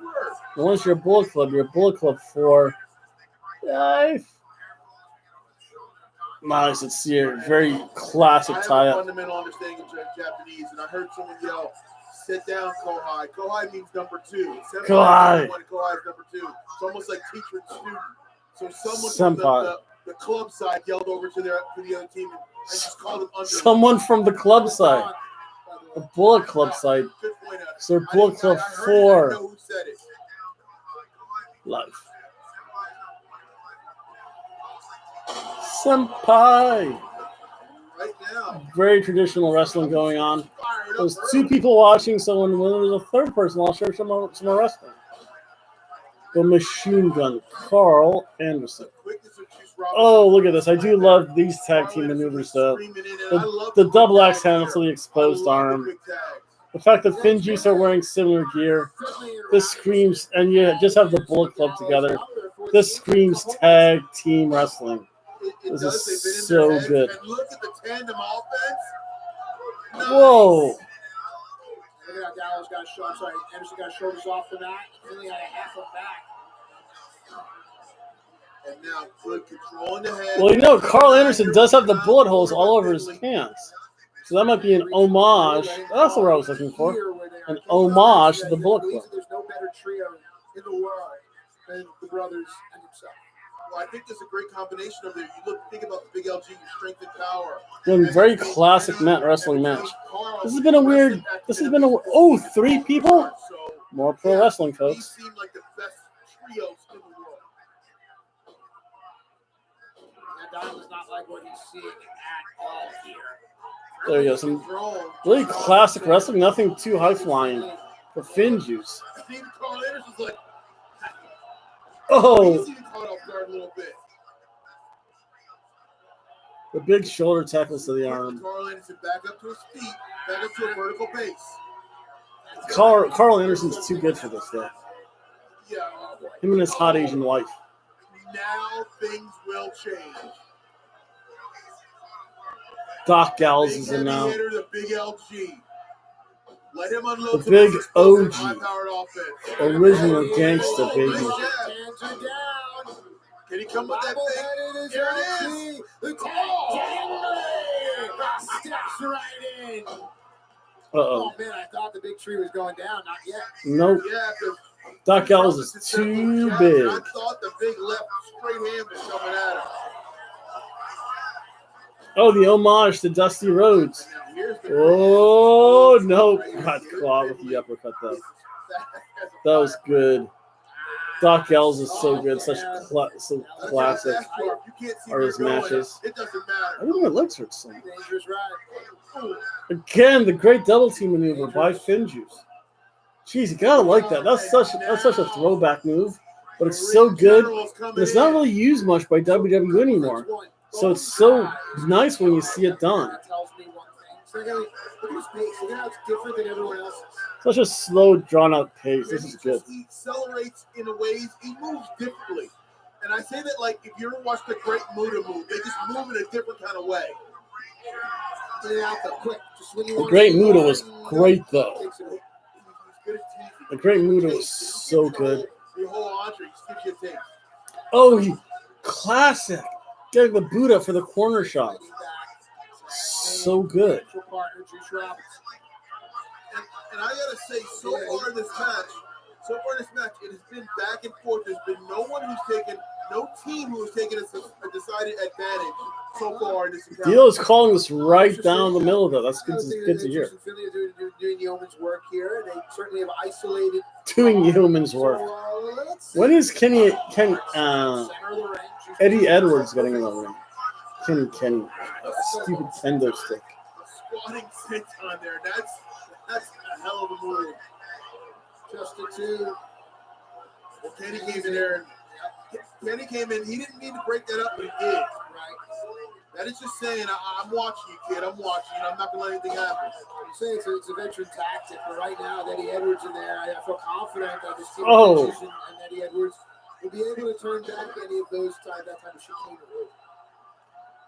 And once you're a Bullet Club, you're a Bullet Club for life. Nice, it's here. Very classic I have a tie-up. fundamental understanding of Japanese, and I heard someone yell, "Sit down, Kohai." Kohai means number 2. Kohai. Kohai is number 2. It's almost like teacher and student. So someone from the club side yelled over to the other team and just called them under. Someone from the club side. The Bullet Club side. Good point. So Bullet Club 4. I know who said it. Life. Senpai. Right now. Very traditional wrestling going on. There's 2 people watching, so when there's a third person, I'll share some more wrestling. The Machine Gun, Carl Anderson. Oh, look at this. I do love these tag team maneuvers, though. The double axe handle to the exposed arm. The fact that Finn Juice are wearing similar gear. This screams, and you just have the Bullet Club together. This screams tag team wrestling. This is so good. And look at the tandem offense. Whoa. Look at how Gallows got shot. Sorry, Anderson got shoulders off the mat. He only had a half a back. And now good control in the head. Well, Carl Anderson does have the bullet holes all over his pants. So that might be an homage. That's the word I was looking for. An homage to the Bullet Club. There's no better trio in the world than the brothers and himself. Well, I think there's a great combination of there. Think about the big LG, your strength and power. Very classic mat wrestling match. This has been a weird. 3 people? More pro wrestling, folks. These seem like the best trios in the world. That was not like what he's seeing at all here. There you go. Some really classic wrestling. Nothing too high flying for Finn Juice. Steve Carl Anderson's like, oh. He's even caught off guard a little bit. The big shoulder tackles to the arm. Carl Anderson back up to his feet, back up to a vertical base. Carl Anderson's too good for this, though. Yeah. Him and his hot Asian wife. Now things will change. Doc Gallows is in now. Hitter, the big LG. Let him unload the big OG. high-powered offense. Original gangster, baby. Hands are down. Can he come with that thing? Double-headed Here it RT. is. The steps right in. Uh-oh. Oh man, I thought the big tree was going down. Not yet. Nope. Yeah, Doc Gallows is too big. I thought the big left straight hand was coming at him. Oh, the homage to Dusty Rhodes. Oh, nope. Got caught with the uppercut, though. That was good. Doc Gallows is so good. Such so classic are his matches. It doesn't matter. I think my legs hurt so much. Dangerous ride. Again, the great double team maneuver by Finjuice. Jeez, you gotta like that. That's such a throwback move, but it's so good. And it's not really used much by WWE anymore. So it's so nice when you see it done. That tells me one thing. So look at his pace. Look at how it's different than everyone else's. Such a slow, drawn-out pace. This is good. He accelerates in a ways, he moves differently. And I say that like if you ever watched the Great Muta move, they just move in a different kind of way. Get it out there, quick. Just when you The want Great to- Muta was great, though. He's good at teasing. The Great Muta was so good. The whole entree just gives you a taste. Oh, classic. Getting the boot up for the corner shot. So good. Partner, Juice Robinson. And I gotta say, so far in this match, it has been back and forth. There's been no team who has taken a decided advantage so far in this encounter. Deal is calling this right down the middle, though. That's good to hear. Doing yeoman's work here. They certainly have isolated. Doing yeoman's work. When is Eddie Edwards getting in the ring? Kenny. Stupid kendo stick. Squatting senton there. That's a hell of a move. Just a two. Well, Kenny came in there. Kenny came in. He didn't need to break that up, but he did. Right. That is just saying, I'm watching you, kid. I'm watching you. I'm not going to let anything happen. You say it's a veteran tactic, but right now, Eddie Edwards in there, I feel confident that this team and Eddie Edwards will be able to turn back any of those that type of chicanery.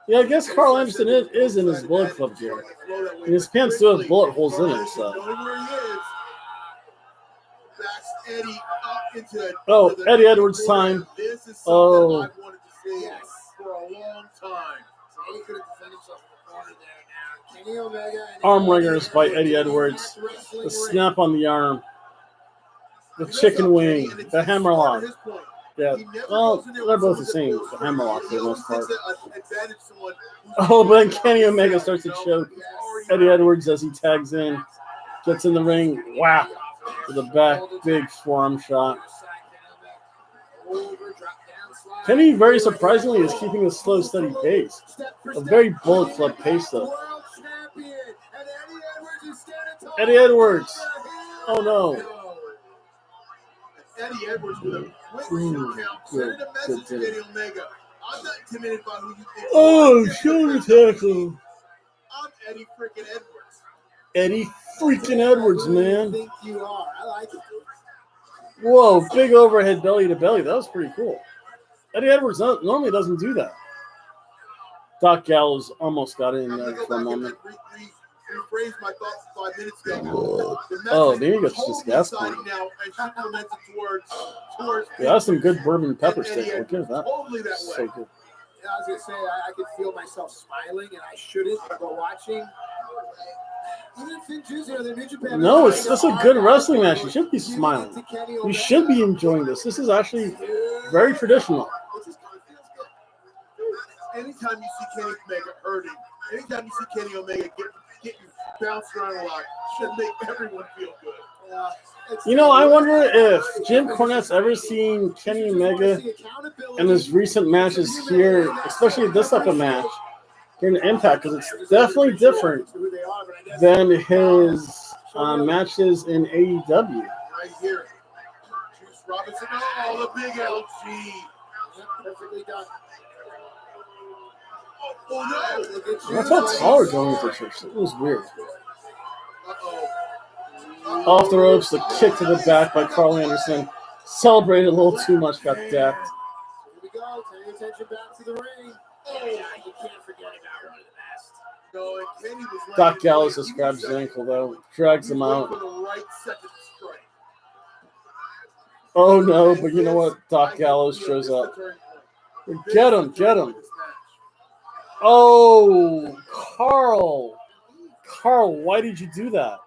Yeah, I guess Carl Anderson is in his Bullet Club gear. And his pants do have bullet holes in it, so. Knowing where he is, backs Eddie up into Eddie Edwards time. This is something I've wanted to see for a long time. So Eddie could have defended himself in the corner there now. Kenny Omega and Arm ringers by Eddie Edwards. The snap on the arm. The chicken wing. The hammerlock. Yeah, well, they're both the same. The hammerlock for the most part. Oh, but then Kenny Omega starts to choke Eddie Edwards as he tags in. Gets in the ring. Wow. To the back. Big forearm shot. Kenny, very surprisingly, is keeping a slow, steady pace. A very Bullet Club pace, though. Eddie Edwards. Oh, no. Eddie Edwards with a quick shoot count. Sending a message to Kenny Omega. I'm not intimidated by who you think. Oh, shoulder tackle. I'm Eddie freaking Edwards. Eddie freaking Edwards, man. I think you are. I like it. Whoa, big overhead belly to belly. That was pretty cool. Eddie Edwards normally doesn't do that. Doc Gallows almost got in there for a moment. Rephrased my thoughts 5 minutes ago. Oh, there you go. Just gas now, and she implements it towards. Yeah, that's some good bourbon pepper steak. We'll give that. Totally that So good. Yeah, I was gonna say I could feel myself smiling, and I shouldn't. But watching, even Finjuice, the New Japan. No, it's a good wrestling match. You should be smiling. You should be enjoying this. This is actually very traditional. Anytime you see Kenny Omega hurting, anytime you see Kenny Omega getting bounced around a lot, should make everyone feel good. You know, I wonder if Jim Cornette's ever seen Kenny Omega in his recent matches here, especially this type of match here in Impact, because it's definitely different than his matches in AEW. Right here. Juice Robinson, the big LG. Perfectly done. Oh no! I felt taller going for church. It was weird. Off the ropes, the kick to the back by Carl Anderson. Celebrated a little too much, got decked. Here we go. Turn your attention back to the ring. Oh, you can't forget about one of the best. No, and Kenny was Doc Gallows just grabs his ankle, though. Drags him out. Oh, no, but you know what? Doc Gallows shows up. Get him, get him. Oh, Carl. Carl, why did you do that?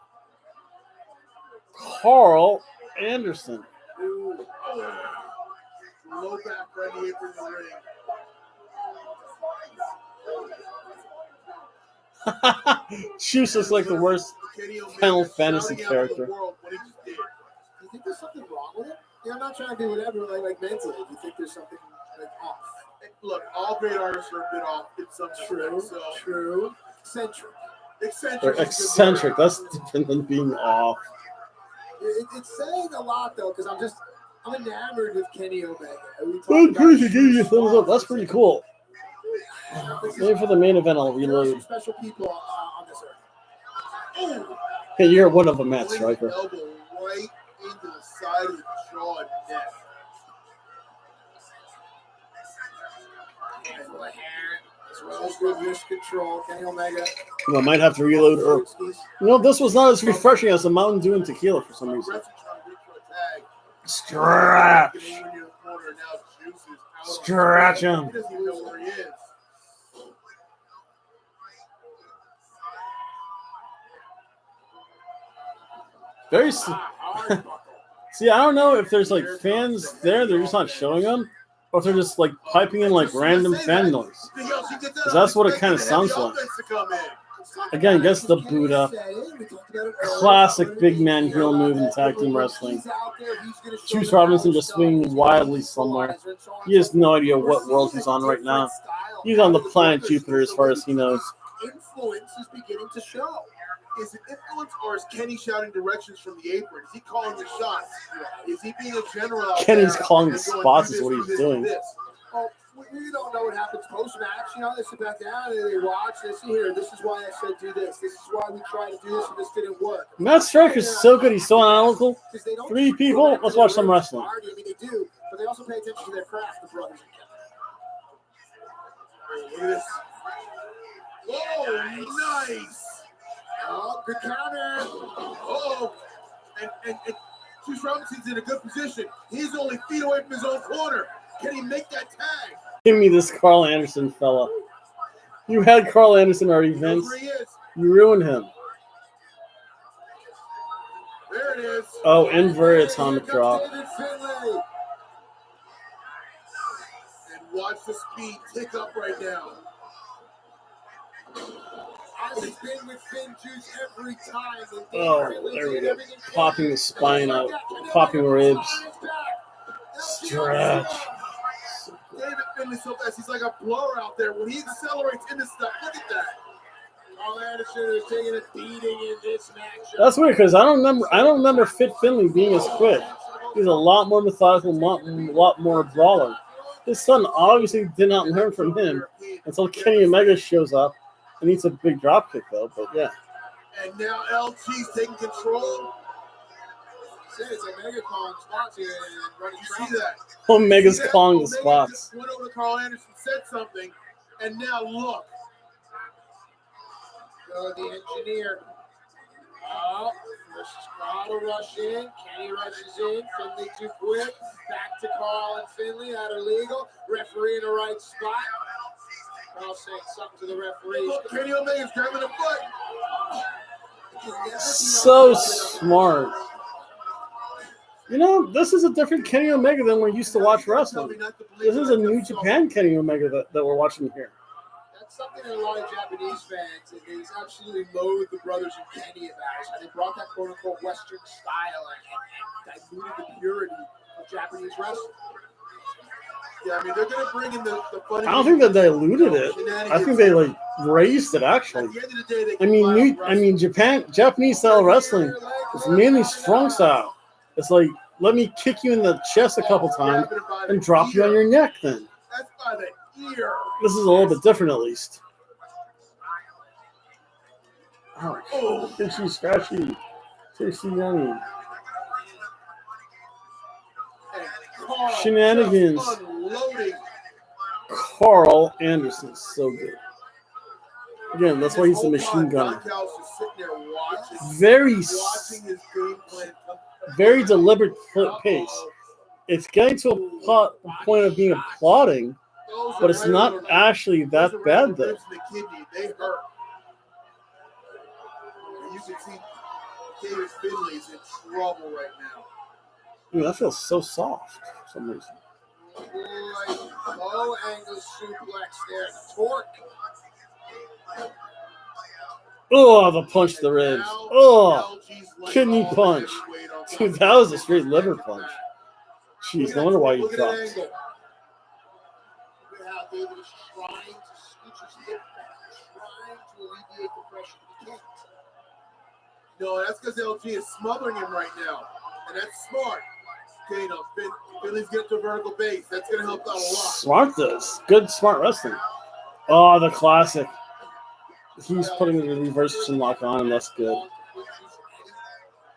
Carl Anderson. Ooh. Low back right in the apron in the ring. Juice looks like the worst Final Fantasy character. What he just did. You think there's something wrong with it? Yeah, I'm not trying to do whatever, like mentally. Do you think there's something like off? Look, all great artists are a bit off in some respects. So. True. Eccentric. They're eccentric. That's different than being off. It's saying a lot though, because I'm enamored with Kenny Omega. Oh, crazy! Give you a thumbs up. That's pretty cool. Maybe for the main event, I'll reload. Special people on this earth. Hey, you're one of them, Matt Striker. Elbow right into the side of the jaw and neck. Handful of hair, as well as good wrist control. Kenny Omega. I might have to reload. Or, this was not as refreshing as the Mountain Dew and tequila for some reason. Stretch. Stretch him. He doesn't even know where he is. Very. See, I don't know if there's like fans there. They're just not showing them, or if they're just like piping in like random fan noise. Because that's what it kind of sounds like. Again, gets the boot up. Classic big man heel move in tag team wrestling. Juice Robinson just swinging wildly somewhere. He has no idea what world he's on right now. He's on the planet Jupiter as far as he knows. Influence is beginning to show. Is it influence or is Kenny shouting directions from the apron? Is he calling the shots? Is he being a general? Kenny's calling the spots is what he's doing. Well, we don't know what happens post-match. They sit back down and they watch. They see here. This is why I said do this. This is why we tried to do this and this didn't work. Matt Striker's so good. He's so analytical. 3 people. Let's watch some wrestling. I mean, they do, but they also pay attention to their craft, the brothers and Kevin. Look at this. Whoa, nice. Oh, good counter. Oh, and Juice Robinson's in a good position. He's only feet away from his own corner. Can he make that tag? Give me this Carl Anderson fella. You had Carl Anderson already, Vince. You ruined him. There it is. Oh, inverted atomic drop. And watch the speed tick up right now. He's been with Finn Juice every time. Oh, there we go. Popping the spine out. Popping ribs. Stretch. David Finley so fast. He's like a blower out there. When he accelerates into stuff, look at that. Carl Anderson is taking a beating in this match. That's weird because I don't remember Fit Finley being as quick. He's a lot more methodical, a lot more brawler. His son obviously did not learn from him until Kenny Omega shows up. It needs a big drop kick though, but yeah. And now LT's taking control. It's Omega calling spots here and running. You see that? Omega's calling the spots. Went over to Carl Anderson, said something, and now look. The engineer. Oh, Carl to rush in. Kenny rushes in. Finley too quick. Back to Carl and Finley. That illegal. Referee in the right spot. Carl saying something to the referee. Look, Kenny Omega's grabbing the foot. So smart. This is a different Kenny Omega than we're used to watch wrestling. This is a New Japan Kenny Omega that we're watching here. That's something that a lot of Japanese fans, and they absolutely loathe the brothers and Kenny about. How they brought that quote-unquote Western style and diluted the purity of Japanese wrestling. Yeah, I mean, they're going to bring in the funny. I don't think that they diluted it. I think they raised it actually. I mean, Japanese style wrestling is mainly strong style. It's like, let me kick you in the chest a couple times and drop you on your neck. Then that's by the ear. This is a little bit different, at least. Oh, itchy, scratchy, tasty, yummy. Shenanigans. Carl Anderson, so good. Again, that's why he's a machine gunner. Very deliberate pace. It's getting to a point of being applauding, Those but are it's right not on the- actually that those are right bad on the though. ribs and the kidney. They hurt. And you can see David Finley's in trouble right now. Dude, that feels so soft for some reason. Boy, low angle suplex there. Torque. Oh, the punch to the ribs. Now, Oh, LG's laying kidney all the punch. heavyweight on top Dude, of that was a him. straight liver punch. Jeez, no wonder why you Look at that dropped. angle. Look at how David is trying to scooch his hip back, trying to alleviate the pressure. He can't. No, that's because LG is smothering him right now, and that's smart. Okay, no, Finley's getting to vertical base. That's going to help out a lot. Smart this. Good, smart wrestling. Oh, the classic. He's putting the reverse chin lock on, and that's good.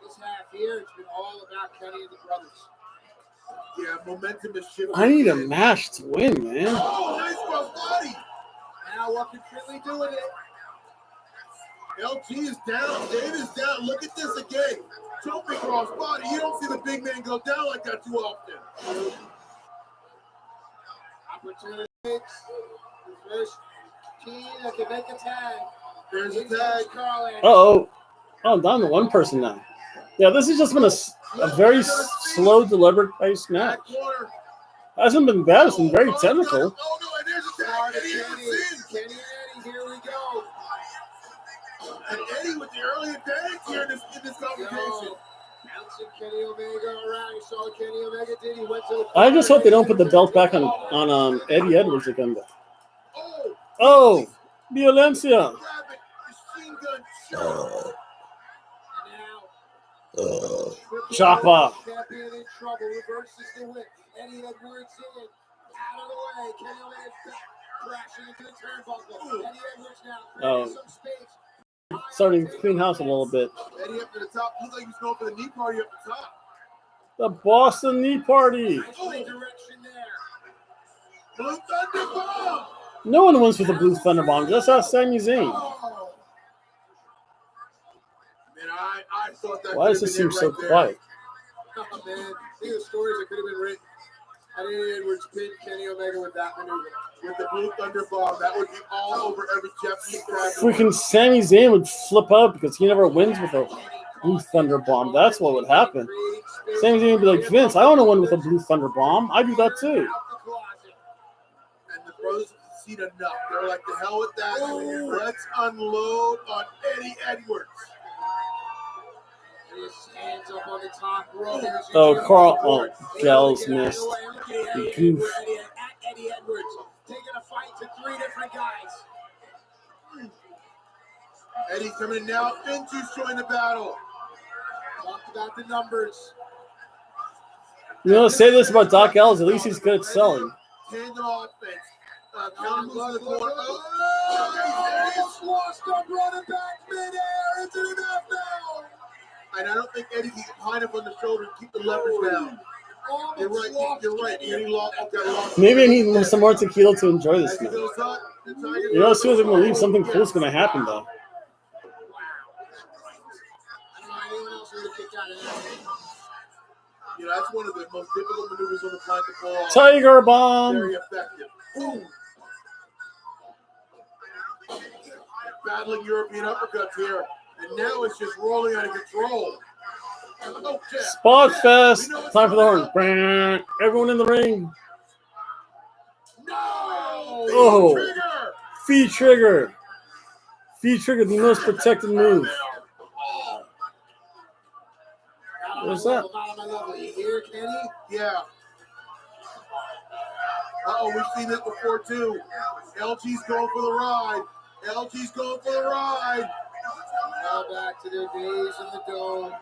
This half here, it's been all about Kenny and the brothers. Yeah, momentum is shifting. I need a match to win, man. Oh, nice cross body. Now what can Finley do with it? LG is down. Dave is down. Look at this again. Jumping cross body. You don't see the big man go down like that too often. Opportunity. First key that can make a tag. There's a tag. Uh-oh. Oh, down to one person now. Yeah, this has just been a very slow, deliberate pace match. Back corner. Hasn't been bad. It's been very technical. Oh, no, and there's a tag. Eddie Edwards in. Kenny and Eddie, here we go. And Eddie with the early advantage here in this confrontation. Bouncing Kenny Omega around. You saw what Kenny Omega did. He went to the I just hope they don't put the belt back on Eddie Edwards again. Oh, Violencia. Grab it. Machine gun shot. Chopper. Champion in trouble. Reverses the whip. Eddie Edwards in. Out of the way. Kenny Omega's back. Crashing into the turnbuckle. Eddie Edwards now. Oh. Some space. Starting to clean house a little bit. Eddie up to the top. Looked like he was going for the knee party up the top. The Boston Knee Party. Nice redirection there. Blue Thunder Bomb. No one wins with a Blue Thunder Bomb. Just ask Sami Zayn. Oh. Man, I thought that Why does could it have been seem so right there. quiet? Oh, man. See the stories that could have been written. Eddie Edwards pinned Kenny Omega with that maneuver. With the Blue Thunder Bomb, that would be all over every Japanese crowd. Freaking Sami Zayn would flip out because he never wins with a Blue Thunder Bomb. That's what would happen. Sami Zayn would be like, Vince, I want to win with a Blue Thunder Bomb. I do that too. And the brothers have seen enough. They're like, the hell with that. Let's unload on Eddie Edwards. His hands up on the top rope. Oh, Carl. Oh, Gels missed. The goof. Eddie Edwards taking a fight to three different guys. Eddie's coming in now. Fintu's joined the battle. Talked about the numbers. You know, say this about Doc Ellis. At least he's good at selling. Tandem offense. Counter moves to the corner. Almost lost him, running back midair. Is it enough now? And I don't think Eddie can get behind him on the shoulder and keep the leverage down. You're right. You're right. Eddie lost. Maybe I need some more tequila to enjoy this As he match. goes up, the Tiger You know, as soon as I'm going to leave, something cool's going to happen, though. I don't know anyone else who would have kicked out of that. You know, that's one of the most difficult maneuvers on the planet to pull off. Tiger Bomb. Very effective. Boom. Battling European uppercuts here. And now it's just rolling out of control. Oh, Jeff. Spot Jeff, Fest. we know what's Time for the going horn. Brrr. Everyone in the ring. No! Oh. Trigger! Feed trigger. Feed trigger, the most protected move. What's that? You hear, Kenny? Yeah. Uh-oh, we've seen this before, too. LG's going for the ride. LG's going for the ride. Now back to their days in the dome.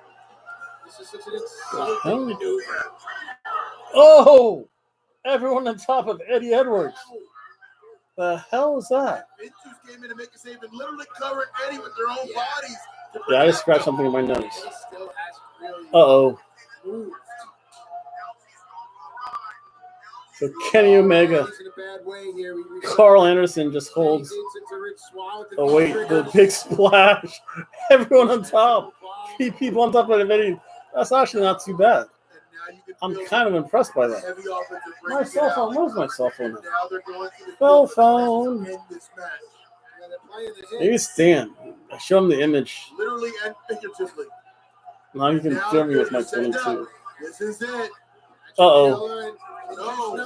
This is such an Oh. exciting maneuver. Oh! Everyone on top of Eddie Edwards. The hell is that? Vintus came in to make a save and literally covered Eddie with their own bodies. Yeah, I just scratched something in my nose. He still has really Uh-oh. moved. So Kenny Omega. He's in a bad way here. Carl Anderson just holds. Oh, wait. The big splash. Everyone on top. People on top of Eddie. That's actually not too bad. And now you can I'm kind of impressed by that. Heavy offensive My break. cell phone. Where's my cell phone? Now they're going to the Cell field to phone. end this match. And they're playing the hit. Maybe Stan. I show him the image. Literally and figuratively. Now you can Now film me with my they're set up. 22. This is it. Uh-oh.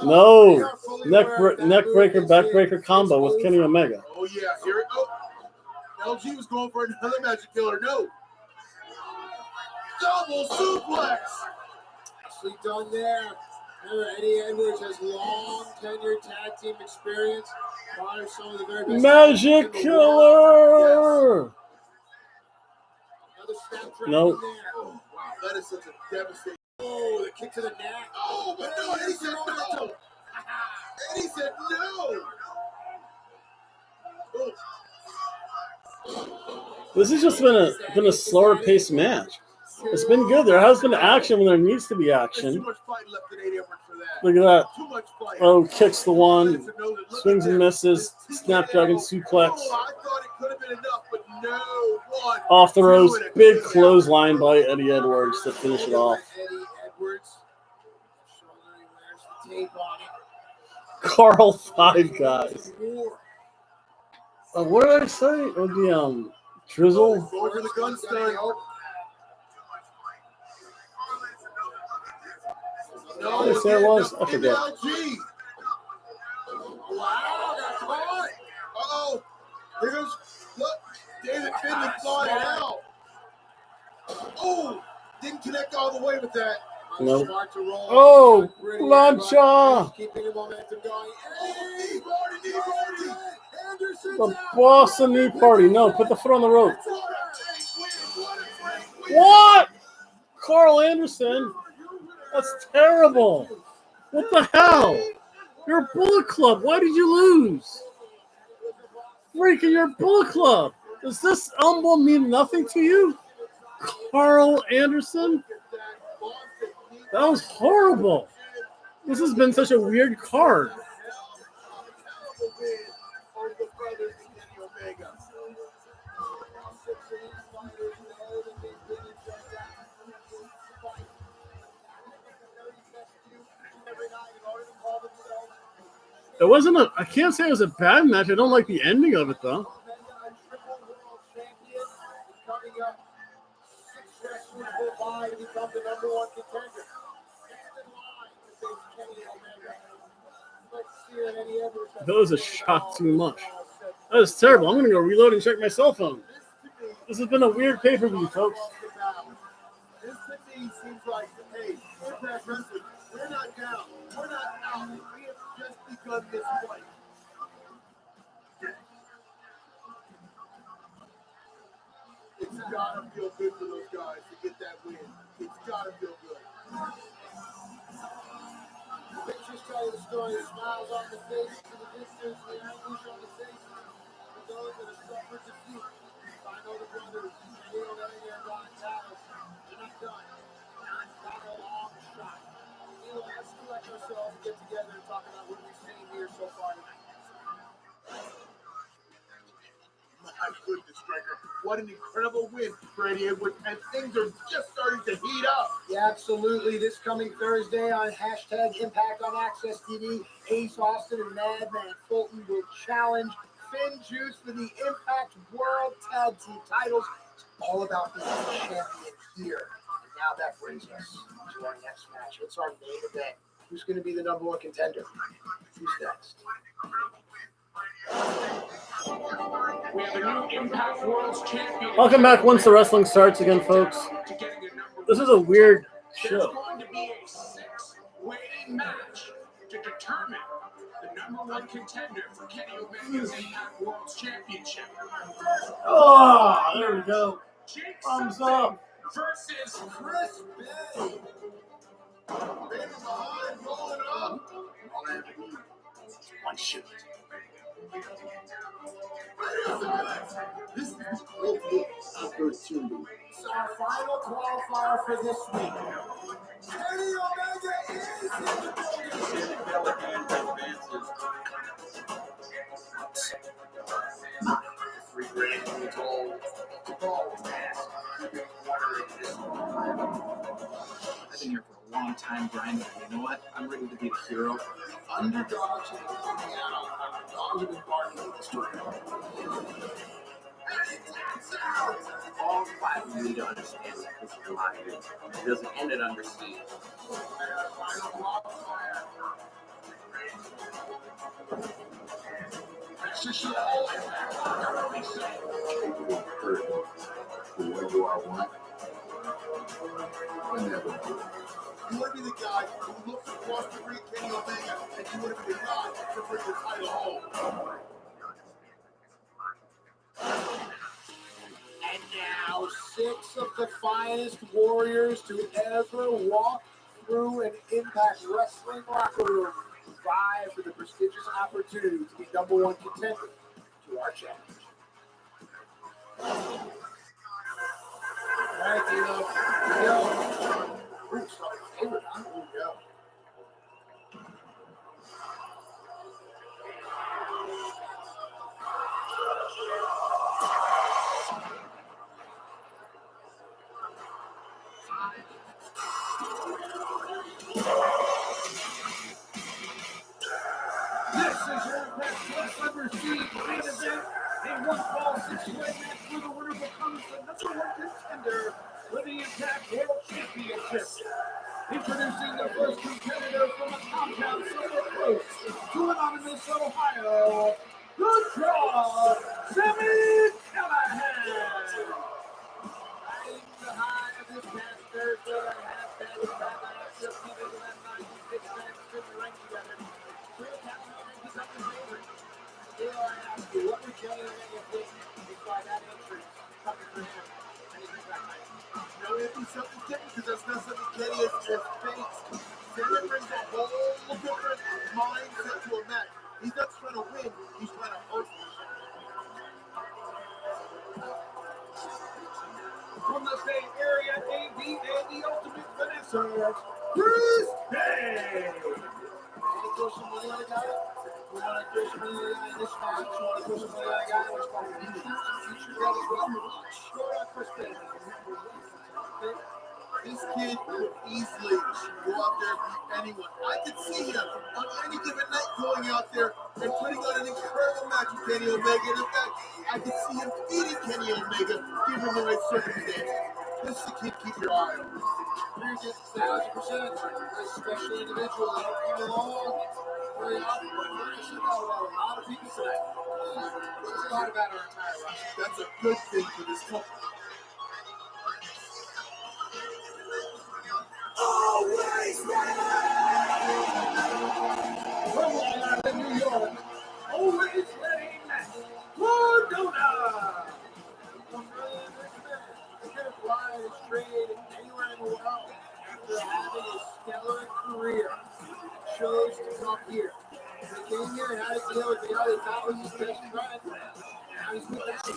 No. Neck breaker, back breaker combo with Kenny Omega. Oh, yeah. Here it goes. LG was going for another magic killer. No. Double suplex. Nicely done there. Remember, Eddie Edwards has long tenured tag team experience. Probably some of the very best Magic in the world. killer. Another snap trap Nope. in there. Oh, wow. That is such a devastating. Oh, the kick to the neck. Oh, but no. Eddie said no. Eddie said no. Oh. This has just been a slower paced match. It's been good. There has been action when there needs to be There's action. too much fight left in Eddie Edwards for that. Look at that. Too much fight. Oh, kicks the one, swings and misses, snapdragon suplex. Oh, I thought it could have been enough, but no. One, Off the two, ropes, and a big kick out. clothesline by Eddie Edwards to finish it off. Eddie Edwards. Shoulder, he wears the tape on it. Carl, Five Guys. More. What did I say? Oh, the Drizzle. Going for the gun stun. What did I say it was? I forget. LG. Wow, got caught. Uh-oh. Here goes, look, David Finley flying out. Oh, didn't connect all the way with that. Nope. Smart to roll. Oh, Pretty plancha. keeping the momentum going. Hey, Marty, Anderson's The out. Boston Knee Party. No, put the foot on the rope. What a great win. What a great win. What? Carl Anderson? That's terrible. What the hell? You're a Bullet Club. Why did you lose? Freaking your Bullet Club. Does this emblem mean nothing to you? Carl Anderson? That was horrible. This has been such a weird card. It wasn't I can't say it was a bad match. I don't like the ending of it, though. That was a shock too much. That is terrible. I'm going to go reload and check my cell phone. This has been a weird pay-per-view, folks. This to me seems like, hey, Impact Wrestling, we're not down. We're not out. We have just begun this fight. It's gotta feel good for those guys to get that win. It's gotta feel good. Pictures tell the story. Smiles on the face, to the distance, the anguish on the face. For those that have suffered defeat, I know the brothers, Neil Omega and Ron Callis, they're not done. Not a long shot. Neil, let's collect ourselves, get together, and talk about what we've seen here so far tonight. My goodness, Striker. What an incredible win for Eddie Edwards, and things are just starting to heat up. Yeah, absolutely. This coming Thursday on #Impact on Access TV, Ace Austin and Madman Fulton will challenge Finn Juice for the Impact World Tag Team titles. It's all about being the champion here. And now that brings us to our next match. It's our main event. Who's going to be the #1 contender? Who's next? We have a new Impact World Champion. I'll come back once the wrestling starts again, folks. This is a weird There's show. going to be a 6-way match to determine the #1 contender for Kenny Omega's Impact World Championship. Oh, there we go. Jake Thumbs Something up. versus Chris Bay. Baby behind, rolling up. One shoot. This is the opportunity. It's our final qualifier for this week. Kenny Omega is in the building. I've been here for a long time grinding. You know what? I'm ready to be the hero. Underdogs have been coming out. Underdogs have been barking this tournament. All five of you need to understand that this is live. It doesn't end at undersea. Hurt. What do I want? I never do. You want to be the guy who looks across the ring, Kenny Omega, and you want to be the guy to bring the title home. And now 6 of the finest warriors to ever walk through an Impact Wrestling locker room vie for the prestigious opportunity to be #1 contender to our challenge. All right, Dino. Yo. Ooh, sorry, favorite, huh? Ooh, yeah. This is your Impact Under Siege main event. In one fall, 6-way match where the winner becomes the #1 contender for the Impact World Championship. Introducing the first competitor from a compound somewhere close to anonymous Ohio, the Draw, Sammy Callahan. Riding the high of this past Thursday, I have been back. I have just given that 96 minutes to the ring together. Still counting on his up in favorite. Still, I ask you, what would Kenny Omega think by that entrance coming for him? And he's back. You know, it'd be something different because that's not something Kenny has faced. Sammy brings a whole different mindset to a match. He's not trying to win, he's trying to hurt. From the Bay Area, ABA, the Ultimate Finisher, Chris Bay. Want to throw some money on a guy? We want to throw some money on a guy in this match. We want to throw some money on a guy which one we need. Future that as well. Throw it on Chris Bay. This kid could easily go out there and beat anyone. I could see him on any given night going out there and putting on an incredible match with Kenny Omega. And in fact, I could see him beating Kenny Omega given the right circumstances. This is a kid keep your eye on. You're just 1,000%. A special individual. They don't come along very often. But we're going to see that about a lot of people tonight. It's a lot about our entire roster. That's a good thing for this company. Always ready! From Long Island, New York, always ready, Cardona! Can't fly his trade anywhere in the world after having a stellar career. Chose to come here. He came here and had to deal with the guy he thought was his best friend. Now he's with that guy.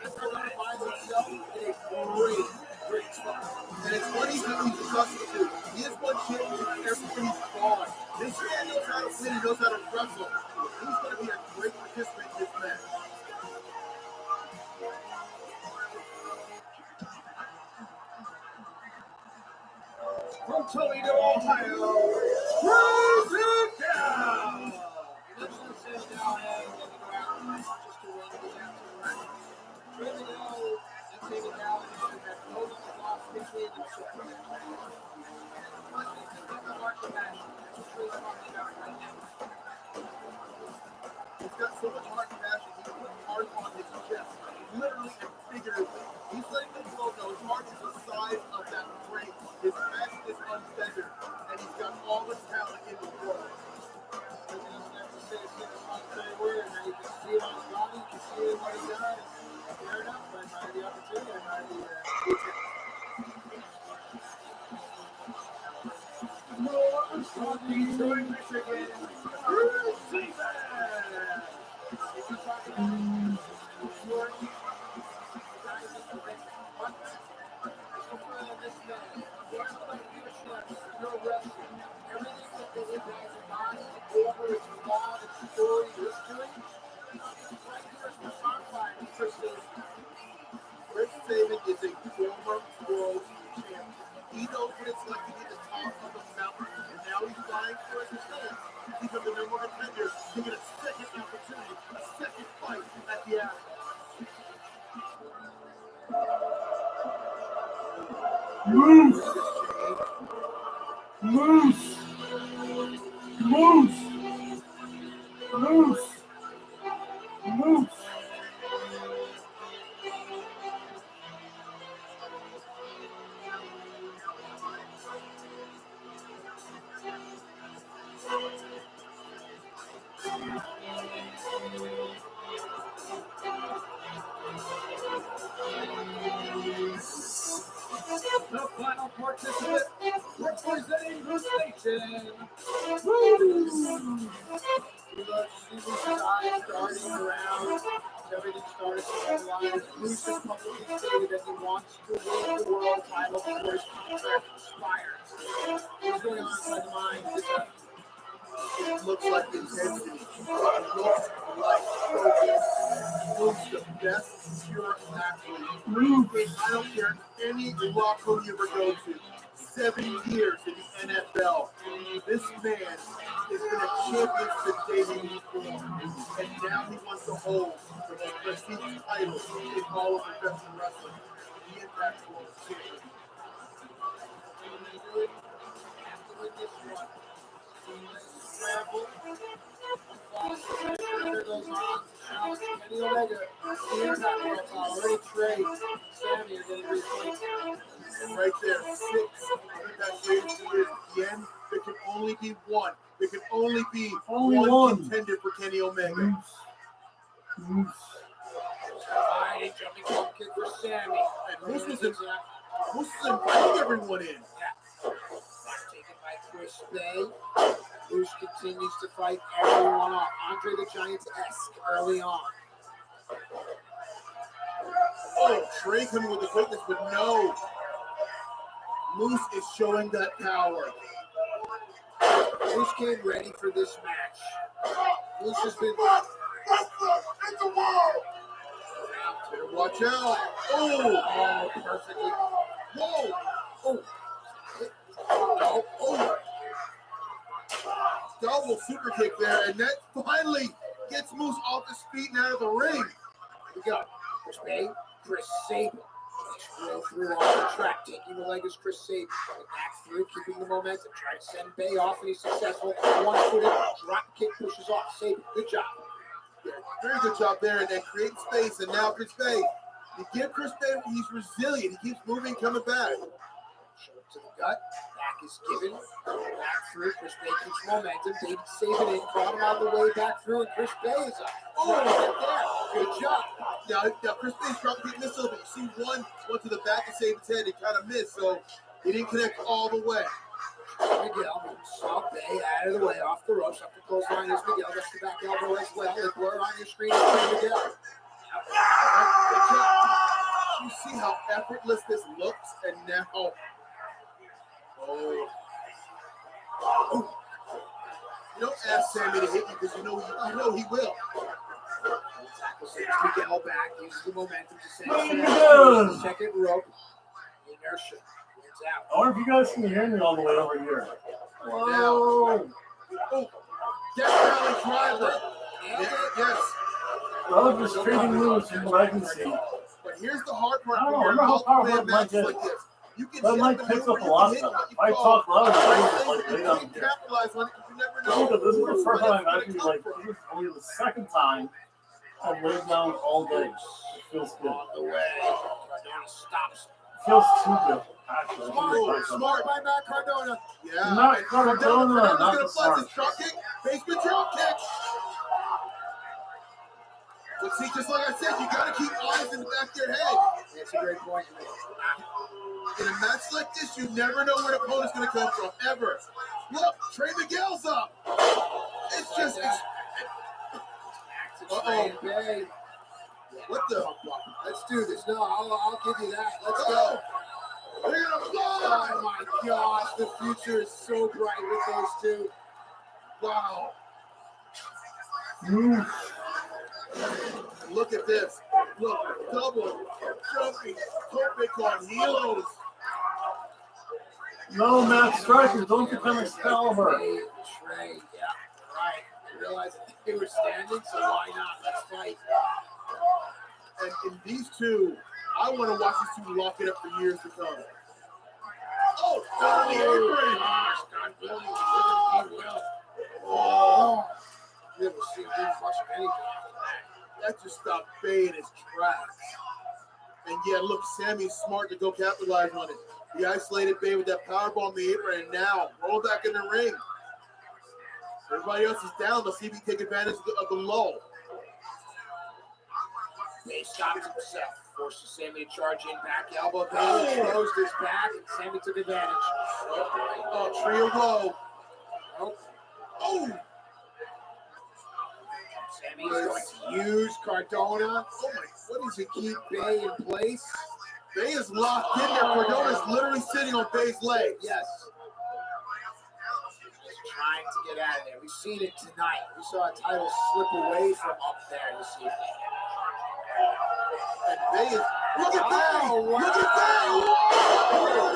That's how he finds himself in a great spot. And it's what he's accustomed to. He has won championships everywhere he's gone. This man knows how to win, he knows how to wrestle. He's going to be a great participant in this match. From Toledo, Ohio, throws it down! Let's just sit down and go out just to run the outside. Really know and take it down and have both lost between themselves. What do you think of the march of passion? That's what we're talking about right now. He's got so much heart and passion. He put heart on his chest, literally and figuratively. He's letting the world know his heart is the size of that ring. His back is uncensored, and he's got all the talent in the world. He doesn't have to say a single monetary word. Now you can see it on his body, you can see it in what he does. Fair enough, but by the opportunity, and by the detail. More from Detroit, Michigan, Bruce Seaman! If you're talking about short, this man, what's the leadership, your wrestling, everything that the Impact body over its long and story history, right here is the spotlight for Chris Sabin. Chris Sabin is a former world champion. He He knows what it's like to be at the top of the mountain, and now he's vying for his chance to become the number one contender to get a second opportunity, a second fight at the end. Moose! Moose! Moose! Moose! Moose! The final participant representing the nation. Starting around, everything started to stabilize. Moose has publicly stated that he wants to win the world title before his contract expires. What's going on inside the mind? It looks like intensity. It looks like focus. Moose the best pure athlete. I don't care any locker room you ever go to. 7 years in the NFL. This man has been a champion since day he was born. And now he wants to hold the most prestigious title in all of professional wrestling. The Impact World Champion. Kenny Omega, the Impact World title, already trade. Sammy are getting replaced. And right there, 6 Impact World Champions at the end. There can only be one. There can only be one contender for Kenny Omega. Sliding, jumping front kick for Sammy. And Moose was inviting everyone in. Taken by Chris Bay. Moose continues to fight everyone off. Andre the Giant-esque early on. Oh, Trey coming with the quickness, but no. Moose is showing that power. Moose came ready for this match. Moose has been... Better watch out. Oh, perfectly. Whoa. Oh. No. Oh. Double super kick there, and that finally gets Moose off his feet and out of the ring. Here we go. Chris Bay, Chris Sabin. Scroll through on the track, taking the leg is Chris Sabin. Back through, keeping the momentum, trying to send Bay off, and he's successful. One-footed drop kick pushes off. Sabin, good job. Yeah, very good job there, and then creating space. And now Chris Bay, you give Chris Bay, he's resilient. He keeps moving, coming back. Show it to the gut. Back is given. Back through. Chris Bay keeps momentum. David Sabin in, caught him on the way back through, and Chris Bay is up. Oh, there. Good job. Now Chris Bay's drop kick missed a little bit. You see one went to the back of Sabin's head. He kind of missed, so he didn't connect all the way. Miguel saw Bay out of the way, off the ropes, up the clothesline is Miguel. That's the back elbow as well. The blur on your screen is Miguel. You see how effortless this looks, and now, you don't ask Sammy to hit you because you know he will. Miguel back, uses the momentum to send the second rope. Inertia. Out. I wonder if you guys can hear me all the way over here. Whoa! Oh, Death Valley Driver. Yes. I'm just trading moves from what I can see. But here's the hard part. I don't know how powerful it might get. You can that might pick up a lot of stuff. If I talk louder, I'm just like way down here. Capitalize on it. You never know. This is the first time I've actually this is only the second time I've laid down all day. It feels good. On the way. Cardona stops. It feels too good. Actually, smart by Matt Cardona. Yeah. Not Cardona, not going to the flex smart. his drop kick. Basement drop kick. But see, just like I said, you got to keep eyes in the back of your head. That's a great point. In a match like this, you never know where the opponent's going to come from, ever. Look, Trey Miguel's up. It's just... Uh-oh. What the? Let's do this. No, I'll give you that. Let's go. They're going to fly. Oh, my gosh. The future is so bright with those two. Wow. Look at this. Look, double jumping, topic on heels. No, Matt Striker, don't become Excalibur. Trey, yeah, right. I realized they were standing, so why not? Let's fight. And these two, I want to watch these two lock it up for years to come. Oh, on the apron! Gosh, God willing, he will. Oh, you never see him do much of anything after that. That just stopped Bay in his tracks. And yeah, look, Sammy's smart to go capitalize on it. He isolated Bay with that powerbomb on the apron, and now roll back in the ring. Everybody else is down. Let's see if he can take advantage of the lull. Bay stopped himself, forces Sammy to charge in, back elbow. Bay closed his back, and Sammy took advantage. Oh, trio low. Oh! Sammy is going to use Cardona. Oh my, what is To keep Bay in place. Bay is locked in there. Cardona's literally sitting on Bay's legs. Yes. Just trying to get out of there. We've seen it tonight. We saw a title slip away from up there this evening. And Bay is, look at that! Oh, wow. Look at that!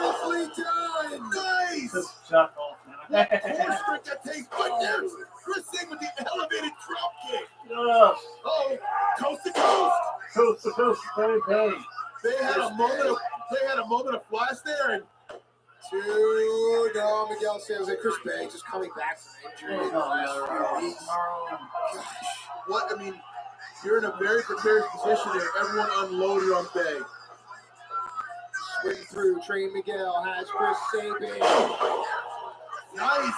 Beautifully done! Nice! Just shut off, man. Horse trick that takes, but there's Chris Singh with the elevated drop kick. Yeah. Oh, coast to coast. Coast to coast, baby. They had a moment of flash there, and No, Miguel says that Chris Bay just coming back from injury in the last few weeks. what I mean, you're in a very precarious position there. Everyone unloaded on Bay. Swing through. Train Miguel has Chris Sabin. Nice.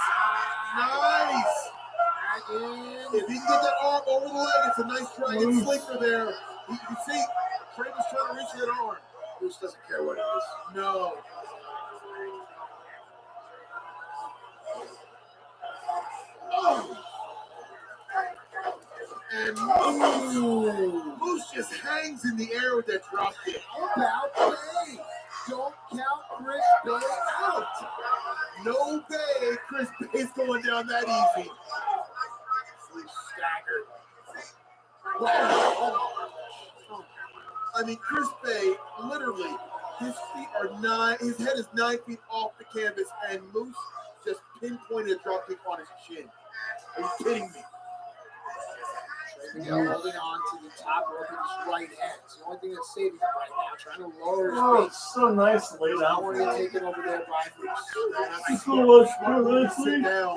If he can get that arm over the leg, it's a nice dragon sleeper there. You can see Trey was trying to reach that arm. Bruce doesn't care what it is. No. Oh. And Moose just hangs in the air with that drop kick. About Bay. Don't count Chris Bay out. No Bay. Chris Bay's going down that easy. He's staggered. I mean, Chris Bay, literally, his head is 9 feet off the canvas, and Moose just pinpointed a drop kick on his chin. Are you kidding me? Miguel holding on to the top rope with his right hand. It's the only thing that's saving him right now. Trying to lower his Oh, weight. it's so nice laid out. Before you take it over there by Moose. So much for Sit wrestling. down.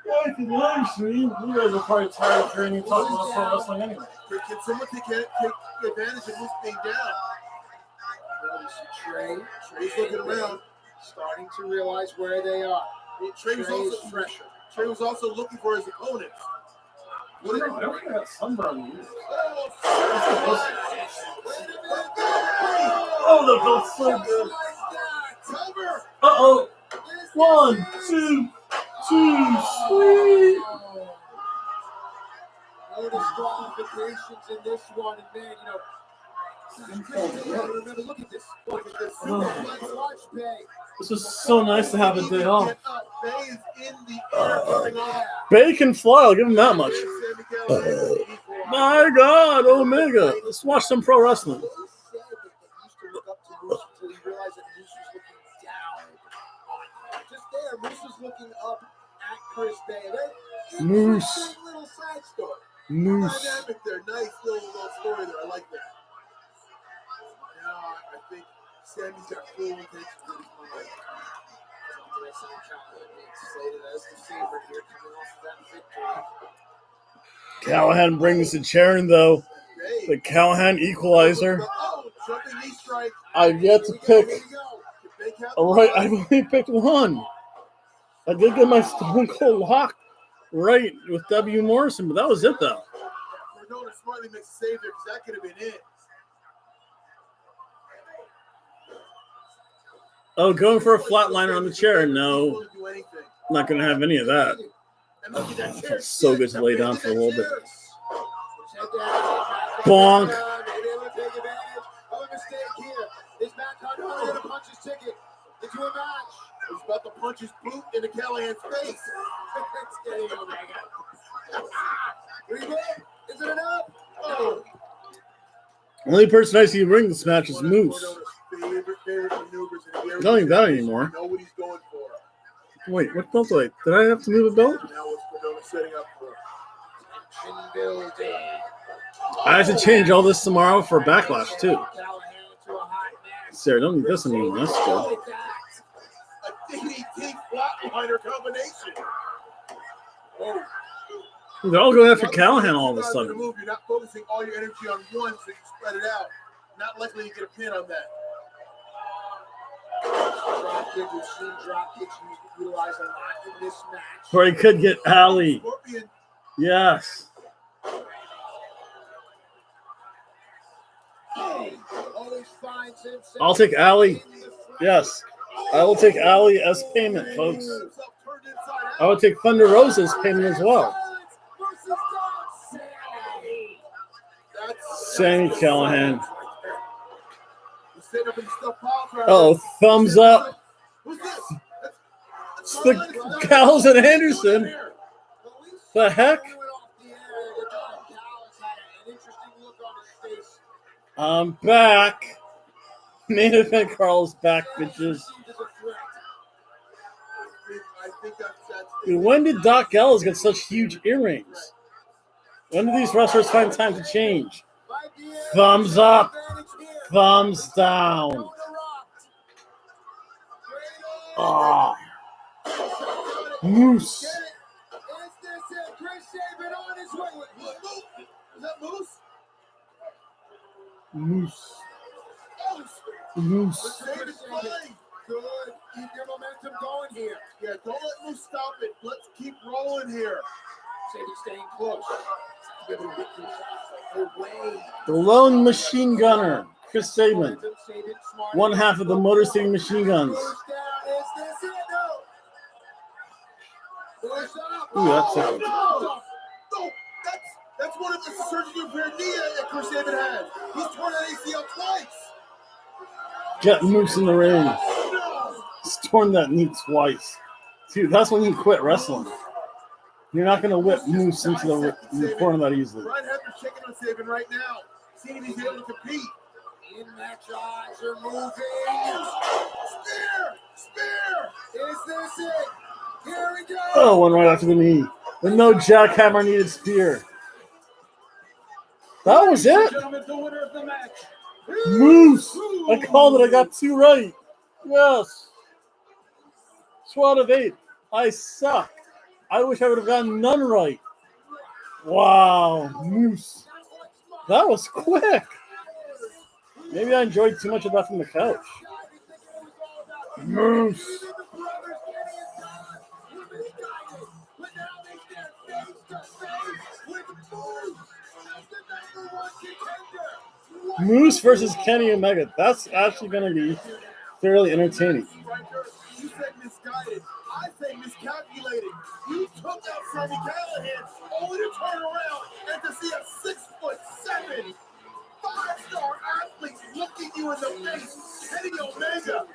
I can live stream. You guys are probably tired of hearing me talk about pro wrestling anyway. Can someone take advantage of Moose being down? You see Trey. Trey's looking around. Starting to realize where they are. Trey was also pressure. Trey was also looking for his opponent. What I don't think that's sunburn. Oh, that felt so good. Uh-oh. 1, 2, 2, sweet. No disqualifications in this one, and man, remember, look at this. Look at this. Watch Bay. This is so nice to have a day off. Bay is in the air coming off. Bay can fly, I'll give him that much. My God, Omega. Let's watch some pro wrestling. He said that he used to look up to Moose until he realized that Moose was looking down. Just there, Moose was looking up at Chris Bay. Moose. Little side story. Moose. Dynamic there. Nice little story there. I like that. Now I think Sammy's got full intention to this fight. Slated as the favorite here, coming off of that victory. Callahan brings the Charon, though. The Callahan equalizer. Oh, jumping knee strike. I've yet to pick. Alright, I've only picked one. I did get my Stone Cold lock right with W. Morrison, but that was it, though. Cardona smartly makes a save there because that could have been it. Oh, going for a flatliner on the chair? No. Not going to have any of that. Oh, it felt so good to lay down for a little bit. Bonk. He's about to punch his boot into Callahan's face. Is it enough? Oh. Only person I see ring this match is Moose. Favorite maneuvers in the area. Not even that anymore. Know what he's going for. Wait, what belt do I? Did I have to move a belt? Now what's Cardona setting up for? Tension building. I have to change all this tomorrow for Backlash too. Callahan to a hot mess. Sarah, don't need this anymore. That's good. Look at that. A DDT flatliner combination. Oh. They're all going after Callahan all of a sudden. You're not focusing all your energy on one, so you spread it out. Not likely to get a pin on that. Drop kick, we've seen drop kicks utilized a lot in this match. Or he could get Ali. Scorpion. Yes. Always finds himself I'll take Ali. in the frame. Yes. I will take Ali as payment, folks. I will take Thunder Rosa as payment as well. Sammy Callahan. Oh, thumbs up. It's the Gallows and Anderson. The heck? I'm back. Main event Carl's back, bitches. Dude, when did Doc Gallows get such huge earrings? When do these wrestlers find time to change? Thumbs up. Thumbs down. Ah. Moose. Is that Moose? Moose. Oh, Moose. good. Keep your momentum going here. Yeah, don't let Moose stop it. Let's keep rolling here. Saban staying close. Give him victory shots away. The lone machine gunner, Chris Saban. One half of the Motor City Machine Guns. Ooh, that's it. No, that's one of the surgical hernia that Chris Saban had. He's torn that ACL twice. Get Moose in the ring. He's torn that knee twice. Dude, that's when you quit wrestling. You're not going to whip Moose into the corner that easily. Brian Hefner's checking on Saban right now, seeing if he's able to compete. In-match odds are moving. Spear! Is this it? Here we go! Oh, one right after the knee. But no jackhammer needed spear. That was it? Gentlemen, the winner of the match. Moose! I called it. I got 2 right. Yes. 2 out of 8. I suck. I wish I would have gotten none right. Wow. Moose. That was quick. Maybe I enjoyed too much of that from the couch. Moose. Moose versus Kenny Omega. That's actually going to be fairly entertaining. You said misguided. I say miscalculated. You took out Sammy Callahan only to turn around and to see a 6'7", 5-star athlete looking you in the face, Kenny Omega.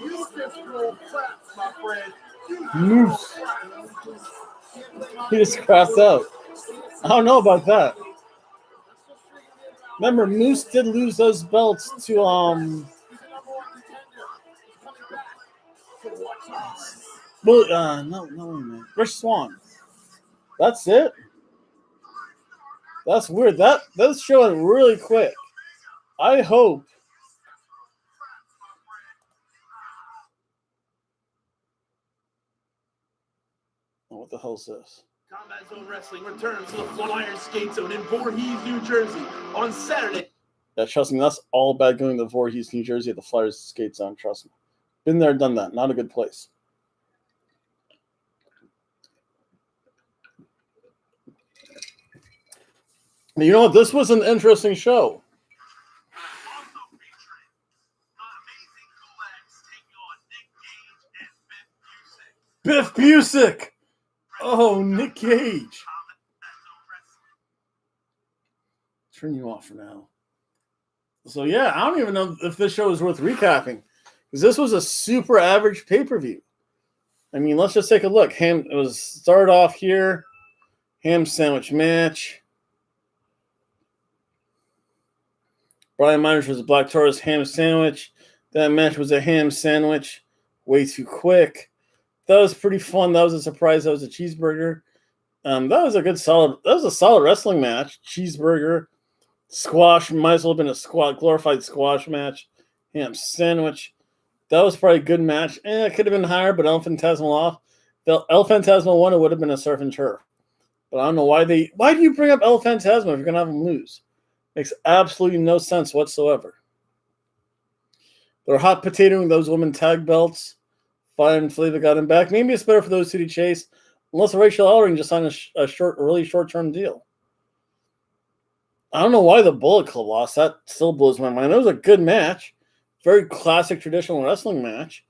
You just roll craps, my friend. Moose. He just crossed out. I don't know about that. Remember, Moose did lose those belts to no, Rich Swann. That's it. That's weird. That's showing really quick. I hope. Oh, what the hell is this? Combat Zone Wrestling returns to the Flatiron Skate Zone in Voorhees, New Jersey on Saturday. Yeah, trust me, that's all about going to Voorhees, New Jersey at the Flyers Skate Zone. Trust me. Been there, done that. Not a good place. You know what? This was an interesting show. Biff Busick. Oh, Nick Gage. Turn you off for now. So, yeah, I don't even know if this show is worth recapping. Because this was a super average pay-per-view. I mean, let's just take a look. It was started off here. Ham sandwich match. Brian Myers was a Black Taurus ham sandwich. That match was a ham sandwich. Way too quick. That was pretty fun. That was a surprise. That was a cheeseburger. That was a solid wrestling match. Cheeseburger, squash, might as well have been a glorified squash match. Ham sandwich. That was probably a good match. It could have been higher, but El Phantasmal off. If El Phantasmal won, it would have been a surf and turf. But I don't know why do you bring up El Phantasma if you're gonna have him lose? Makes absolutely no sense whatsoever. They're hot potatoing those women tag belts. Fine, Flavor got him back. Maybe it's better for those two to chase, unless Rachel Ellering just signed a really short-term deal. I don't know why the Bullet Club lost. That still blows my mind. It was a good match. Very classic traditional wrestling match.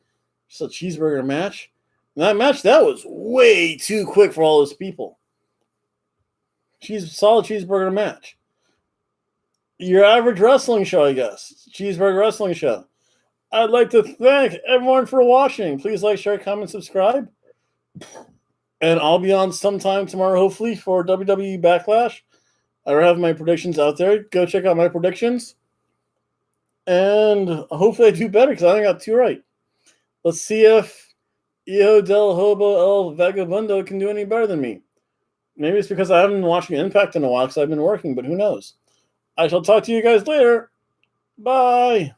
Just a cheeseburger match. And that was way too quick for all those people. Solid cheeseburger match. Your average wrestling show, I guess. Cheeseburger wrestling show. I'd like to thank everyone for watching. Please like, share, comment, subscribe. And I'll be on sometime tomorrow, hopefully, for WWE Backlash. I have my predictions out there. Go check out my predictions. And hopefully I do better because I only got 2 right. Let's see if Hijo del Hobo El Vagabundo can do any better than me. Maybe it's because I haven't been watching Impact in a while because I've been working, but who knows? I shall talk to you guys later. Bye.